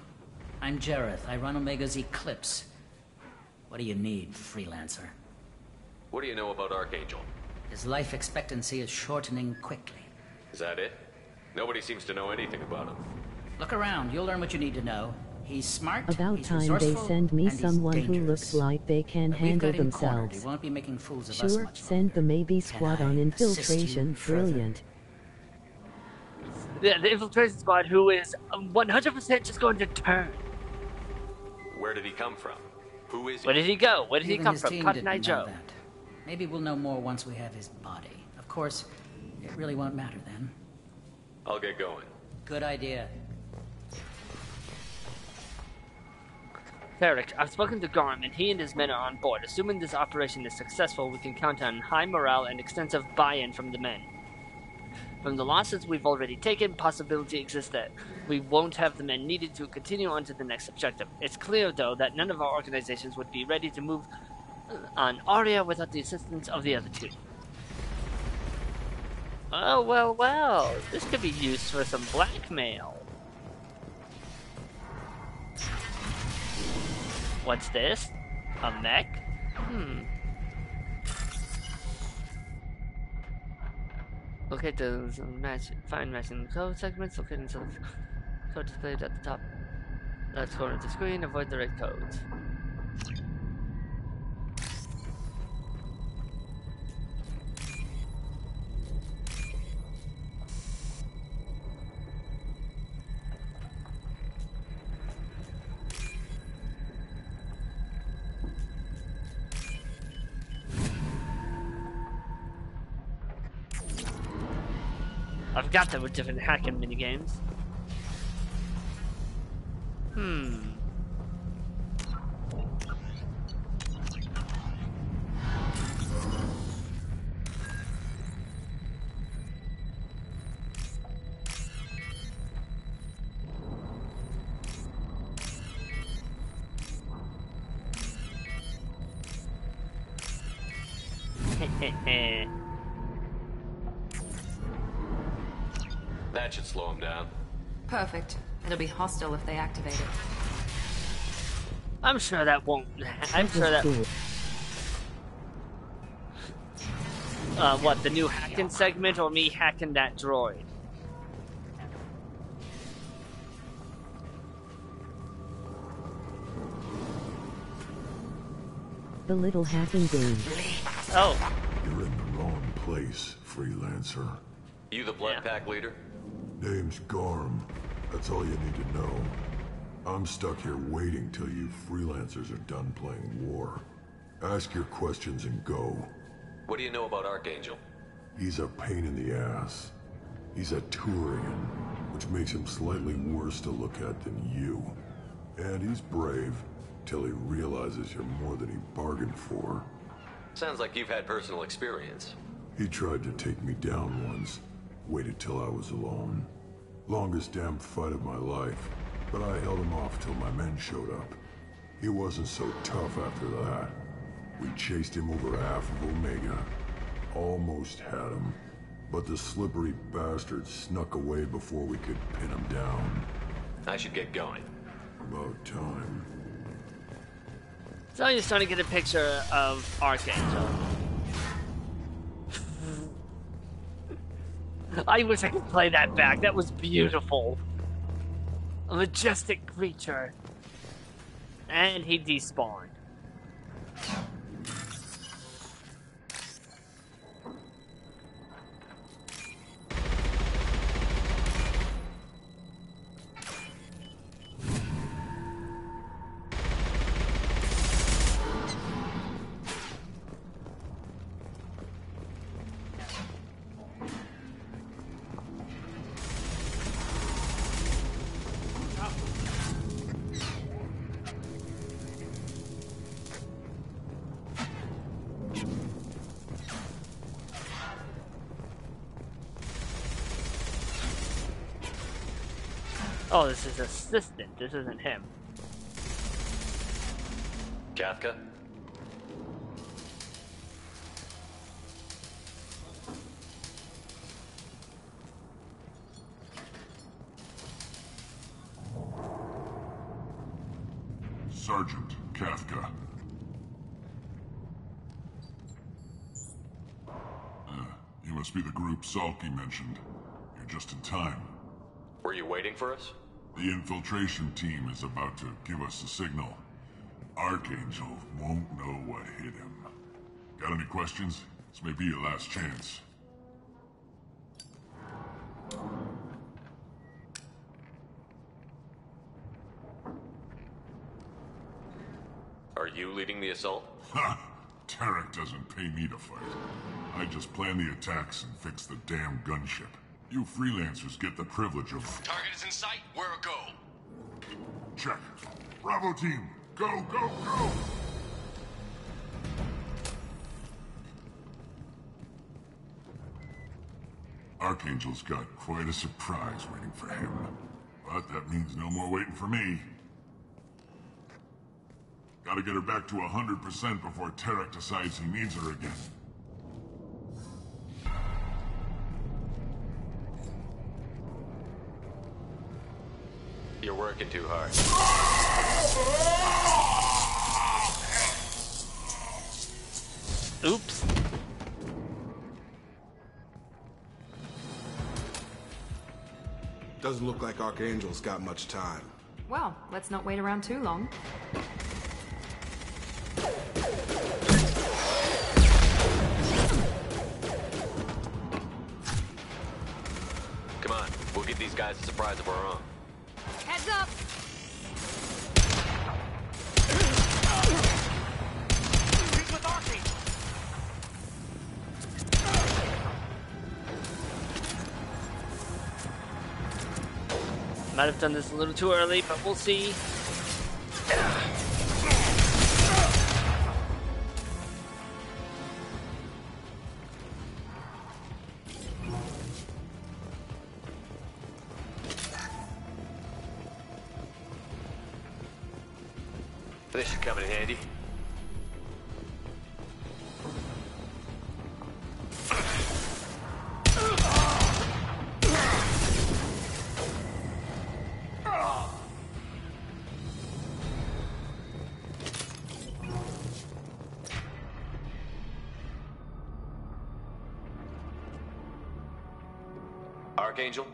I'm Jareth. I run Omega's Eclipse. What do you need, freelancer? What do you know about Archangel? His life expectancy is shortening quickly. Is that it? Nobody seems to know anything about him. Look around. You'll learn what you need to know. He's smart, About he's time they resourceful, send me and he's someone who dangerous. looks like they can But we've handle got him cornered. themselves. He won't be making fools of us Sure, much send the Maybe squad on assist you infiltration. further? Brilliant. The infiltration squad, who is 100% just going to turn. Where did he come from? Who is he? Where did he go? Where did he Even come his from? team Cotton Eye didn't know Joe. that. Maybe we'll know more once we have his body. Of course, it really won't matter then. I'll get going. Good idea. Derek, I've spoken to Garm, and he and his men are on board. Assuming this operation is successful, we can count on high morale and extensive buy-in from the men. From the losses we've already taken, possibility exists that we won't have the men needed to continue on to the next objective. It's clear, though, that none of our organizations would be ready to move on Aria without the assistance of the other two. Oh, well, well. This could be used for some blackmail. What's this? A mech? Locate those find matching code segments, locate and select code displayed at the top left corner of the screen, avoid the red codes. I forgot there were different hacking minigames. That should slow him down. Perfect. It'll be hostile if they activate it. I'm sure that won't. I'm sure that. What, the new hacking segment or me hacking that droid? The little hacking game. Oh. You're in the wrong place, freelancer. You the blood pack leader? Name's Garm. That's all you need to know. I'm stuck here waiting till you freelancers are done playing war. Ask your questions and go. What do you know about Archangel? He's a pain in the ass. He's a Turian, which makes him slightly worse to look at than you. And he's brave, till he realizes you're more than he bargained for. Sounds like you've had personal experience. He tried to take me down once. Waited till I was alone. Longest damn fight of my life. But I held him off till my men showed up. He wasn't so tough after that. We chased him over half of Omega. Almost had him. But the slippery bastard snuck away before we could pin him down. I should get going. About time. So you're starting to get a picture of Archangel. I wish I could play that back. That was beautiful. A majestic creature. And he despawned. Oh, this is assistant. This isn't him. Kafka? Sergeant Kafka. You must be the group Salky mentioned. You're just in time. Were you waiting for us? The infiltration team is about to give us a signal. Archangel won't know what hit him. Got any questions? This may be your last chance. Are you leading the assault? Ha! Tarek doesn't pay me to fight. I just plan the attacks and fix the damn gunship. You freelancers get the privilege of... Target is in sight. Where a go? Check. Bravo team, go, go, go! Archangel's got quite a surprise waiting for him. But that means no more waiting for me. Gotta get her back to 100% before Tarek decides he needs her again. You're working too hard. Oops. Doesn't look like Archangel's got much time. Well, let's not wait around too long. Come on, we'll give these guys a surprise of our own. Heads up! He's with Archangel! Might have done this a little too early, but we'll see. This should come in handy. Archangel?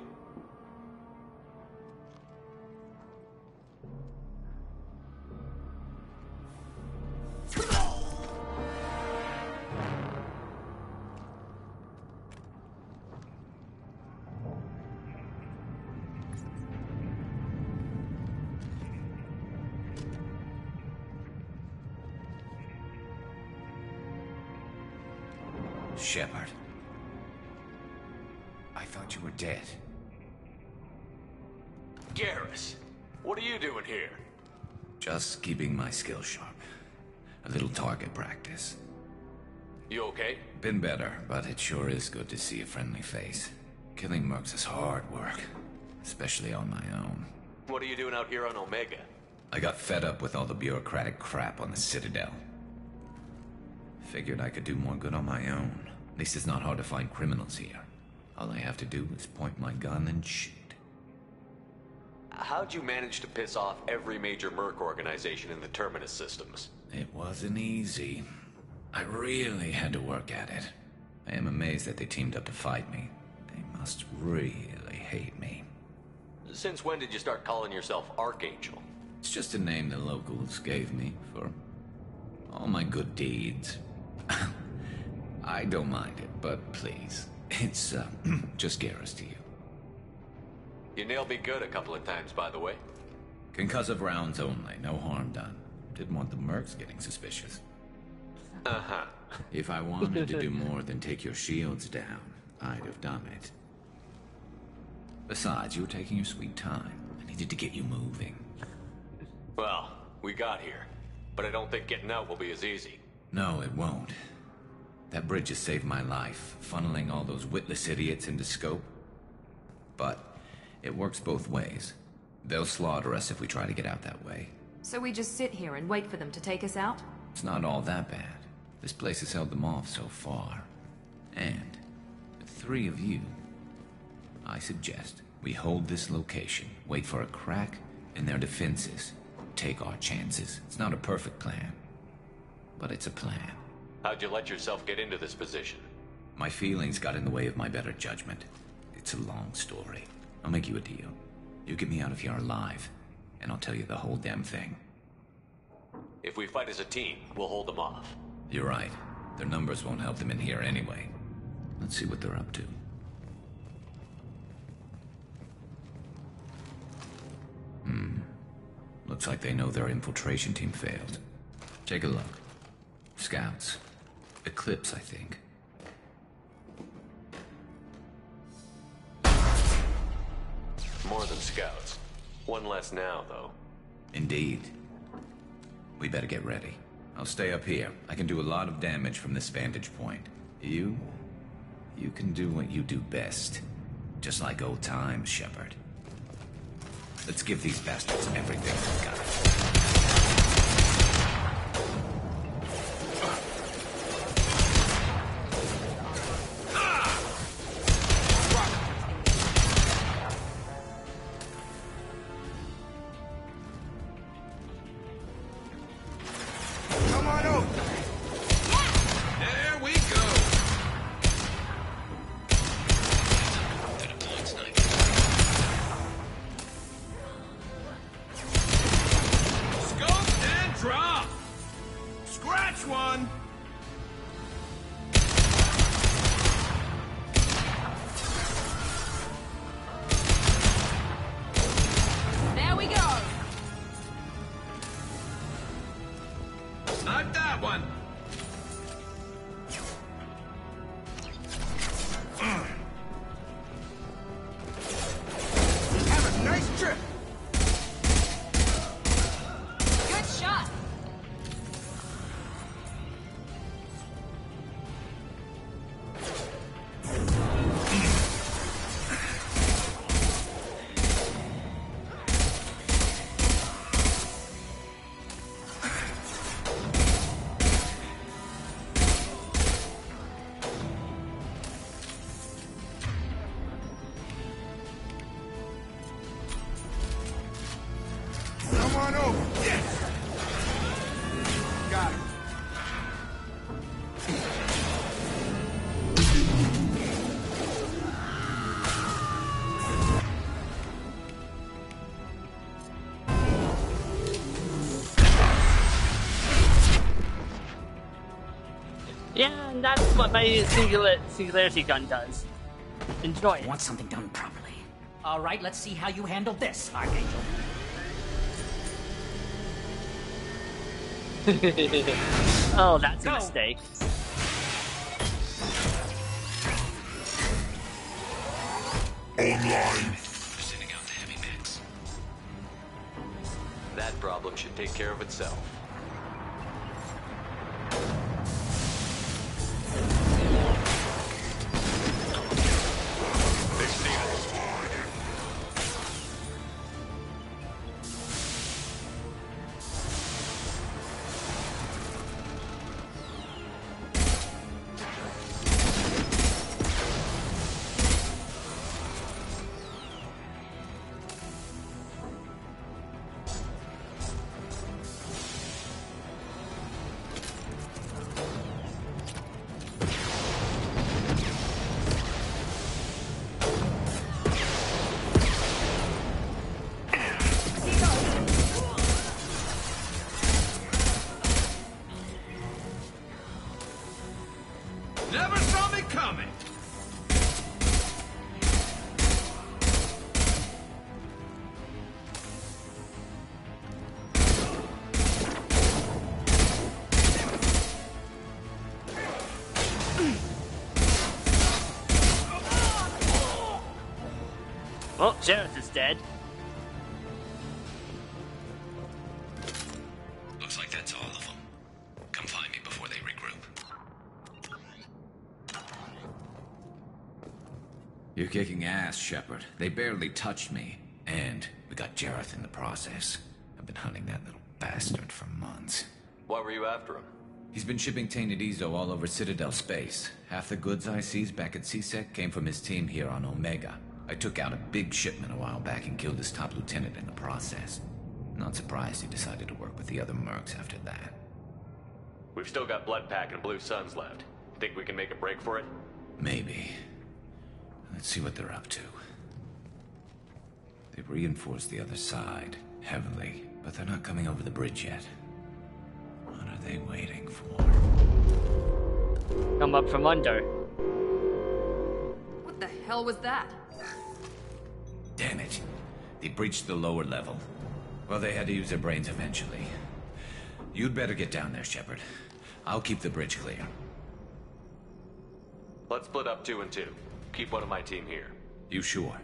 Shepard. I thought you were dead. Garrus, what are you doing here? Just keeping my skills sharp. A little target practice. You okay? Been better, but it sure is good to see a friendly face. Killing mercs is hard work, especially on my own. What are you doing out here on Omega? I got fed up with all the bureaucratic crap on the Citadel. Figured I could do more good on my own. At least it's not hard to find criminals here. All I have to do is point my gun and shoot. How'd you manage to piss off every major merc organization in the Terminus systems? It wasn't easy. I really had to work at it. I am amazed that they teamed up to fight me. They must really hate me. Since when did you start calling yourself Archangel? It's just a name the locals gave me for all my good deeds. I don't mind it, but please, it's just Garrus to you. You nailed me good a couple of times, by the way. Concussive rounds only, no harm done. Didn't want the mercs getting suspicious. Uh-huh. If I wanted to do more than take your shields down, I'd have done it. Besides, you were taking your sweet time. I needed to get you moving. Well, we got here. But I don't think getting out will be as easy. No, it won't. That bridge has saved my life, funneling all those witless idiots into scope. But it works both ways. They'll slaughter us if we try to get out that way. So we just sit here and wait for them to take us out? It's not all that bad. This place has held them off so far. And, with 3 of you, I suggest we hold this location, wait for a crack in their defenses, take our chances. It's not a perfect plan, but it's a plan. How'd you let yourself get into this position? My feelings got in the way of my better judgment. It's a long story. I'll make you a deal. You get me out of here alive, and I'll tell you the whole damn thing. If we fight as a team, we'll hold them off. You're right. Their numbers won't help them in here anyway. Let's see what they're up to. Looks like they know their infiltration team failed. Take a look. Scouts. Eclipse, I think. More than scouts. One less now, though. Indeed. We better get ready. I'll stay up here. I can do a lot of damage from this vantage point. You can do what you do best. Just like old times, Shepard. Let's give these bastards everything they've got. Yeah, and that's what my singularity gun does. Enjoy it. Want something done properly. All right, let's see how you handle this, Archangel. Oh, that's a mistake. Online. Sending out the heavy mix. That problem should take care of itself. Never saw me coming! Well, Jareth is dead. Looks like that's all of them. Come find me before they regroup. You're kicking ass, Shepard. They barely touched me. And, got Jareth in the process. I've been hunting that little bastard for months. Why were you after him? He's been shipping tainted Ezo all over Citadel space. Half the goods I seized back at CSEC came from his team here on Omega. I took out a big shipment a while back and killed his top lieutenant in the process. Not surprised he decided to work with the other mercs after that. We've still got Bloodpack and Blue Suns left. Think we can make a break for it? Maybe. Let's see what they're up to. They've reinforced the other side, heavily, but they're not coming over the bridge yet. What are they waiting for? Come up from under. What the hell was that? Damn it. They breached the lower level. Well, they had to use their brains eventually. You'd better get down there, Shepard. I'll keep the bridge clear. Let's split up 2 and 2. Keep one of my team here. You sure?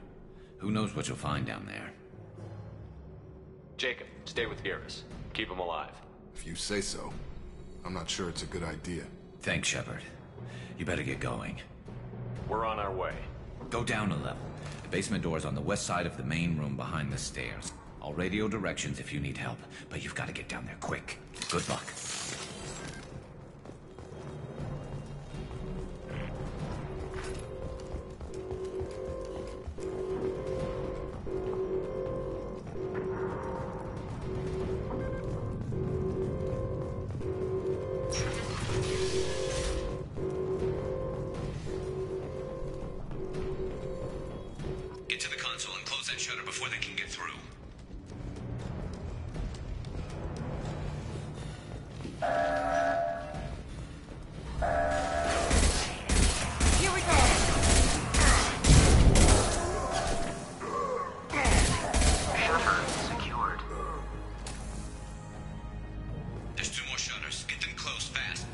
Who knows what you'll find down there? Jacob, stay with Iris. Keep him alive. If you say so. I'm not sure it's a good idea. Thanks, Shepard. You better get going. We're on our way. Go down a level. The basement door's on the west side of the main room behind the stairs. I'll radio directions if you need help, but you've got to get down there quick. Good luck. Get to the console and close that shutter before they can get through. Here we go! Shutter secured. There's 2 more shutters. Get them closed fast.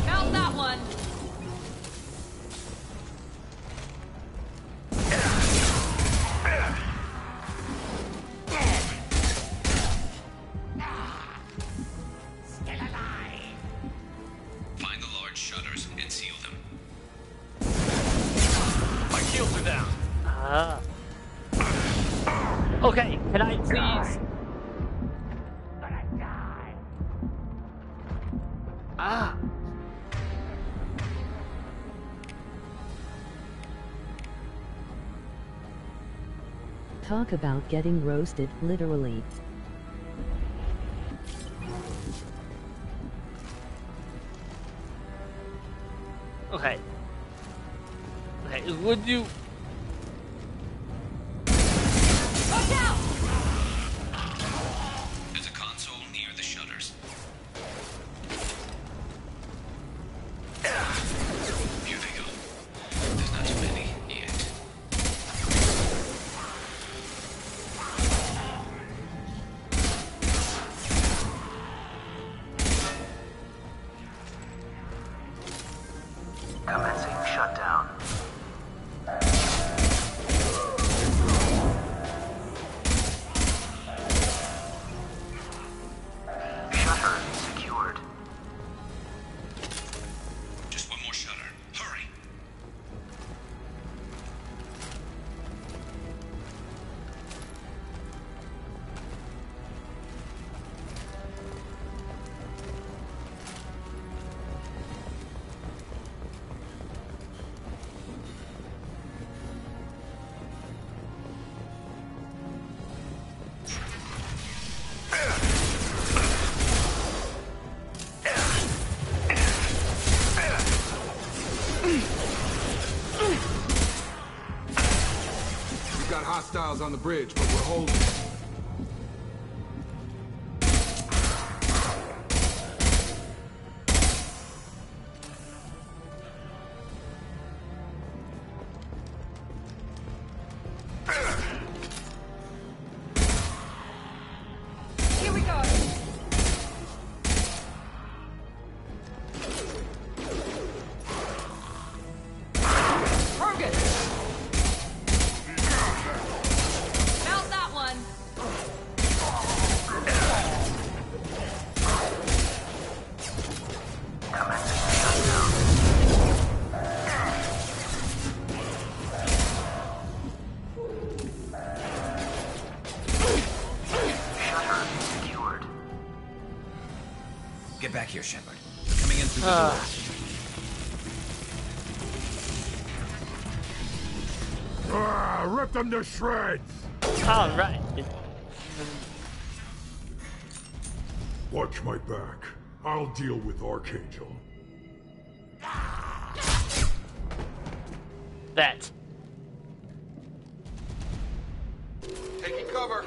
Found that one! Still alive. Find the large shutters and seal them. My shields are down. Ah. Okay, can I please? Ah. Talk about getting roasted, literally. Okay. Okay, would you? Watch out! There's a console near the shutters. Here they go. There's not too many yet. Commencing shutdown. Shutter secured. Just one more shutter. Hurry. We've got hostiles on the bridge, but we're holding. Here we go! Target! here, Shepard. They're coming in through the door. Rip them to shreds! All right. Watch my back. I'll deal with Archangel. That. Taking cover.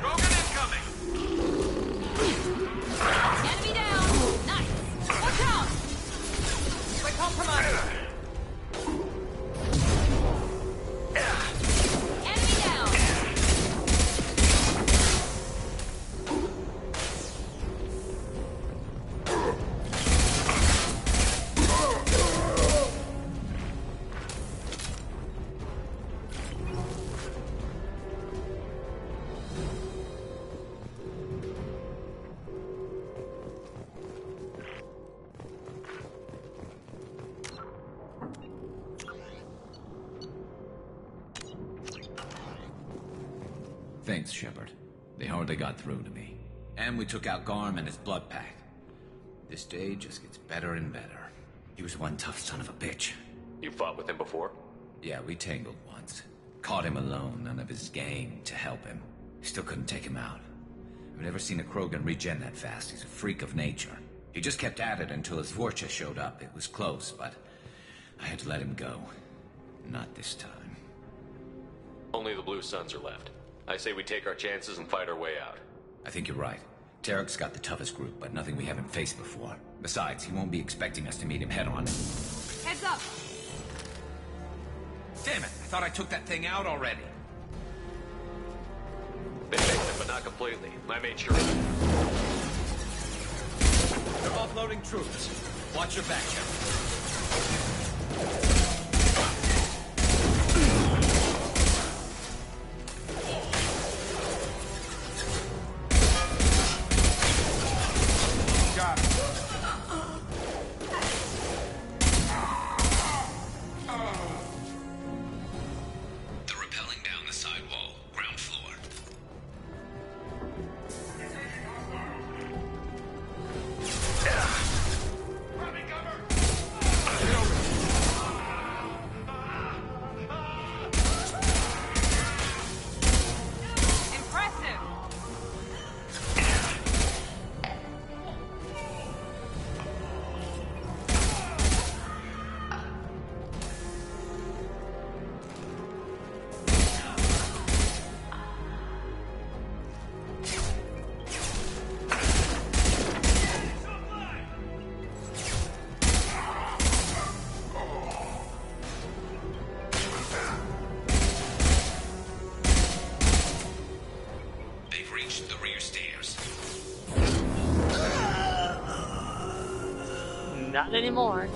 Rogan incoming! Enemy down! Nice! Watch out! We're compromised! Enemy down! Thanks, Shepard. They hardly got through to me. And we took out Garm and his blood pack. This day just gets better and better. He was one tough son of a bitch. You fought with him before? Yeah, we tangled once. Caught him alone, none of his gang to help him. Still couldn't take him out. I've never seen a Krogan regen that fast. He's a freak of nature. He just kept at it until his Vorcha showed up. It was close, but I had to let him go. Not this time. Only the Blue Suns are left. I say we take our chances and fight our way out. I think you're right. Tarek's got the toughest group, but nothing we haven't faced before. Besides, he won't be expecting us to meet him head-on. Heads up! Damn it! I thought I took that thing out already. They fixed it, but not completely. I made sure of it. They're offloading troops. Watch your back, Shepard. Not anymore.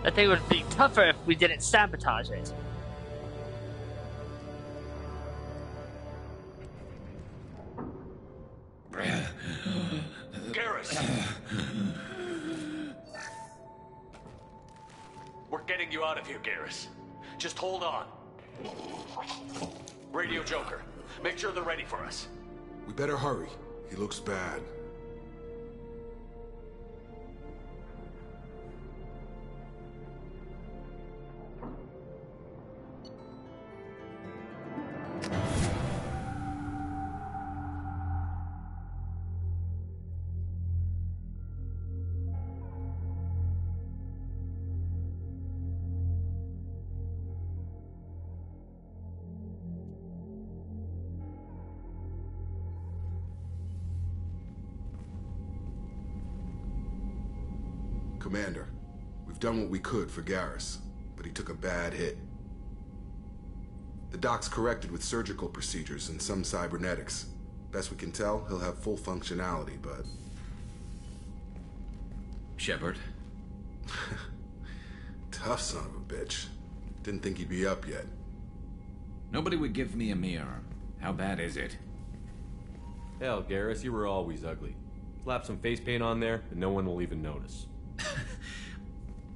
I think it would be tougher if we didn't sabotage it. Garrus! We're getting you out of here, Garrus. Just hold on. Radio Joker, make sure they're ready for us. We better hurry. He looks bad. Commander. We've done what we could for Garrus, but he took a bad hit. The doc's corrected with surgical procedures and some cybernetics. Best we can tell, he'll have full functionality, but... Shepard? Tough son of a bitch. Didn't think he'd be up yet. Nobody would give me a mirror. How bad is it? Hell, Garrus, you were always ugly. Slap some face paint on there, and no one will even notice.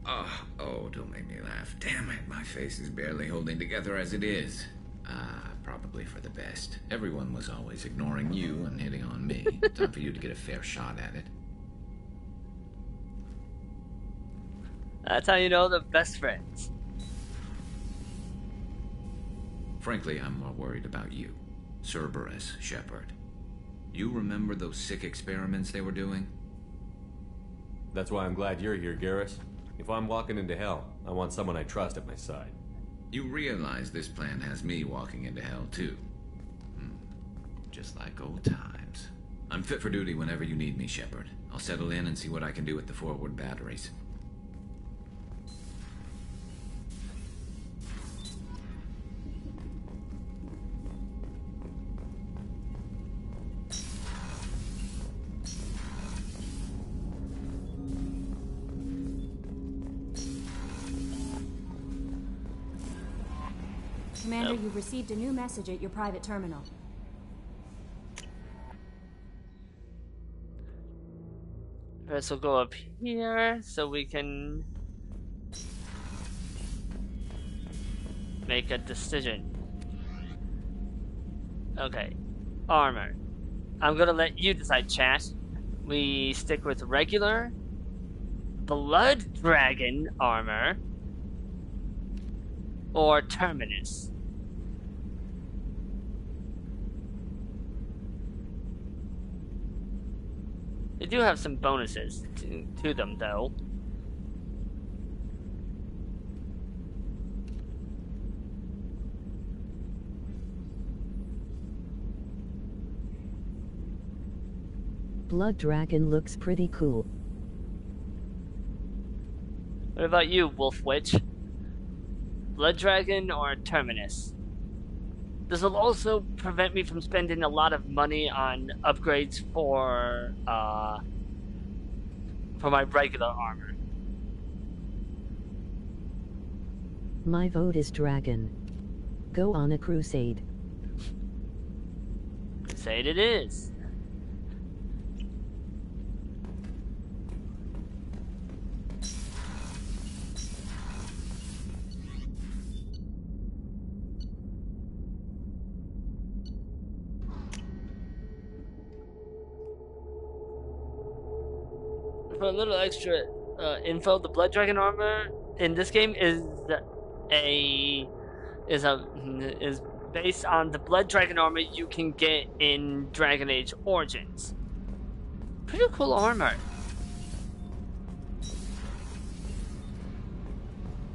Oh, don't make me laugh. Damn it, my face is barely holding together as it is. Probably for the best. Everyone was always ignoring you and hitting on me. Time for you to get a fair shot at it. That's how you know they're best friends. Frankly, I'm more worried about you. Cerberus, Shepard. You remember those sick experiments they were doing? That's why I'm glad you're here, Garrus. If I'm walking into hell, I want someone I trust at my side. You realize this plan has me walking into hell, too. Just like old times. I'm fit for duty whenever you need me, Shepard. I'll settle in and see what I can do with the forward batteries. Commander, you've received a new message at your private terminal. First we'll go up here so we can make a decision. Okay, armor. I'm gonna let you decide, chat. We stick with regular Blood Dragon armor or Terminus. They do have some bonuses to them, though. Blood Dragon looks pretty cool. What about you, Wolf Witch? Blood Dragon or Terminus? This will also prevent me from spending a lot of money on upgrades for my regular armor. My vote is Dragon. Go on a crusade. Crusade it is. For a little extra info, the Blood Dragon armor in this game is based on the Blood Dragon armor you can get in Dragon Age Origins. Pretty cool armor.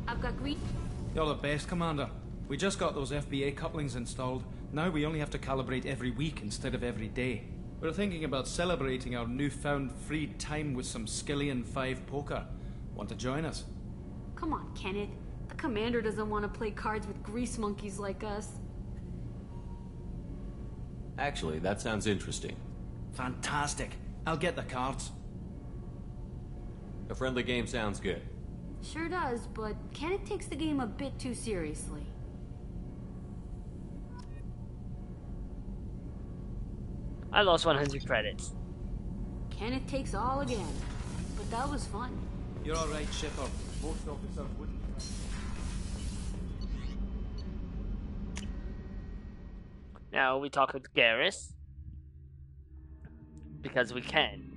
I've got green. You're the best, Commander. We just got those FBA couplings installed. Now we only have to calibrate every week instead of every day. We're thinking about celebrating our newfound free time with some Skillian 5 poker. Want to join us? Come on, Kenneth. The Commander doesn't want to play cards with grease monkeys like us. Actually, that sounds interesting. Fantastic. I'll get the cards. A friendly game sounds good. Sure does, but Kenneth takes the game a bit too seriously. I lost 100 credits. Kenneth takes all again, but that was fun. You're all right, Shepard. Most officers wouldn't. Now we talk with Garrus because we can.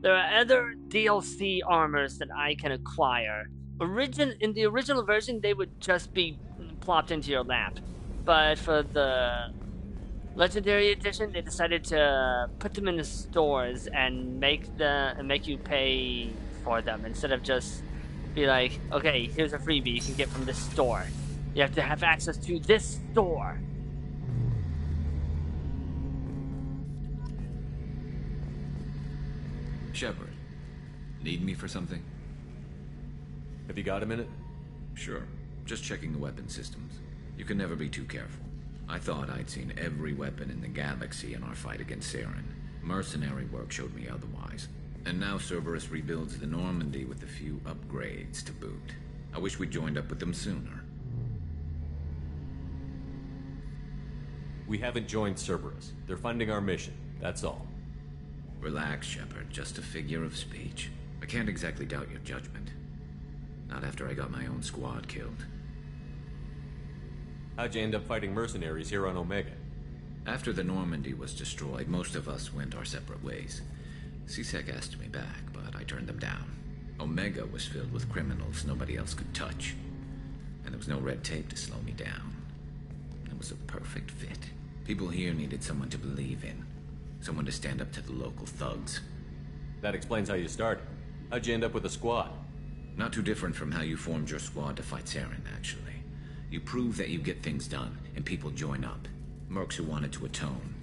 There are other DLC armors that I can acquire. In the original version, they would just be plopped into your lap. But for the Legendary Edition, they decided to put them in the stores and make you pay for them instead of just be like, okay, here's a freebie you can get from this store. You have to have access to this store. Shepard, need me for something? Have you got a minute? Sure. Just checking the weapon systems. You can never be too careful. I thought I'd seen every weapon in the galaxy in our fight against Saren. Mercenary work showed me otherwise. And now Cerberus rebuilds the Normandy with a few upgrades to boot. I wish we'd joined up with them sooner. We haven't joined Cerberus. They're funding our mission, that's all. Relax, Shepard. Just a figure of speech. I can't exactly doubt your judgment. Not after I got my own squad killed. How'd you end up fighting mercenaries here on Omega? After the Normandy was destroyed, most of us went our separate ways. C-Sec asked me back, but I turned them down. Omega was filled with criminals nobody else could touch. And there was no red tape to slow me down. It was a perfect fit. People here needed someone to believe in. Someone to stand up to the local thugs. That explains how you started. How'd you end up with a squad? Not too different from how you formed your squad to fight Saren, actually. You prove that you get things done, and people join up. Mercs who wanted to atone.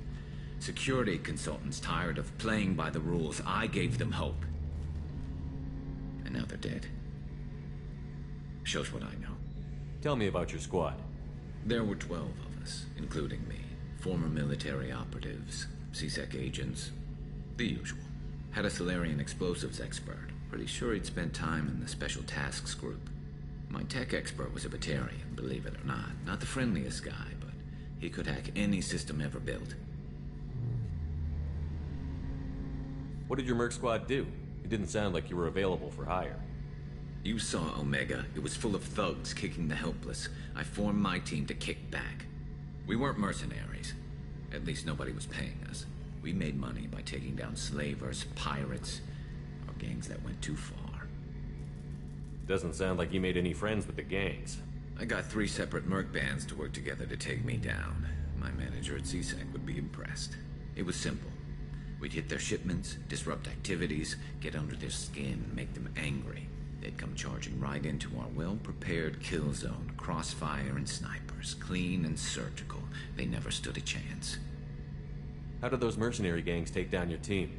Security consultants tired of playing by the rules. I gave them hope. And now they're dead. Shows what I know. Tell me about your squad. There were 12 of us, including me. Former military operatives, C-Sec agents, the usual. Had a Solarian explosives expert. Pretty sure he'd spent time in the Special Tasks Group. My tech expert was a Batarian, believe it or not. Not the friendliest guy, but he could hack any system ever built. What did your merc squad do? It didn't sound like you were available for hire. You saw Omega. It was full of thugs kicking the helpless. I formed my team to kick back. We weren't mercenaries. At least nobody was paying us. We made money by taking down slavers, pirates, or gangs that went too far. Doesn't sound like you made any friends with the gangs. I got 3 separate merc bands to work together to take me down. My manager at C-Sec would be impressed. It was simple. We'd hit their shipments, disrupt activities, get under their skin, make them angry. They'd come charging right into our well-prepared kill zone, crossfire and snipers, clean and surgical. They never stood a chance. How did those mercenary gangs take down your team?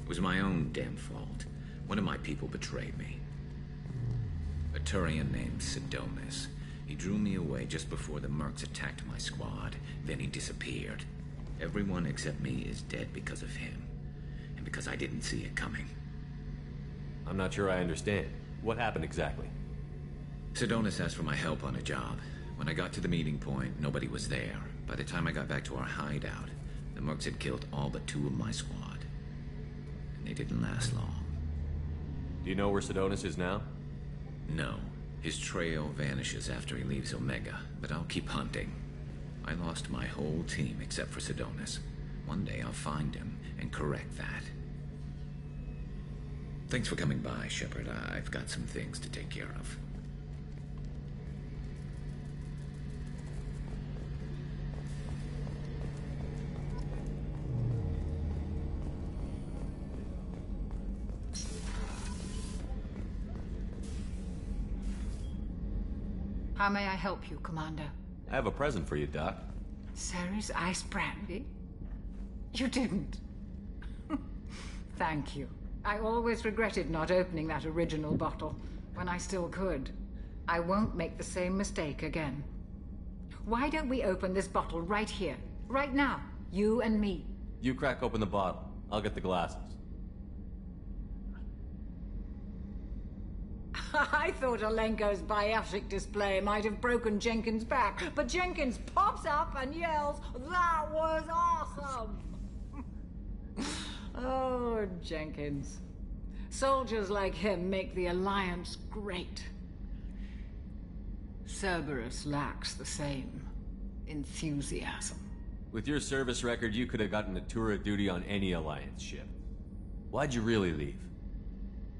It was my own damn fault. One of my people betrayed me. A Turian named Sidonis. He drew me away just before the mercs attacked my squad. Then he disappeared. Everyone except me is dead because of him. And because I didn't see it coming. I'm not sure I understand. What happened exactly? Sidonis asked for my help on a job. When I got to the meeting point, nobody was there. By the time I got back to our hideout, the mercs had killed all but 2 of my squad. And they didn't last long. Do you know where Sidonis is now? No. His trail vanishes after he leaves Omega, but I'll keep hunting. I lost my whole team except for Sidonis. One day I'll find him and correct that. Thanks for coming by, Shepard. I've got some things to take care of. How may I help you, Commander? I have a present for you, Doc. Ceres ice brandy? You didn't. Thank you. I always regretted not opening that original bottle when I still could. I won't make the same mistake again. Why don't we open this bottle right here, right now, you and me? You crack open the bottle. I'll get the glasses. I thought Alenko's biotic display might have broken Jenkins' back, but Jenkins pops up and yells, "That was awesome!" Oh, Jenkins. Soldiers like him make the Alliance great. Cerberus lacks the same enthusiasm. With your service record, you could have gotten a tour of duty on any Alliance ship. Why'd you really leave?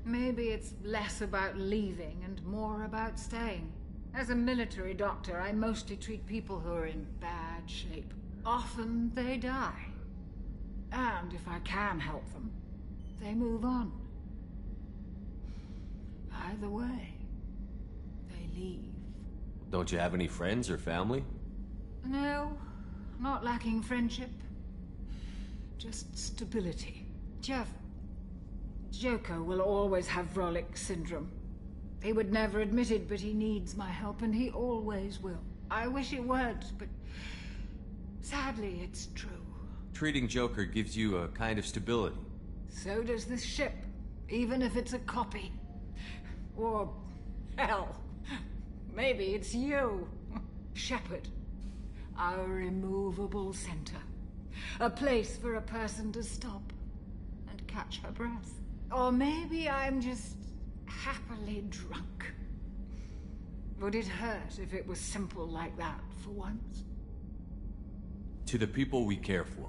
Maybe it's less about leaving and more about staying. As a military doctor, I mostly treat people who are in bad shape. Often they die. And if I can help them, they move on. Either way, they leave. Don't you have any friends or family? No, not lacking friendship. just stability. Jeff, Joker will always have Vrolic syndrome. He would never admit it, but he needs my help, and he always will. I wish it weren't, but sadly, it's true. Treating Joker gives you a kind of stability. So does this ship, even if it's a copy. Or, hell, maybe it's you, Shepard. Our immovable center. A place for a person to stop and catch her breath. Or maybe I'm just happily drunk. Would it hurt if it was simple like that for once? To the people we care for.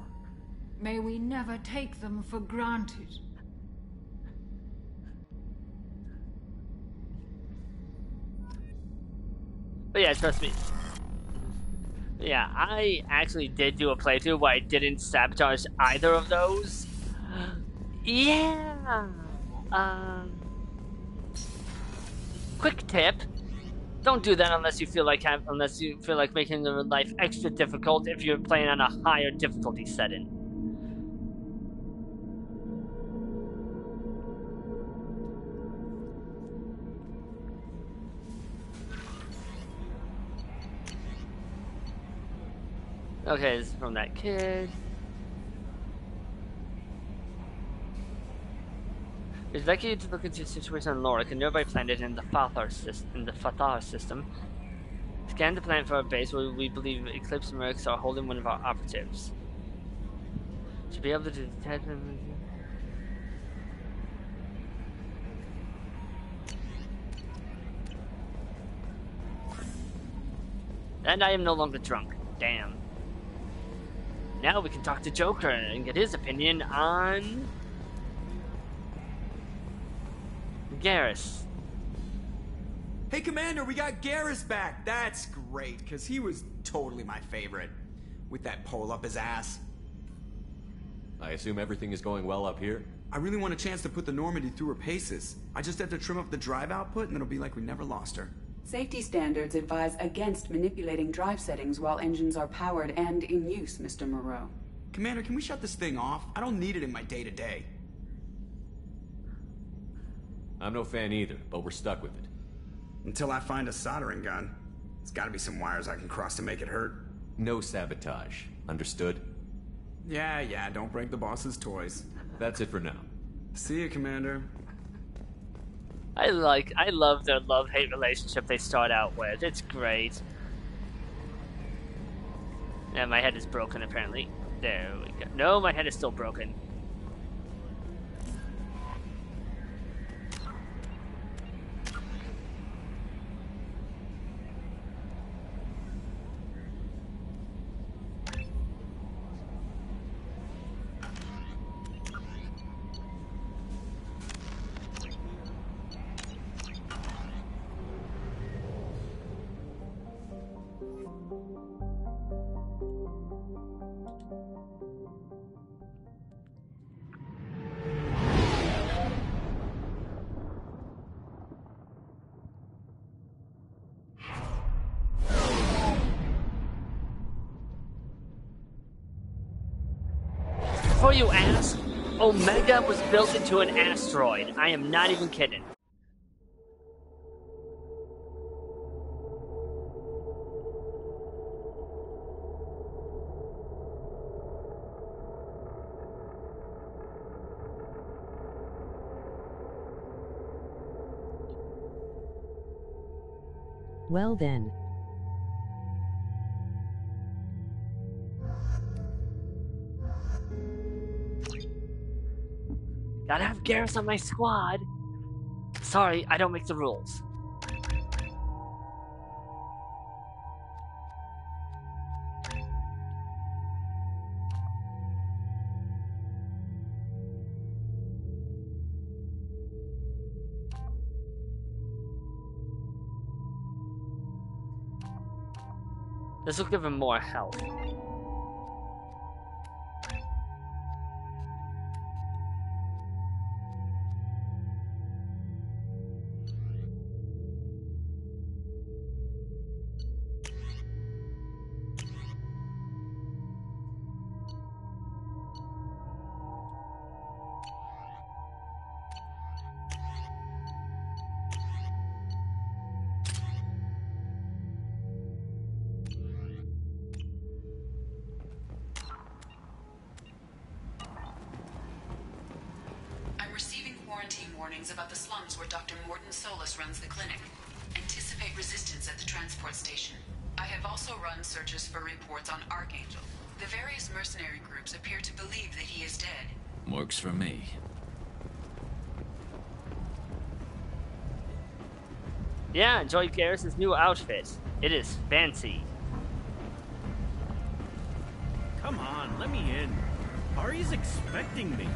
May we never take them for granted. But yeah, trust me. Yeah, I actually did do a playthrough where I didn't sabotage either of those. Yeah. Quick tip: don't do that unless you feel like making your life extra difficult if you're playing on a higher difficulty setting. Okay, this is from that kid. It's likely to look into the situation on Lorik, a nearby planet in the Fathar system. Scan the planet for a base where we believe Eclipse mercs are holding one of our operatives. To be able to detect them. And I am no longer drunk. Damn. Now we can talk to Joker and get his opinion on Garrus. Hey, Commander, we got Garrus back. That's great, because he was totally my favorite. With that pole up his ass. I assume everything is going well up here? I really want a chance to put the Normandy through her paces. I just have to trim up the drive output, and it'll be like we never lost her. Safety standards advise against manipulating drive settings while engines are powered and in use, Mr. Moreau. Commander, can we shut this thing off? I don't need it in my day-to-day. I'm no fan either, but we're stuck with it. Until I find a soldering gun. There's gotta be some wires I can cross to make it hurt. No sabotage. Understood? Yeah, don't break the boss's toys. That's it for now. See you, Commander. I love their love-hate relationship they start out with. It's great. Yeah, my head is broken apparently. There we go. No, my head is still broken. Before you ask, Omega was built into an asteroid. I am not even kidding. Well then. Gotta have Garrus on my squad. Sorry, I don't make the rules. This will give him more health. warnings about the slums where Dr. Morton Solus runs the clinic. Anticipate resistance at the transport station. I have also run searches for reports on Archangel. The various mercenary groups appear to believe that he is dead. Works for me. Yeah, enjoy Garrus's new outfit. It is fancy. Come on, let me in. Ari's expecting me.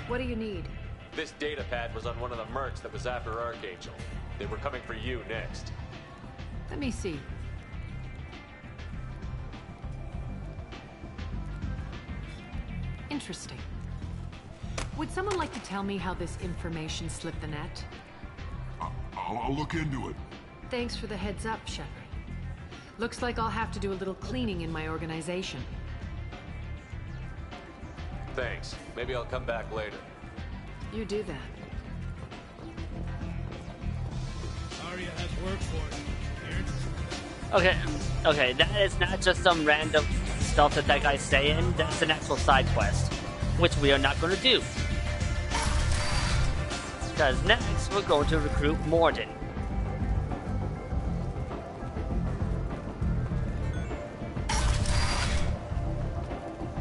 What do you need? This data pad was on one of the mercs that was after Archangel. They were coming for you next. Let me see. Interesting. Would someone like to tell me how this information slipped the net? I'll look into it. Thanks for the heads up, Shepard. Looks like I'll have to do a little cleaning in my organization. Thanks. Maybe I'll come back later. You do that. Aria has work for it. Okay, that is not just some random stuff that guy's saying. That's an actual side quest, which we are not going to do. Because next, we're going to recruit Mordin.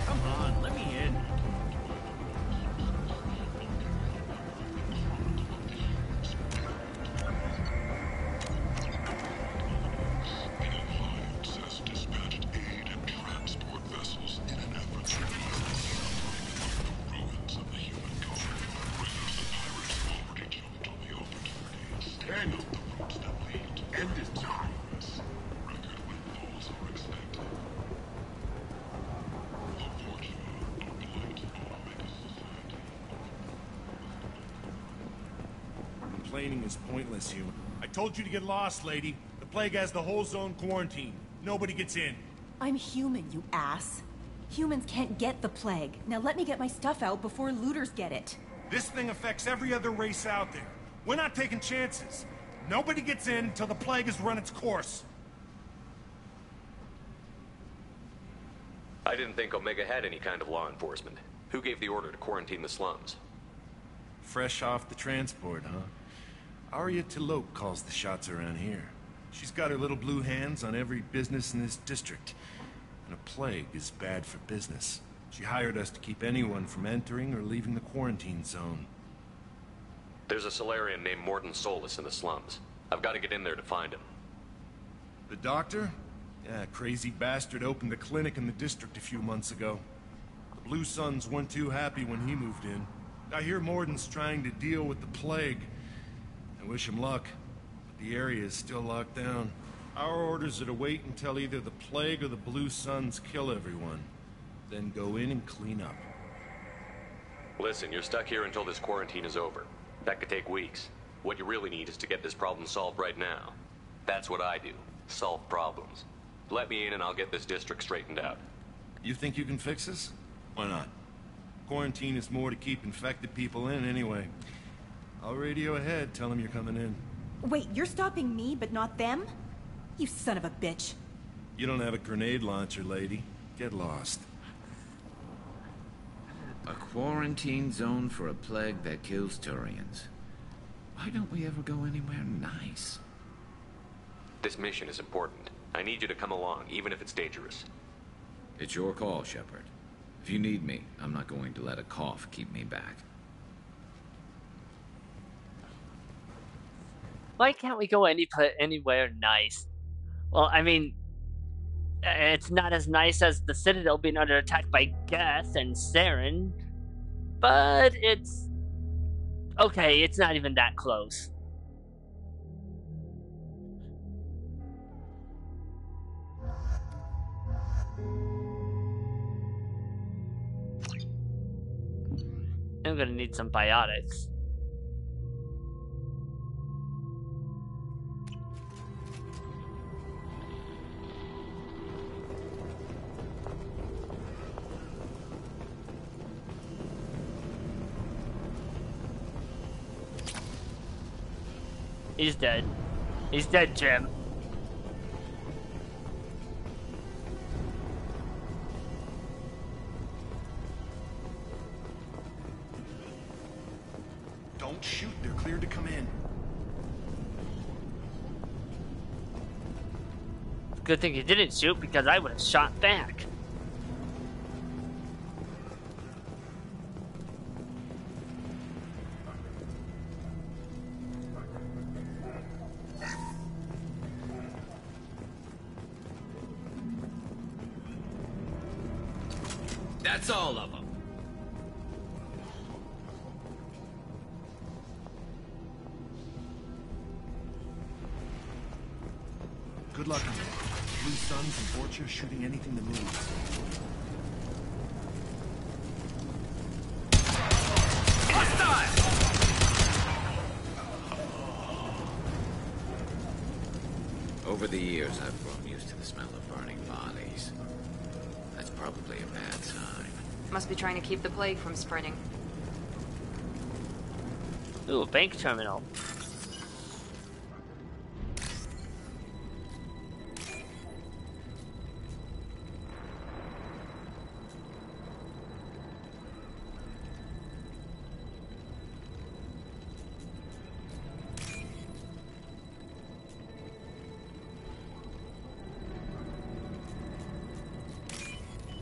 Come on, let me in. Complaining is pointless, human. I told you to get lost, lady. The plague has the whole zone quarantined. Nobody gets in. I'm human, you ass. Humans can't get the plague. Now let me get my stuff out before looters get it. This thing affects every other race out there. We're not taking chances. Nobody gets in until the plague has run its course. I didn't think Omega had any kind of law enforcement. Who gave the order to quarantine the slums? Fresh off the transport, huh? Aria T'Loak calls the shots around here. She's got her little blue hands on every business in this district. And a plague is bad for business. She hired us to keep anyone from entering or leaving the quarantine zone. There's a Solarian named Morton Solus in the slums. I've got to get in there to find him. The doctor? Yeah, crazy bastard opened a clinic in the district a few months ago. The Blue Suns weren't too happy when he moved in. I hear Morton's trying to deal with the plague. I wish him luck, but the area is still locked down. Our orders are to wait until either the plague or the Blue Suns kill everyone. Then go in and clean up. Listen, you're stuck here until this quarantine is over. That could take weeks. What you really need is to get this problem solved right now. That's what I do. Solve problems. Let me in and I'll get this district straightened out. You think you can fix this? Why not? Quarantine is more to keep infected people in anyway. I'll radio ahead, tell them you're coming in. Wait, you're stopping me, but not them? You son of a bitch. You don't have a grenade launcher, lady. Get lost. A quarantine zone for a plague that kills Turians. Why don't we ever go anywhere nice? This mission is important. I need you to come along, even if it's dangerous. It's your call, Shepard. If you need me, I'm not going to let a cough keep me back. Why can't we go anywhere nice? Well, I mean, it's not as nice as the Citadel being under attack by Geth and Saren, but it's okay. It's not even that close. I'm gonna need some biotics. He's dead. He's dead, Jim. Don't shoot. They're cleared to come in. Good thing you didn't shoot, because I would have shot back. That's all of them. Good luck on that. Blue Suns and Borgia shooting anything that moves. Over the years, I've grown used to the smell of burning bodies. That's probably a bad sign. Must be trying to keep the plague from spreading. Ooh, a bank terminal.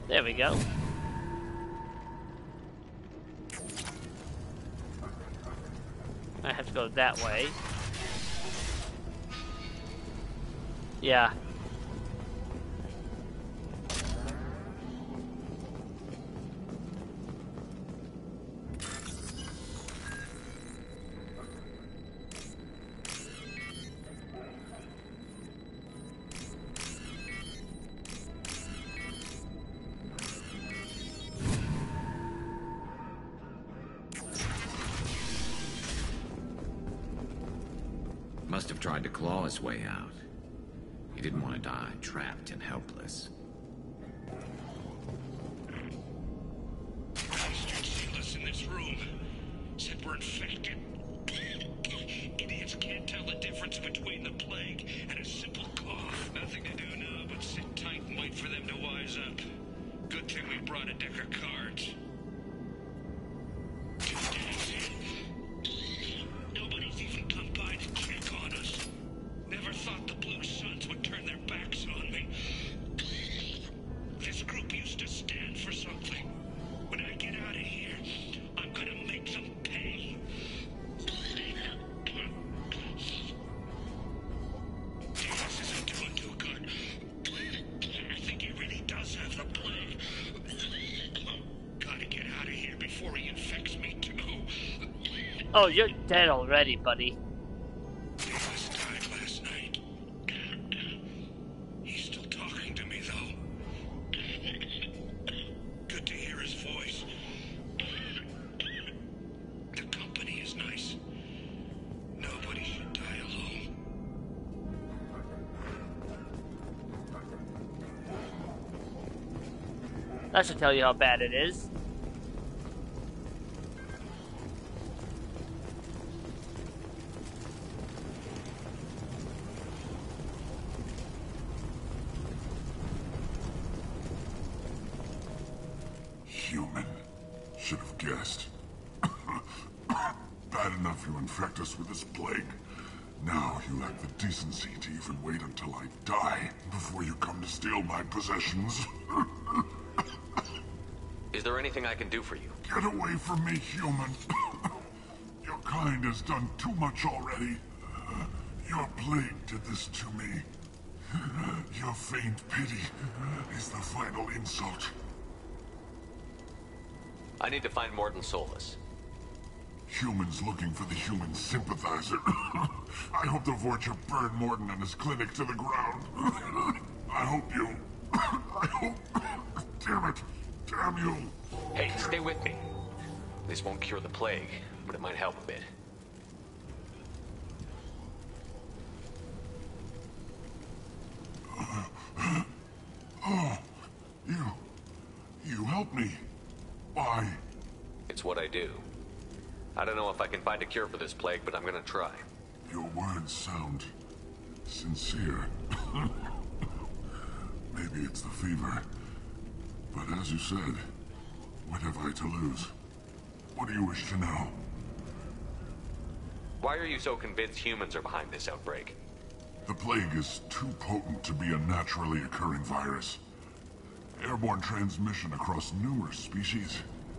There we go. I have to go that way. Yeah. Must have tried to claw his way out. He didn't want to die trapped and helpless. Sealed us in this room. Said we're infected. Idiots can't tell the difference between the plague and a simple cough. Nothing to do now but sit tight and wait for them to wise up. Good thing we brought a deck of cards. Nobody's even come by to check on us. Never thought the Blue Suns would turn their backs on me. This group used to stand for something. When I get out of here, I'm gonna make them pay. This isn't doing too good. I think he really does have the plague. Gotta get out of here before he infects me too. Oh, you're dead already, buddy. Davis died last night. He's still talking to me, though. Good to hear his voice. The company is nice. Nobody should die alone. That should tell you how bad it is. Human. Should have guessed. Bad enough you infect us with this plague. Now you lack the decency to even wait until I die before you come to steal my possessions. Is there anything I can do for you? Get away from me, human. Your kind has done too much already. Your plague did this to me. Your faint pity is the final insult. I need to find Morton Solus. Humans looking for the human sympathizer. I hope the Vorcha burned Morton and his clinic to the ground. I hope you... I hope... Damn it. Damn you. Hey, stay with me. This won't cure the plague, but it might help a bit. Oh, you helped me. Why? It's what I do. I don't know if I can find a cure for this plague, but I'm gonna try. Your words sound sincere. Maybe it's the fever. But as you said, what have I to lose? What do you wish to know? Why are you so convinced humans are behind this outbreak? The plague is too potent to be a naturally occurring virus. Airborne transmission across numerous species,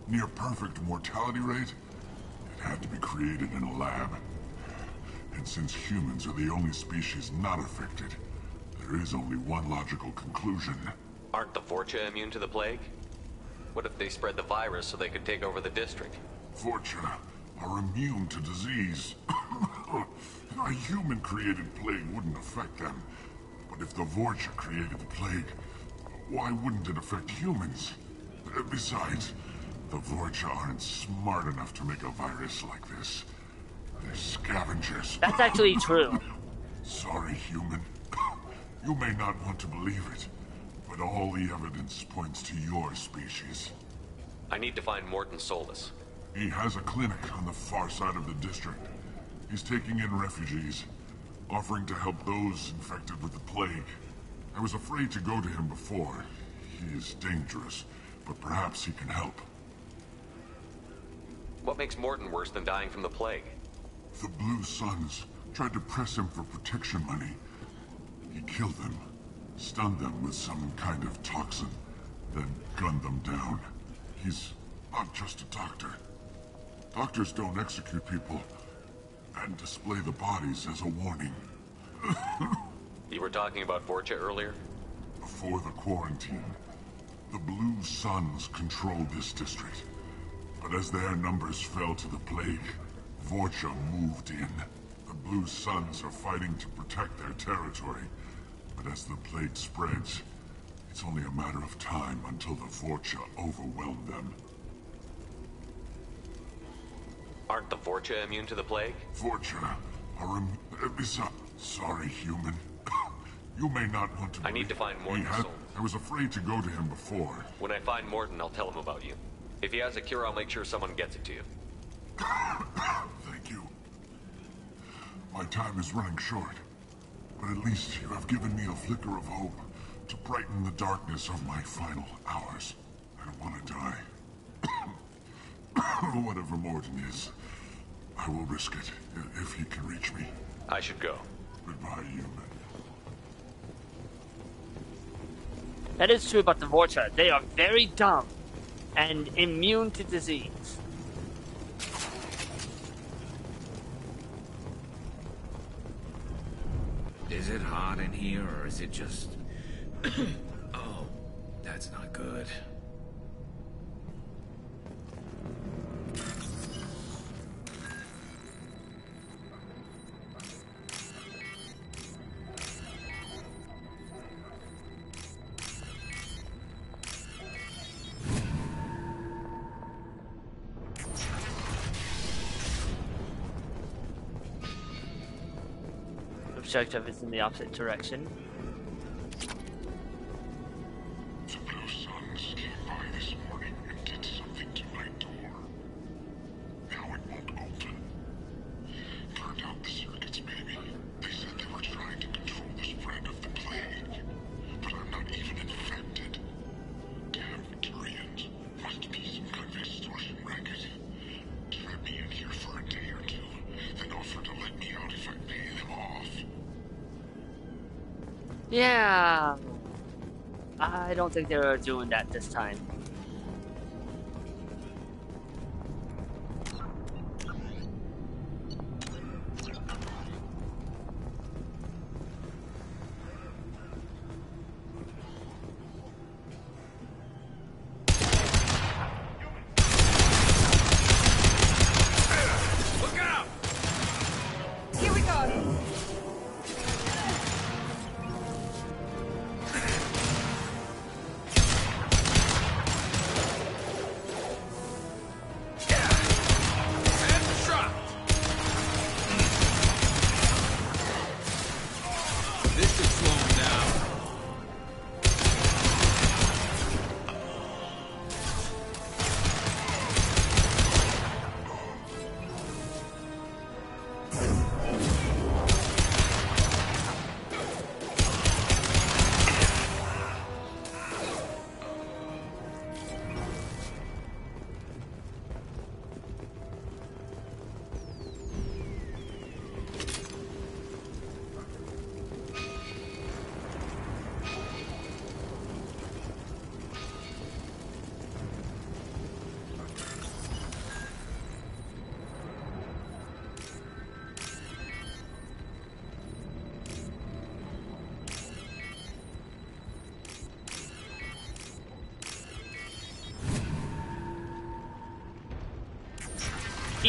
near perfect mortality rate. It had to be created in a lab. And since humans are the only species not affected, there is only one logical conclusion. Aren't the Vorcha immune to the plague? What if they spread the virus so they could take over the district? Vorcha are immune to disease. A human-created plague wouldn't affect them. But if the Vorcha created the plague, why wouldn't it affect humans? Besides, the Vorcha aren't smart enough to make a virus like this. They're scavengers. That's actually true. Sorry, human. You may not want to believe it, but all the evidence points to your species. I need to find Morton Solus. He has a clinic on the far side of the district. He's taking in refugees, offering to help those infected with the plague. I was afraid to go to him before. He is dangerous, but perhaps he can help. What makes Morton worse than dying from the plague? The Blue Suns tried to press him for protection money. He killed them, stunned them with some kind of toxin, then gunned them down. He's not just a doctor. Doctors don't execute people and display the bodies as a warning. You were talking about Vorcha earlier? Before the quarantine, the Blue Suns controlled this district. But as their numbers fell to the plague, Vorcha moved in. The Blue Suns are fighting to protect their territory. But as the plague spreads, it's only a matter of time until the Vorcha overwhelm them. Aren't the Vorcha immune to the plague? Vorcha are sorry, human. You may not want to. I need to find Morton Solus. I was afraid to go to him before. When I find Morton, I'll tell him about you. If he has a cure, I'll make sure someone gets it to you. Thank you. My time is running short. But at least you have given me a flicker of hope to brighten the darkness of my final hours. I don't want to die. Whatever Morton is, I will risk it if he can reach me. I should go. Goodbye, human. That is true about the Vorcha. They are very dumb and immune to disease. Is it hot in here, or is it just... Oh, that's not good. Objective is in the opposite direction. The Blue Suns came by this morning and did something to my door. Now it won't open. Turned out the circuits, maybe. They said they were trying to control the spread of the plague. But I'm not even infected. Damn Turians. Must be some kind of extortion racket. Trap me in here for a day or two, then offer to let me out if I pay them off. Yeah, I don't think they were doing that this time. Look out! Here we go!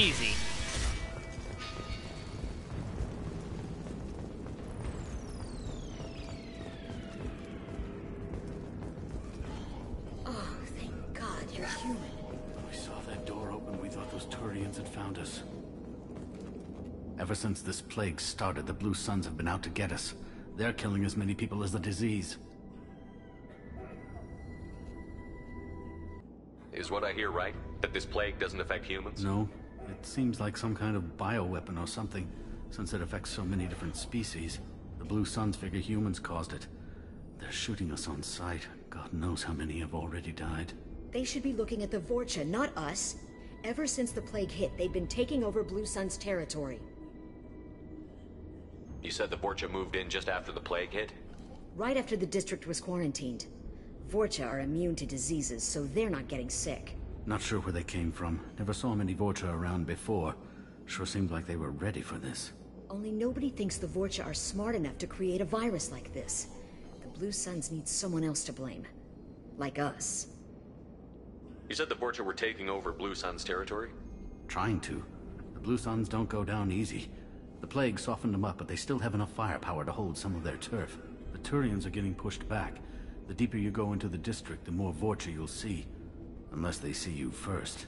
Easy. Oh, thank God you're human. We saw that door open, we thought those Turians had found us. Ever since this plague started, the Blue Suns have been out to get us. They're killing as many people as the disease. Is what I hear right? That this plague doesn't affect humans? No. It seems like some kind of bioweapon or something, since it affects so many different species. The Blue Suns figure humans caused it. They're shooting us on sight. God knows how many have already died. They should be looking at the Vorcha, not us. Ever since the plague hit, they've been taking over Blue Sun's territory. You said the Vorcha moved in just after the plague hit? Right after the district was quarantined. Vorcha are immune to diseases, so they're not getting sick. Not sure where they came from. Never saw many Vorcha around before. Sure seemed like they were ready for this. Only nobody thinks the Vorcha are smart enough to create a virus like this. The Blue Suns need someone else to blame. Like us. You said the Vorcha were taking over Blue Sun's territory? Trying to. The Blue Suns don't go down easy. The plague softened them up, but they still have enough firepower to hold some of their turf. The Turians are getting pushed back. The deeper you go into the district, the more Vorcha you'll see. Unless they see you first.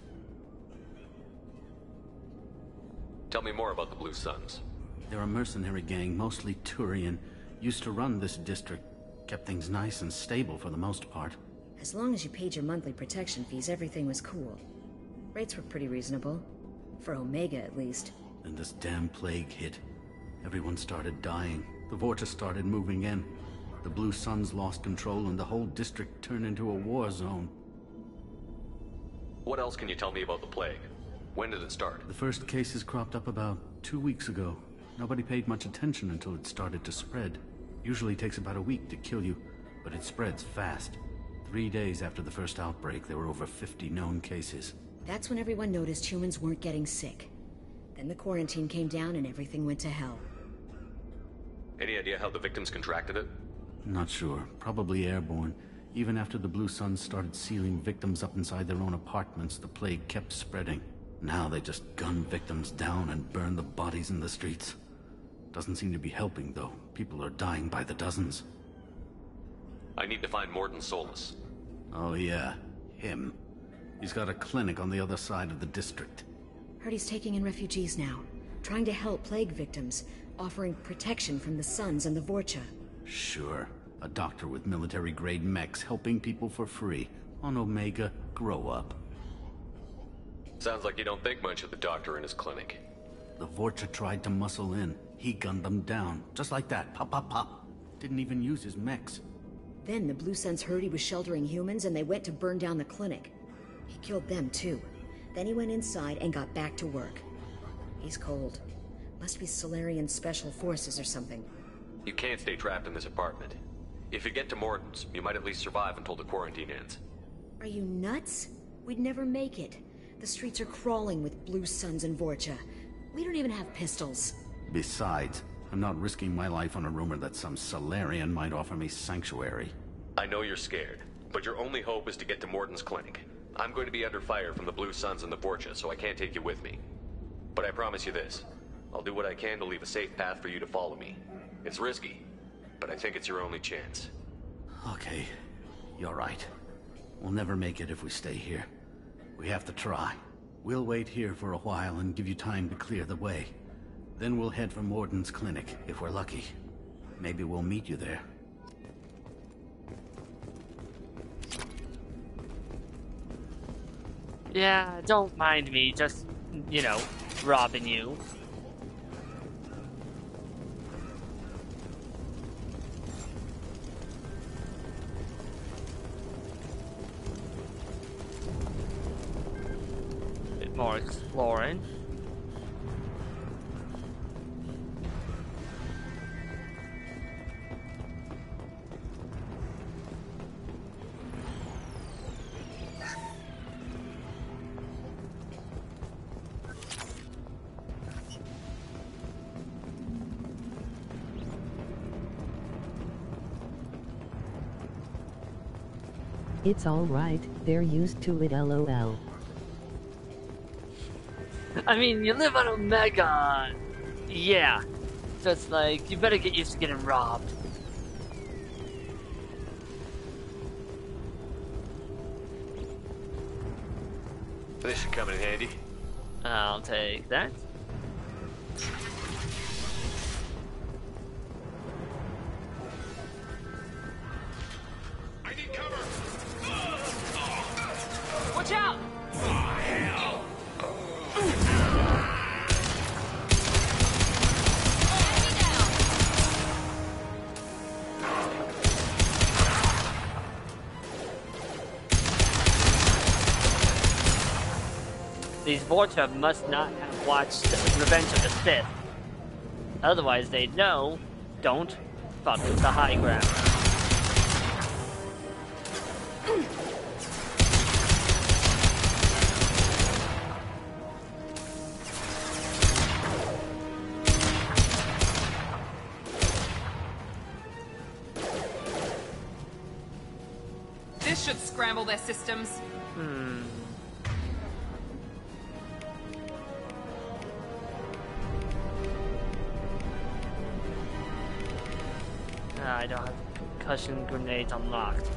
Tell me more about the Blue Suns. They're a mercenary gang, mostly Turian. Used to run this district. Kept things nice and stable for the most part. As long as you paid your monthly protection fees, everything was cool. Rates were pretty reasonable. For Omega, at least. Then this damn plague hit. Everyone started dying. The Vorcha started moving in. The Blue Suns lost control and the whole district turned into a war zone. What else can you tell me about the plague? When did it start? The first cases cropped up about 2 weeks ago. Nobody paid much attention until it started to spread. Usually takes about a week to kill you, but it spreads fast. 3 days after the first outbreak, there were over 50 known cases. That's when everyone noticed humans weren't getting sick. Then the quarantine came down and everything went to hell. Any idea how the victims contracted it? Not sure. Probably airborne. Even after the Blue Suns started sealing victims up inside their own apartments, the plague kept spreading. Now they just gun victims down and burn the bodies in the streets. Doesn't seem to be helping, though. People are dying by the dozens. I need to find Mordin Solus. Oh yeah, him. He's got a clinic on the other side of the district. Heard he's taking in refugees now. Trying to help plague victims. Offering protection from the Suns and the Vorcha. Sure. A doctor with military-grade mechs helping people for free. On Omega, grow up. Sounds like you don't think much of the doctor in his clinic. The Vorcha tried to muscle in. He gunned them down. Just like that. Pop, pop, pop. Didn't even use his mechs. Then the Blue Suns heard he was sheltering humans and they went to burn down the clinic. He killed them too. Then he went inside and got back to work. He's cold. Must be Solarian Special Forces or something. You can't stay trapped in this apartment. If you get to Mordin's, you might at least survive until the quarantine ends. Are you nuts? We'd never make it. The streets are crawling with Blue Suns and Vorcha. We don't even have pistols. Besides, I'm not risking my life on a rumor that some Solarian might offer me sanctuary. I know you're scared, but your only hope is to get to Mordin's clinic. I'm going to be under fire from the Blue Suns and the Vorcha, so I can't take you with me. But I promise you this. I'll do what I can to leave a safe path for you to follow me. It's risky, but I think it's your only chance. Okay, you're right. We'll never make it if we stay here. We have to try. We'll wait here for a while and give you time to clear the way. Then we'll head for Mordin's clinic, if we're lucky. Maybe we'll meet you there. Yeah, don't mind me, just, you know, robbing you. Bit more exploring. It's alright, they're used to it, lol. I mean, you live on Omega. Yeah. So it's like, you better get used to getting robbed. This should come in handy. I'll take that. I need cover. Watch out! These Vorcha must not have watched Revenge of the Sith. Otherwise they know, don't fuck with the high ground. This should scramble their systems. I don't have concussion grenades unlocked.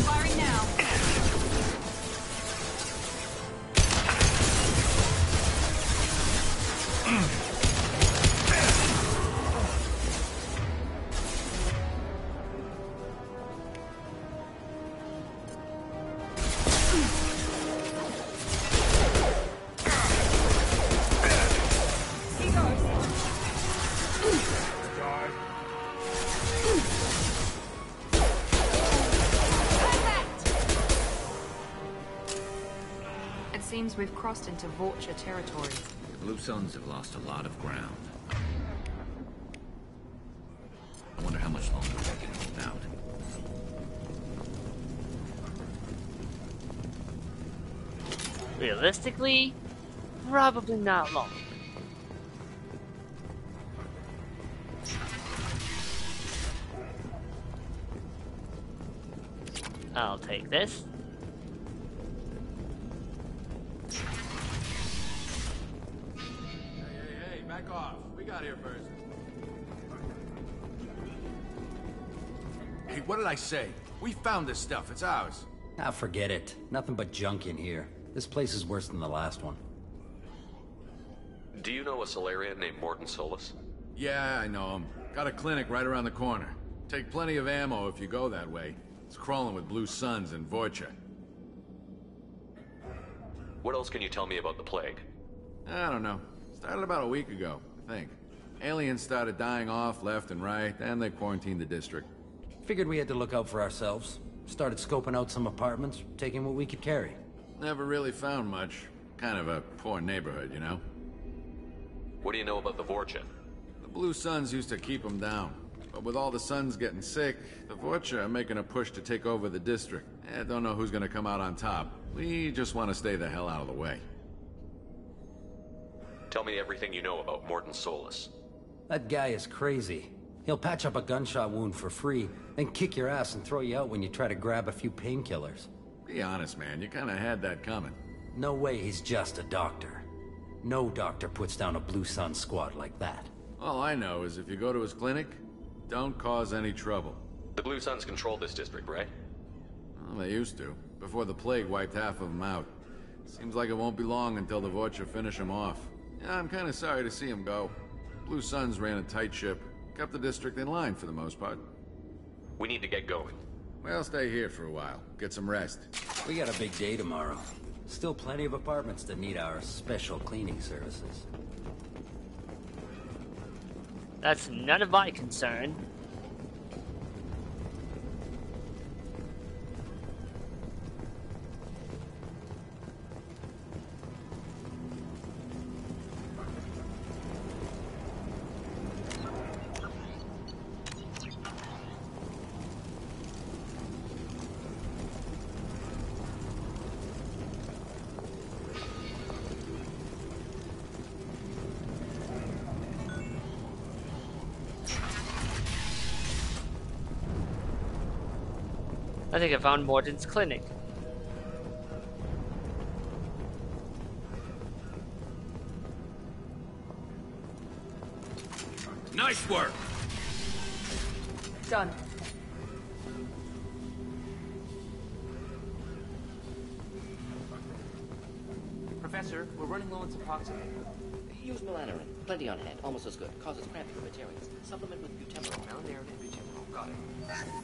Firing now. It seems we've crossed into Vorcha territory. The Blue Suns have lost a lot of ground. I wonder how much longer they can hold out. Realistically, probably not long. I'll take this. Hey, back off. We got here first. Hey, what did I say? We found this stuff. It's ours. Ah, forget it. Nothing but junk in here. This place is worse than the last one. Do you know a Solarian named Morton Solus? Yeah, I know him. Got a clinic right around the corner. Take plenty of ammo if you go that way. It's crawling with Blue Suns and Vorcha. What else can you tell me about the plague? I don't know. Started about a week ago, I think. Aliens started dying off left and right, and they quarantined the district. Figured we had to look out for ourselves. Started scoping out some apartments, taking what we could carry. Never really found much. Kind of a poor neighborhood, you know? What do you know about the Vorcha? The Blue Suns used to keep them down. But with all the Suns getting sick, the Vorcha are making a push to take over the district. Don't know who's gonna come out on top. We just want to stay the hell out of the way. Tell me everything you know about Morton Solus. That guy is crazy. He'll patch up a gunshot wound for free, then kick your ass and throw you out when you try to grab a few painkillers. Be honest, man. You kinda had that coming. No way he's just a doctor. No doctor puts down a Blue Sun squad like that. All I know is if you go to his clinic, don't cause any trouble. The Blue Suns control this district, right? Well, they used to, before the plague wiped half of them out. Seems like it won't be long until the Vorcha finish them off. Yeah, I'm kinda sorry to see him go. Blue Suns ran a tight ship, kept the district in line for the most part. We need to get going. Well, stay here for a while. Get some rest. We got a big day tomorrow. Still plenty of apartments that need our special cleaning services. That's none of my concern. I think I found Morden's clinic. Nice work! Done. Professor, we're running low on Suboxone. Use melanorin. Plenty on hand. Almost as good. Causes cramp for materials. Supplement with butemol. Melanorin and butemol. Got it.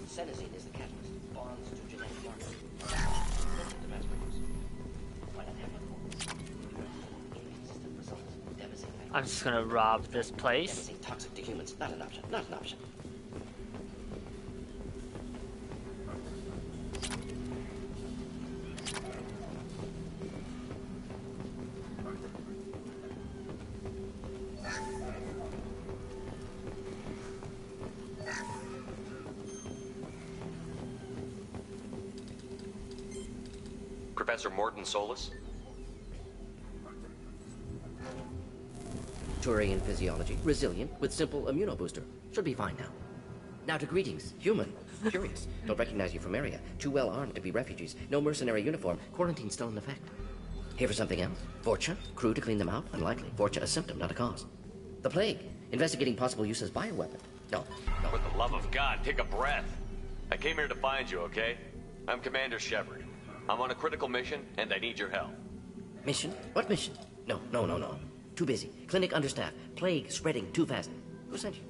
Senesine is the catalyst. Bonds to genetic markers. Domestic use. Why not have inconsistent results? Devastating. I'm just gonna rob this place. Devastating, toxic to humans. Not an option. Not an option. Professor Morden Solis? Turian physiology. Resilient with simple immunobooster. Should be fine now. Now to greetings. Human. Curious. Don't recognize you from area. Too well armed to be refugees. No mercenary uniform. Quarantine still in effect. Here for something else? Vorcha? Crew to clean them out? Unlikely. Vorcha a symptom, not a cause. The plague. Investigating possible use as bioweapon. No. For the love of God, take a breath. I came here to find you, okay? I'm Commander Shepard. I'm on a critical mission, and I need your help. Mission? What mission? No. Too busy. Clinic understaffed. Plague spreading too fast. Who sent you?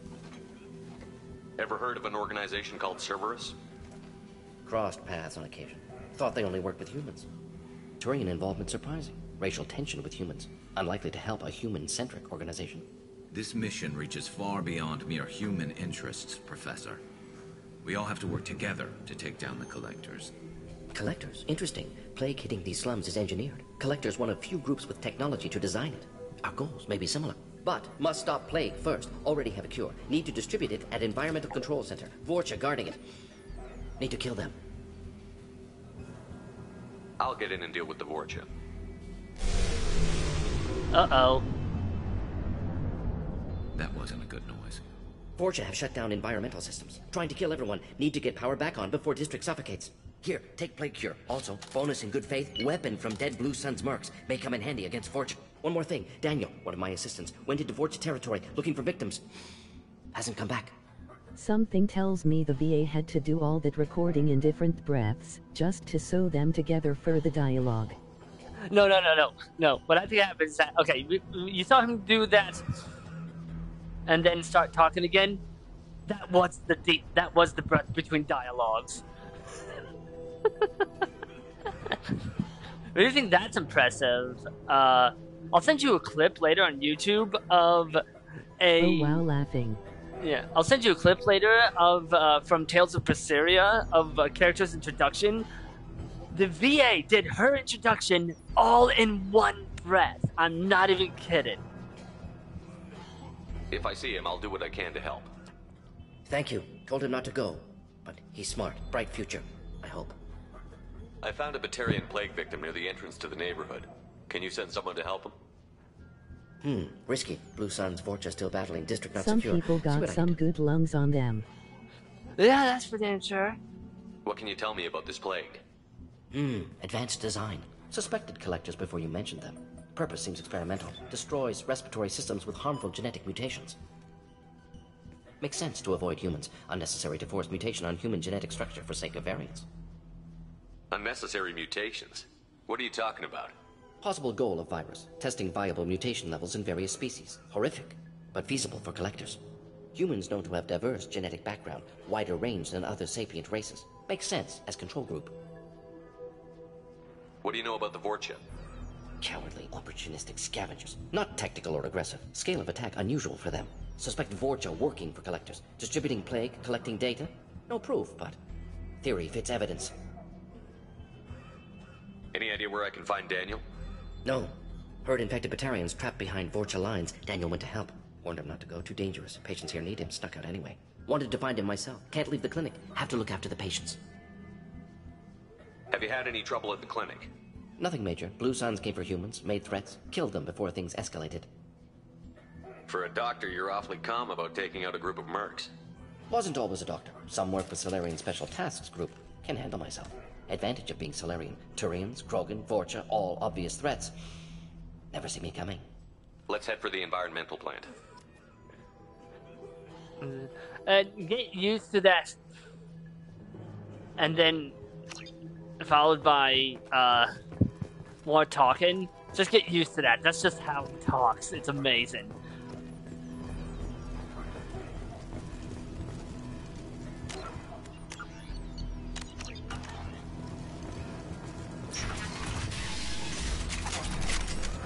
Ever heard of an organization called Cerberus? Crossed paths on occasion. Thought they only worked with humans. Turian involvement surprising. Racial tension with humans. Unlikely to help a human-centric organization. This mission reaches far beyond mere human interests, Professor. We all have to work together to take down the Collectors. Collectors? Interesting. Plague hitting these slums is engineered. Collectors one of few groups with technology to design it. Our goals may be similar. But must stop plague first. Already have a cure. Need to distribute it at Environmental Control Center. Vorcha guarding it. Need to kill them. I'll get in and deal with the Vorcha. Uh-oh. That wasn't a good noise. Vorcha have shut down environmental systems. Trying to kill everyone. Need to get power back on before District suffocates. Here, take Plague Cure. Also, bonus in good faith, weapon from dead Blue Sun's mercs. May come in handy against Vorcha. One more thing. Daniel, one of my assistants, went into Vorcha territory looking for victims. Hasn't come back. Something tells me the VA had to do all that recording in different breaths, just to sew them together for the dialogue. No. What I think happens is that, okay, you saw him do that, and then start talking again. That was the breath between dialogues. I think that's impressive. I'll send you a clip later on YouTube of a... Oh wow, laughing. Yeah, I'll send you a clip later of from Tales of Berseria of a character's introduction. The VA did her introduction all in one breath. I'm not even kidding. If I see him, I'll do what I can to help. Thank you. Told him not to go. But he's smart. Bright future. I hope. I found a Batarian plague victim near the entrance to the neighborhood. Can you send someone to help him? Risky. Blue Sun's Vorcha still battling. District not Some secure. people got some good lungs on them. Yeah, that's for damn sure. What can you tell me about this plague? Advanced design. Suspected Collectors before you mentioned them. Purpose seems experimental. Destroys respiratory systems with harmful genetic mutations. Makes sense to avoid humans. Unnecessary to force mutation on human genetic structure for sake of variance. Unnecessary mutations? What are you talking about? Possible goal of virus. Testing viable mutation levels in various species. Horrific, but feasible for Collectors. Humans known to have diverse genetic background, wider range than other sapient races. Makes sense as control group. What do you know about the Vorcha? Cowardly, opportunistic scavengers. Not tactical or aggressive. Scale of attack unusual for them. Suspect Vorcha working for Collectors. Distributing plague, collecting data. No proof, but theory fits evidence. Any idea where I can find Daniel? No. Heard infected Batarians trapped behind Vorcha lines. Daniel went to help. Warned him not to go. Too dangerous. Patients here need him. Snuck out anyway. Wanted to find him myself. Can't leave the clinic. Have to look after the patients. Have you had any trouble at the clinic? Nothing major. Blue Suns came for humans, made threats, killed them before things escalated. For a doctor, you're awfully calm about taking out a group of mercs. Wasn't always a doctor. Some work with Solarian Special Tasks Group. Can handle myself. Advantage of being Solarian. Turians, Krogan, Vorcha, all obvious threats. Never see me coming. Let's head for the environmental plant. Get used to that. And then followed by more talking. Just get used to that. That's just how he talks. It's amazing.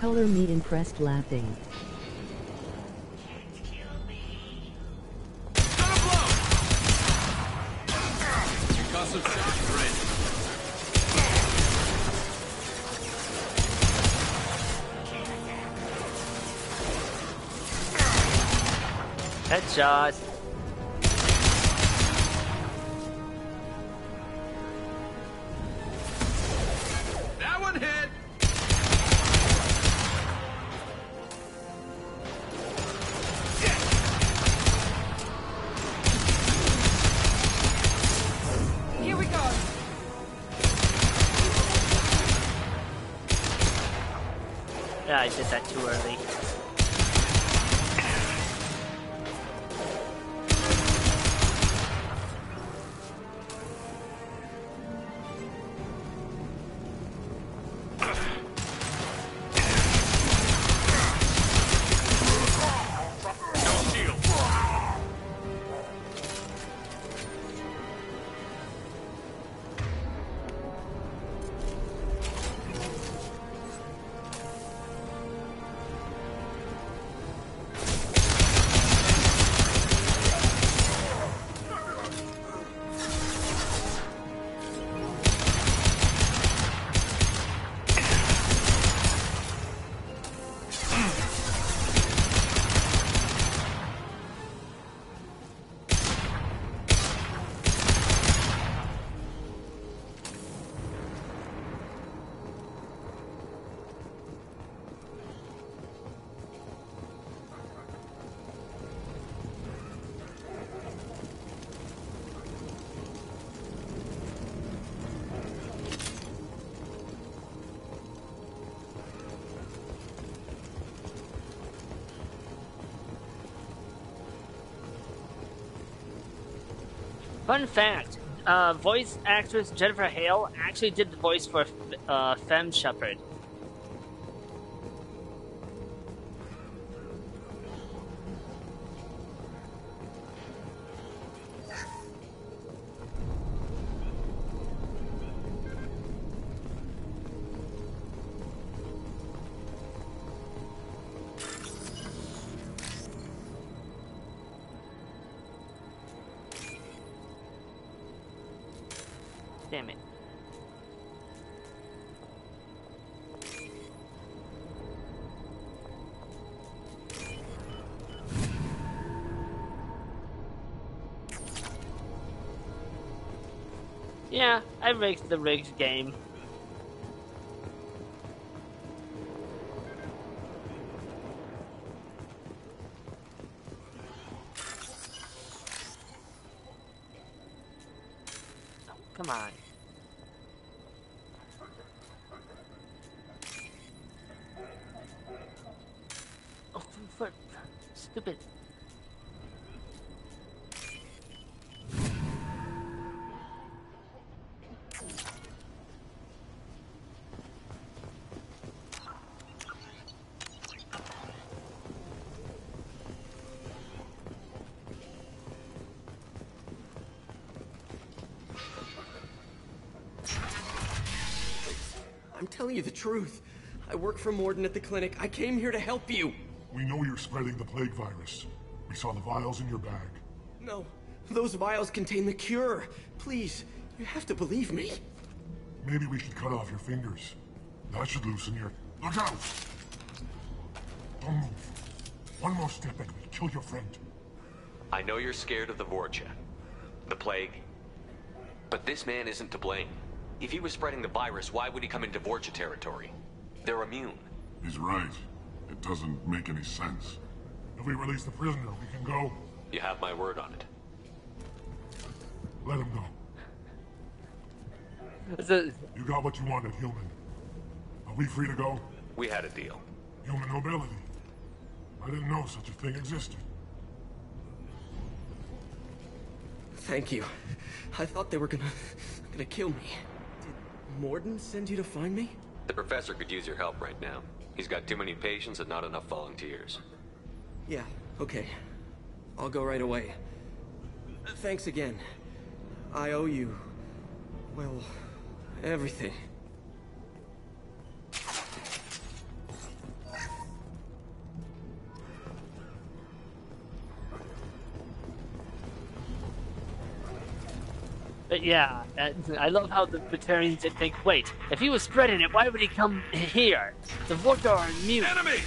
Color me impressed laughing. Headshot. That one hit. Here we go. Yeah, I did that too early. Fun fact, voice actress Jennifer Hale actually did the voice for Femme Shepherd. Damn it. Yeah, I rigged the rigged game. Come on. Oh, for stupid. I'm telling you the truth. I work for Mordin at the clinic. I came here to help you. We know you're spreading the plague virus. We saw the vials in your bag. No, those vials contain the cure. Please, you have to believe me. Maybe we should cut off your fingers. That should loosen your... Look out! Don't move. One more step and we'll kill your friend. I know you're scared of the Vorcha, the plague, but this man isn't to blame. If he was spreading the virus, why would he come into Vorcha territory? They're immune. He's right. It doesn't make any sense. If we release the prisoner, we can go. You have my word on it. Let him go. You got what you wanted, human. Are we free to go? We had a deal. Human nobility. I didn't know such a thing existed. Thank you. I thought they were gonna kill me. Did Morden send you to find me? The professor could use your help right now. He's got too many patients and not enough volunteers. Yeah, okay. I'll go right away. Thanks again. I owe you... well, everything. Yeah, I love how the Batarians did think, wait, if he was spreading it, why would he come here? The Vorta are immune. Enemy!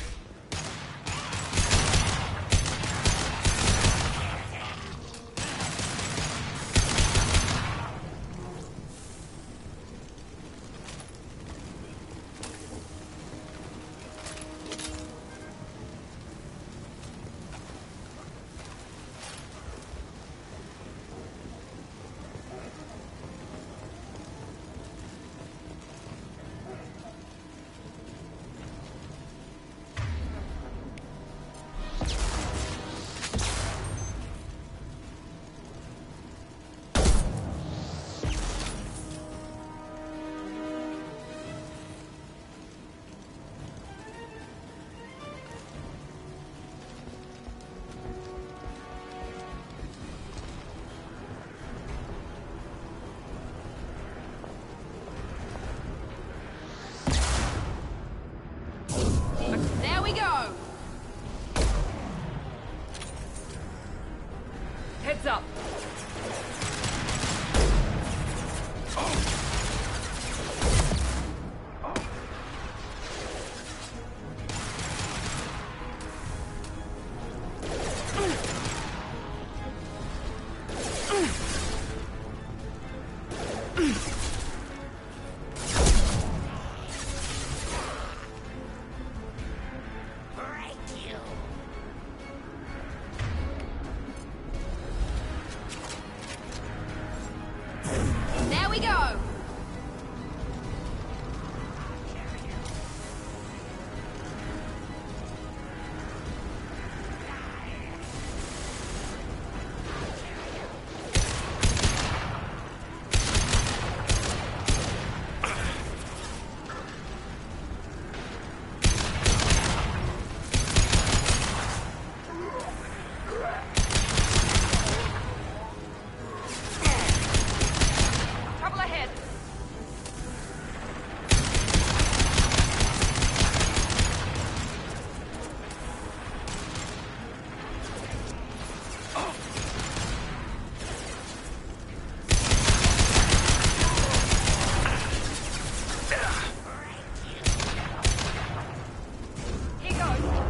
There we go! Heads up! There we go! Trouble ahead! Here goes!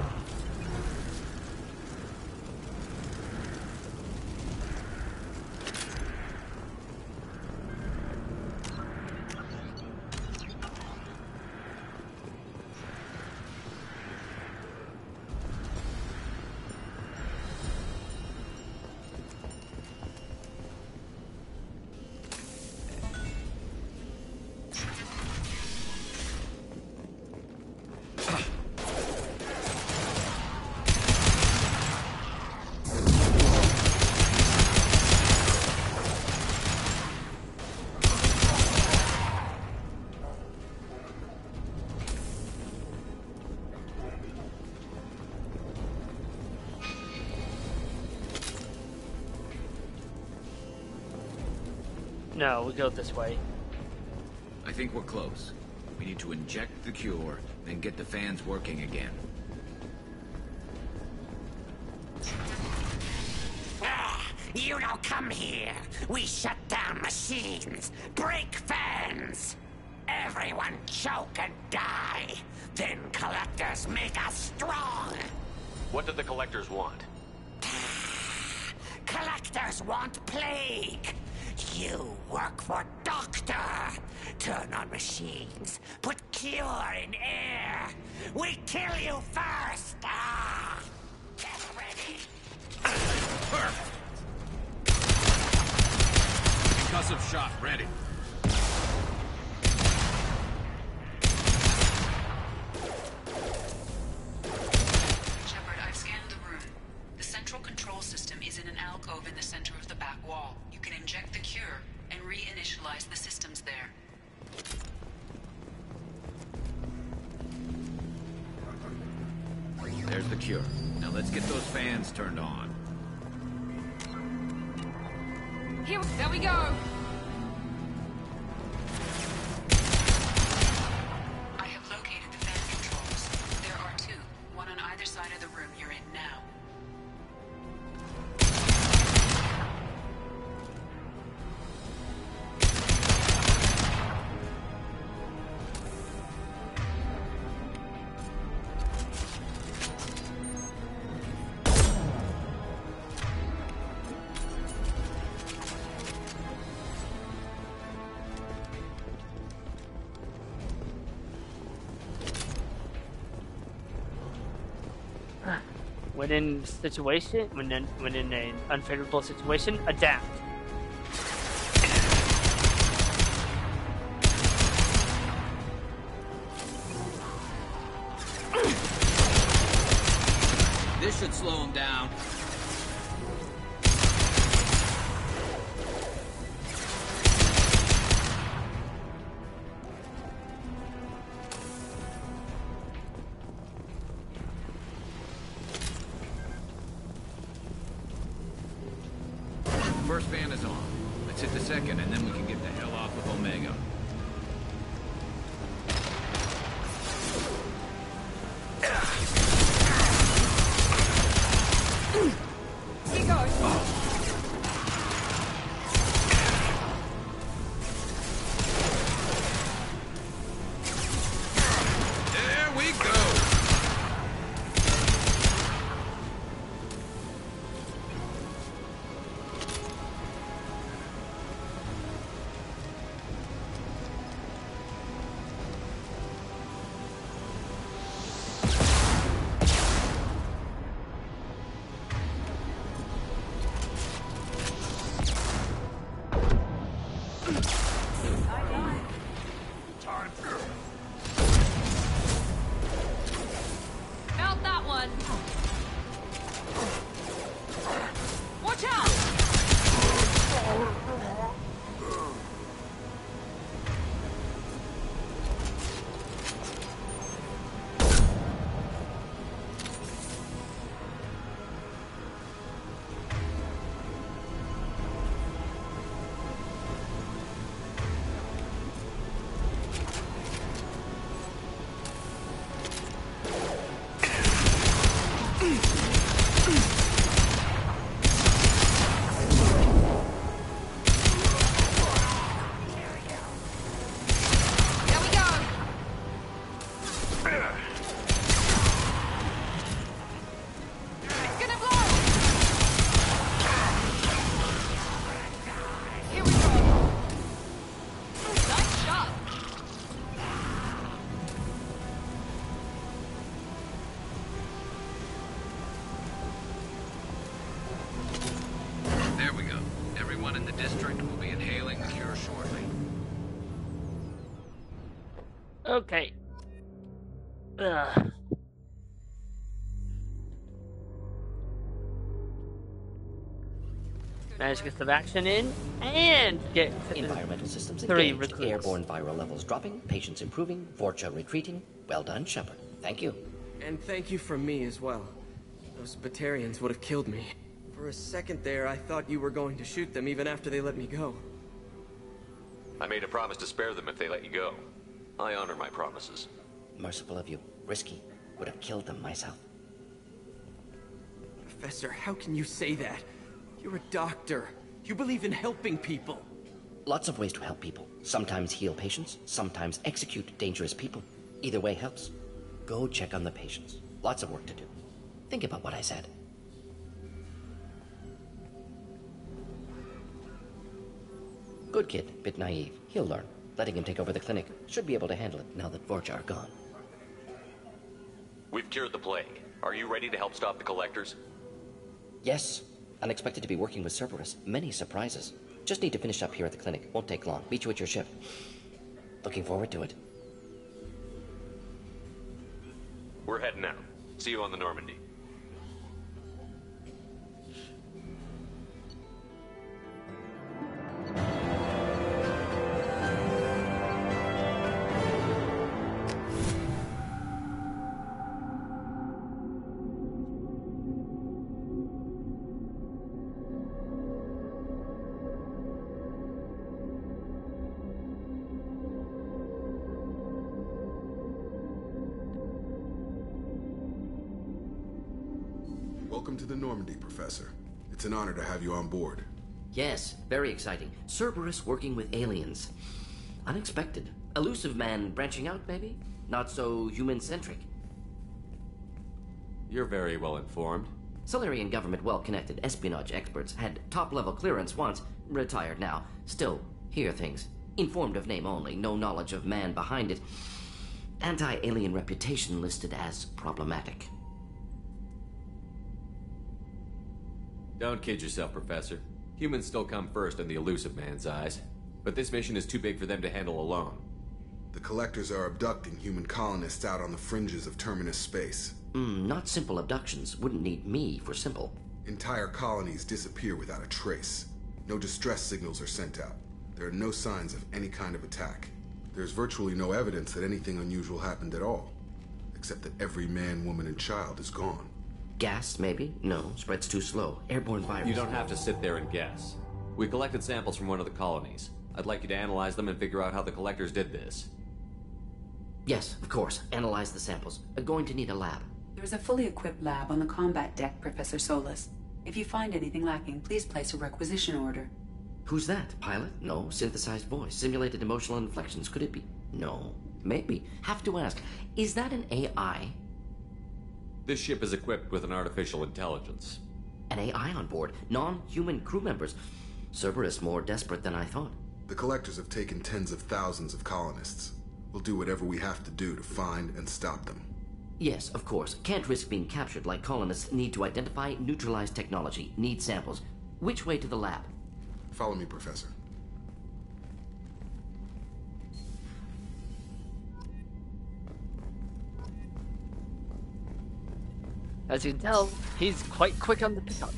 No, we go this way. I think we're close. We need to inject the cure, then get the fans working again. You don't come here. We shut down machines, break fans. Everyone choke and die. Then collectors make us strong. What do the collectors want? Collectors want plague. You work for Doctor. Turn on machines. Put cure in air. We kill you first. Get ready. Concussive shot ready. control system is in an alcove in the center of the back wall. You can inject the cure and reinitialize the systems there. There's the cure. Now let's get those fans turned on. Here, there we go. I have located the fan controls. There are two, one on either side of the room you're in now. When in an unfavorable situation, adapt. This should slow him down. First fan is on. Let's hit the second, and then we can get the hell off with Omega. Here goes. There we go. Felt that one. Watch out! There we go. It's gonna blow. Here we go. Nice shot. There we go. Everyone in the district will be inhaling the cure shortly. Okay. Ugh. Manage to get some action in and get Environmental systems 3 engaged. recruits. Airborne viral levels dropping. Patients improving. Vorcha retreating. Well done, Shepard. Thank you. And thank you from me as well. Those Batarians would have killed me. For a second there, I thought you were going to shoot them even after they let me go. I made a promise to spare them if they let you go. I honor my promises. Merciful of you. Risky. Would have killed them myself. Professor, how can you say that? You're a doctor. You believe in helping people. Lots of ways to help people. Sometimes heal patients, sometimes execute dangerous people. Either way helps. Go check on the patients. Lots of work to do. Think about what I said. Good kid, bit naive. He'll learn. Letting him take over the clinic. Should be able to handle it now that Vorcha are gone. We've cured the plague. Are you ready to help stop the Collectors? Yes. Unexpected to be working with Cerberus. Many surprises. Just need to finish up here at the clinic. Won't take long. Meet you at your ship. Looking forward to it. We're heading out. See you on the Normandy. Welcome to the Normandy, Professor. It's an honor to have you on board. Yes, very exciting. Cerberus working with aliens. Unexpected. Elusive man branching out, maybe? Not so human-centric. You're very well informed. Solarian government well-connected espionage experts had top-level clearance once, retired now. Still, hear things. Informed of name only, no knowledge of man behind it. Anti-alien reputation listed as problematic. Don't kid yourself, Professor. Humans still come first in the elusive man's eyes. But this mission is too big for them to handle alone. The Collectors are abducting human colonists out on the fringes of Terminus space. Not simple abductions. Wouldn't need me for simple. Entire colonies disappear without a trace. No distress signals are sent out. There are no signs of any kind of attack. There's virtually no evidence that anything unusual happened at all. Except that every man, woman, and child is gone. Gas, maybe? No, spreads too slow. Airborne virus. You don't have to sit there and guess. We collected samples from one of the colonies. I'd like you to analyze them and figure out how the Collectors did this. Yes, of course. Analyze the samples. Going to need a lab. There's a fully equipped lab on the combat deck, Professor Solis. If you find anything lacking, please place a requisition order. Who's that? Pilot? No. Synthesized voice. Simulated emotional inflections. Could it be? No. Maybe. Have to ask. Is that an AI? This ship is equipped with an artificial intelligence. An AI on board? Non-human crew members? Cerberus more desperate than I thought. The Collectors have taken tens of thousands of colonists. We'll do whatever we have to do to find and stop them. Yes, of course. Can't risk being captured like colonists need to identify, neutralize technology, need samples. Which way to the lab? Follow me, Professor. As you can tell, he's quite quick on the pickup.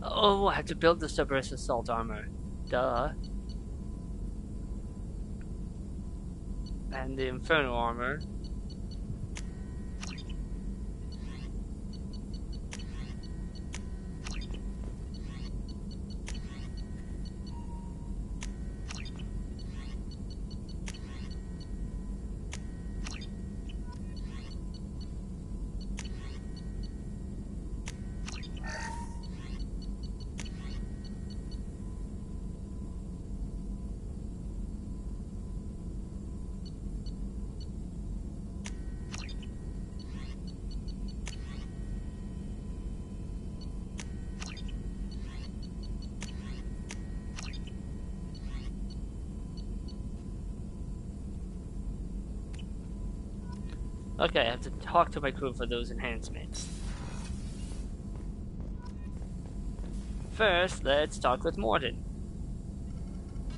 Oh, I have to build the Cerberus assault armor. Duh. And the Inferno armor. Okay, I have to talk to my crew for those enhancements. First, let's talk with Mordin.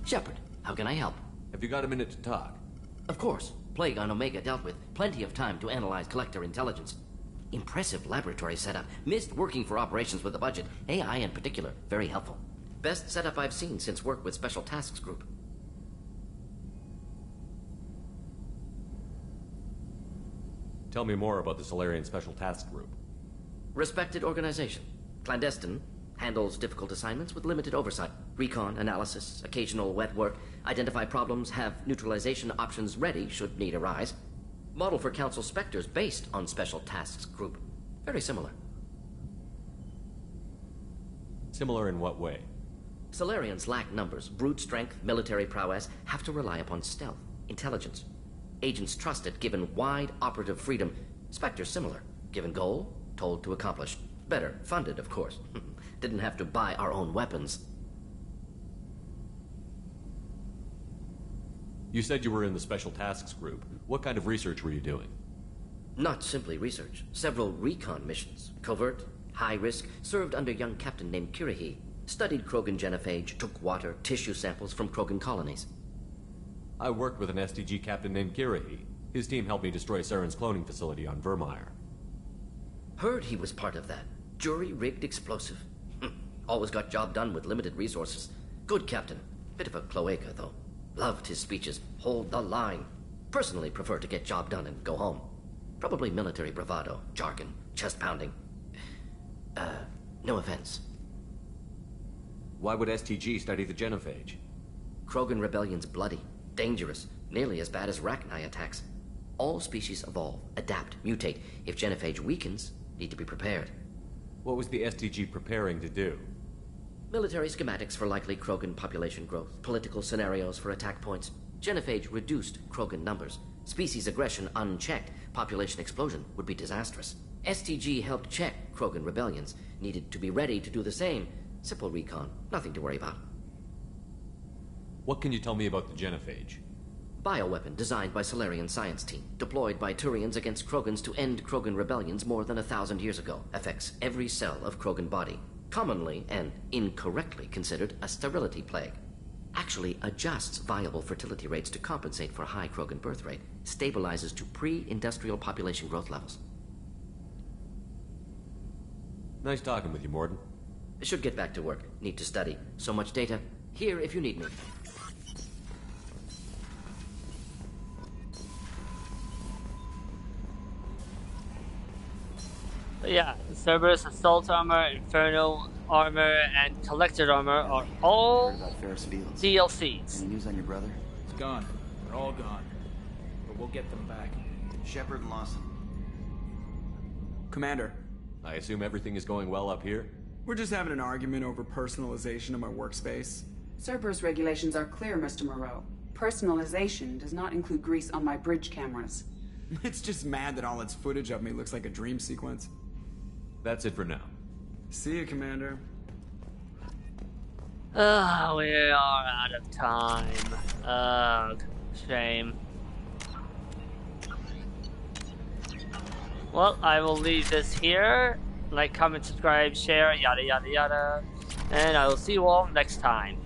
Shepard, how can I help? Have you got a minute to talk? Of course. Plague on Omega dealt with. Plenty of time to analyze Collector intelligence. Impressive laboratory setup. Missed working for operations with a budget. AI in particular. Very helpful. Best setup I've seen since work with Special Tasks Group. Tell me more about the Solarian Special Task Group. Respected organization. Clandestine. Handles difficult assignments with limited oversight. Recon, analysis, occasional wet work. Identify problems, have neutralization options ready should need arise. Model for Council Spectres based on Special Tasks Group. Very similar. Similar in what way? Solarians lack numbers, brute strength, military prowess, have to rely upon stealth, intelligence. Agents trusted, given wide operative freedom. Spectres similar, given goal, told to accomplish. Better funded, of course. Didn't have to buy our own weapons. You said you were in the Special Tasks Group. What kind of research were you doing? Not simply research. Several recon missions. Covert, high risk, served under a young captain named Kirrahe. Studied Krogan genophage, took water, tissue samples from Krogan colonies. I worked with an STG captain named Kirrahe. His team helped me destroy Saren's cloning facility on Vermeer. Heard he was part of that. Jury-rigged explosive. Always got job done with limited resources. Good captain. Bit of a cloaca, though. Loved his speeches. Hold the line. Personally prefer to get job done and go home. Probably military bravado, jargon, chest pounding. No offense. Why would STG study the genophage? Krogan rebellion's bloody, dangerous, nearly as bad as Rachni attacks. All species evolve, adapt, mutate. If genophage weakens, need to be prepared. What was the STG preparing to do? Military schematics for likely Krogan population growth, political scenarios for attack points. Genophage reduced Krogan numbers. Species aggression unchecked, population explosion would be disastrous. STG helped check Krogan rebellions, needed to be ready to do the same. Simple recon, nothing to worry about. What can you tell me about the genophage? Bioweapon designed by Salarian science team, deployed by Turians against Krogans to end Krogan rebellions more than 1,000 years ago. Affects every cell of Krogan body. Commonly and incorrectly considered a sterility plague. Actually adjusts viable fertility rates to compensate for high Krogan birth rate. Stabilizes to pre-industrial population growth levels. Nice talking with you, Mordin. Should get back to work. Need to study. So much data. Here if you need me. But yeah, Cerberus Assault Armor, Inferno Armor, and Collected Armor are all DLCs. Any news on your brother? It's gone. They're all gone. But we'll get them back. Shepard and Lawson. Commander. I assume everything is going well up here? We're just having an argument over personalization of my workspace. Cerberus regulations are clear, Mr. Moreau. Personalization does not include grease on my bridge cameras. It's just mad that all its footage of me looks like a dream sequence. That's it for now. See you, Commander. We are out of time. Shame. Well, I will leave this here. Like, comment, subscribe, share, yada yada yada. And I will see you all next time.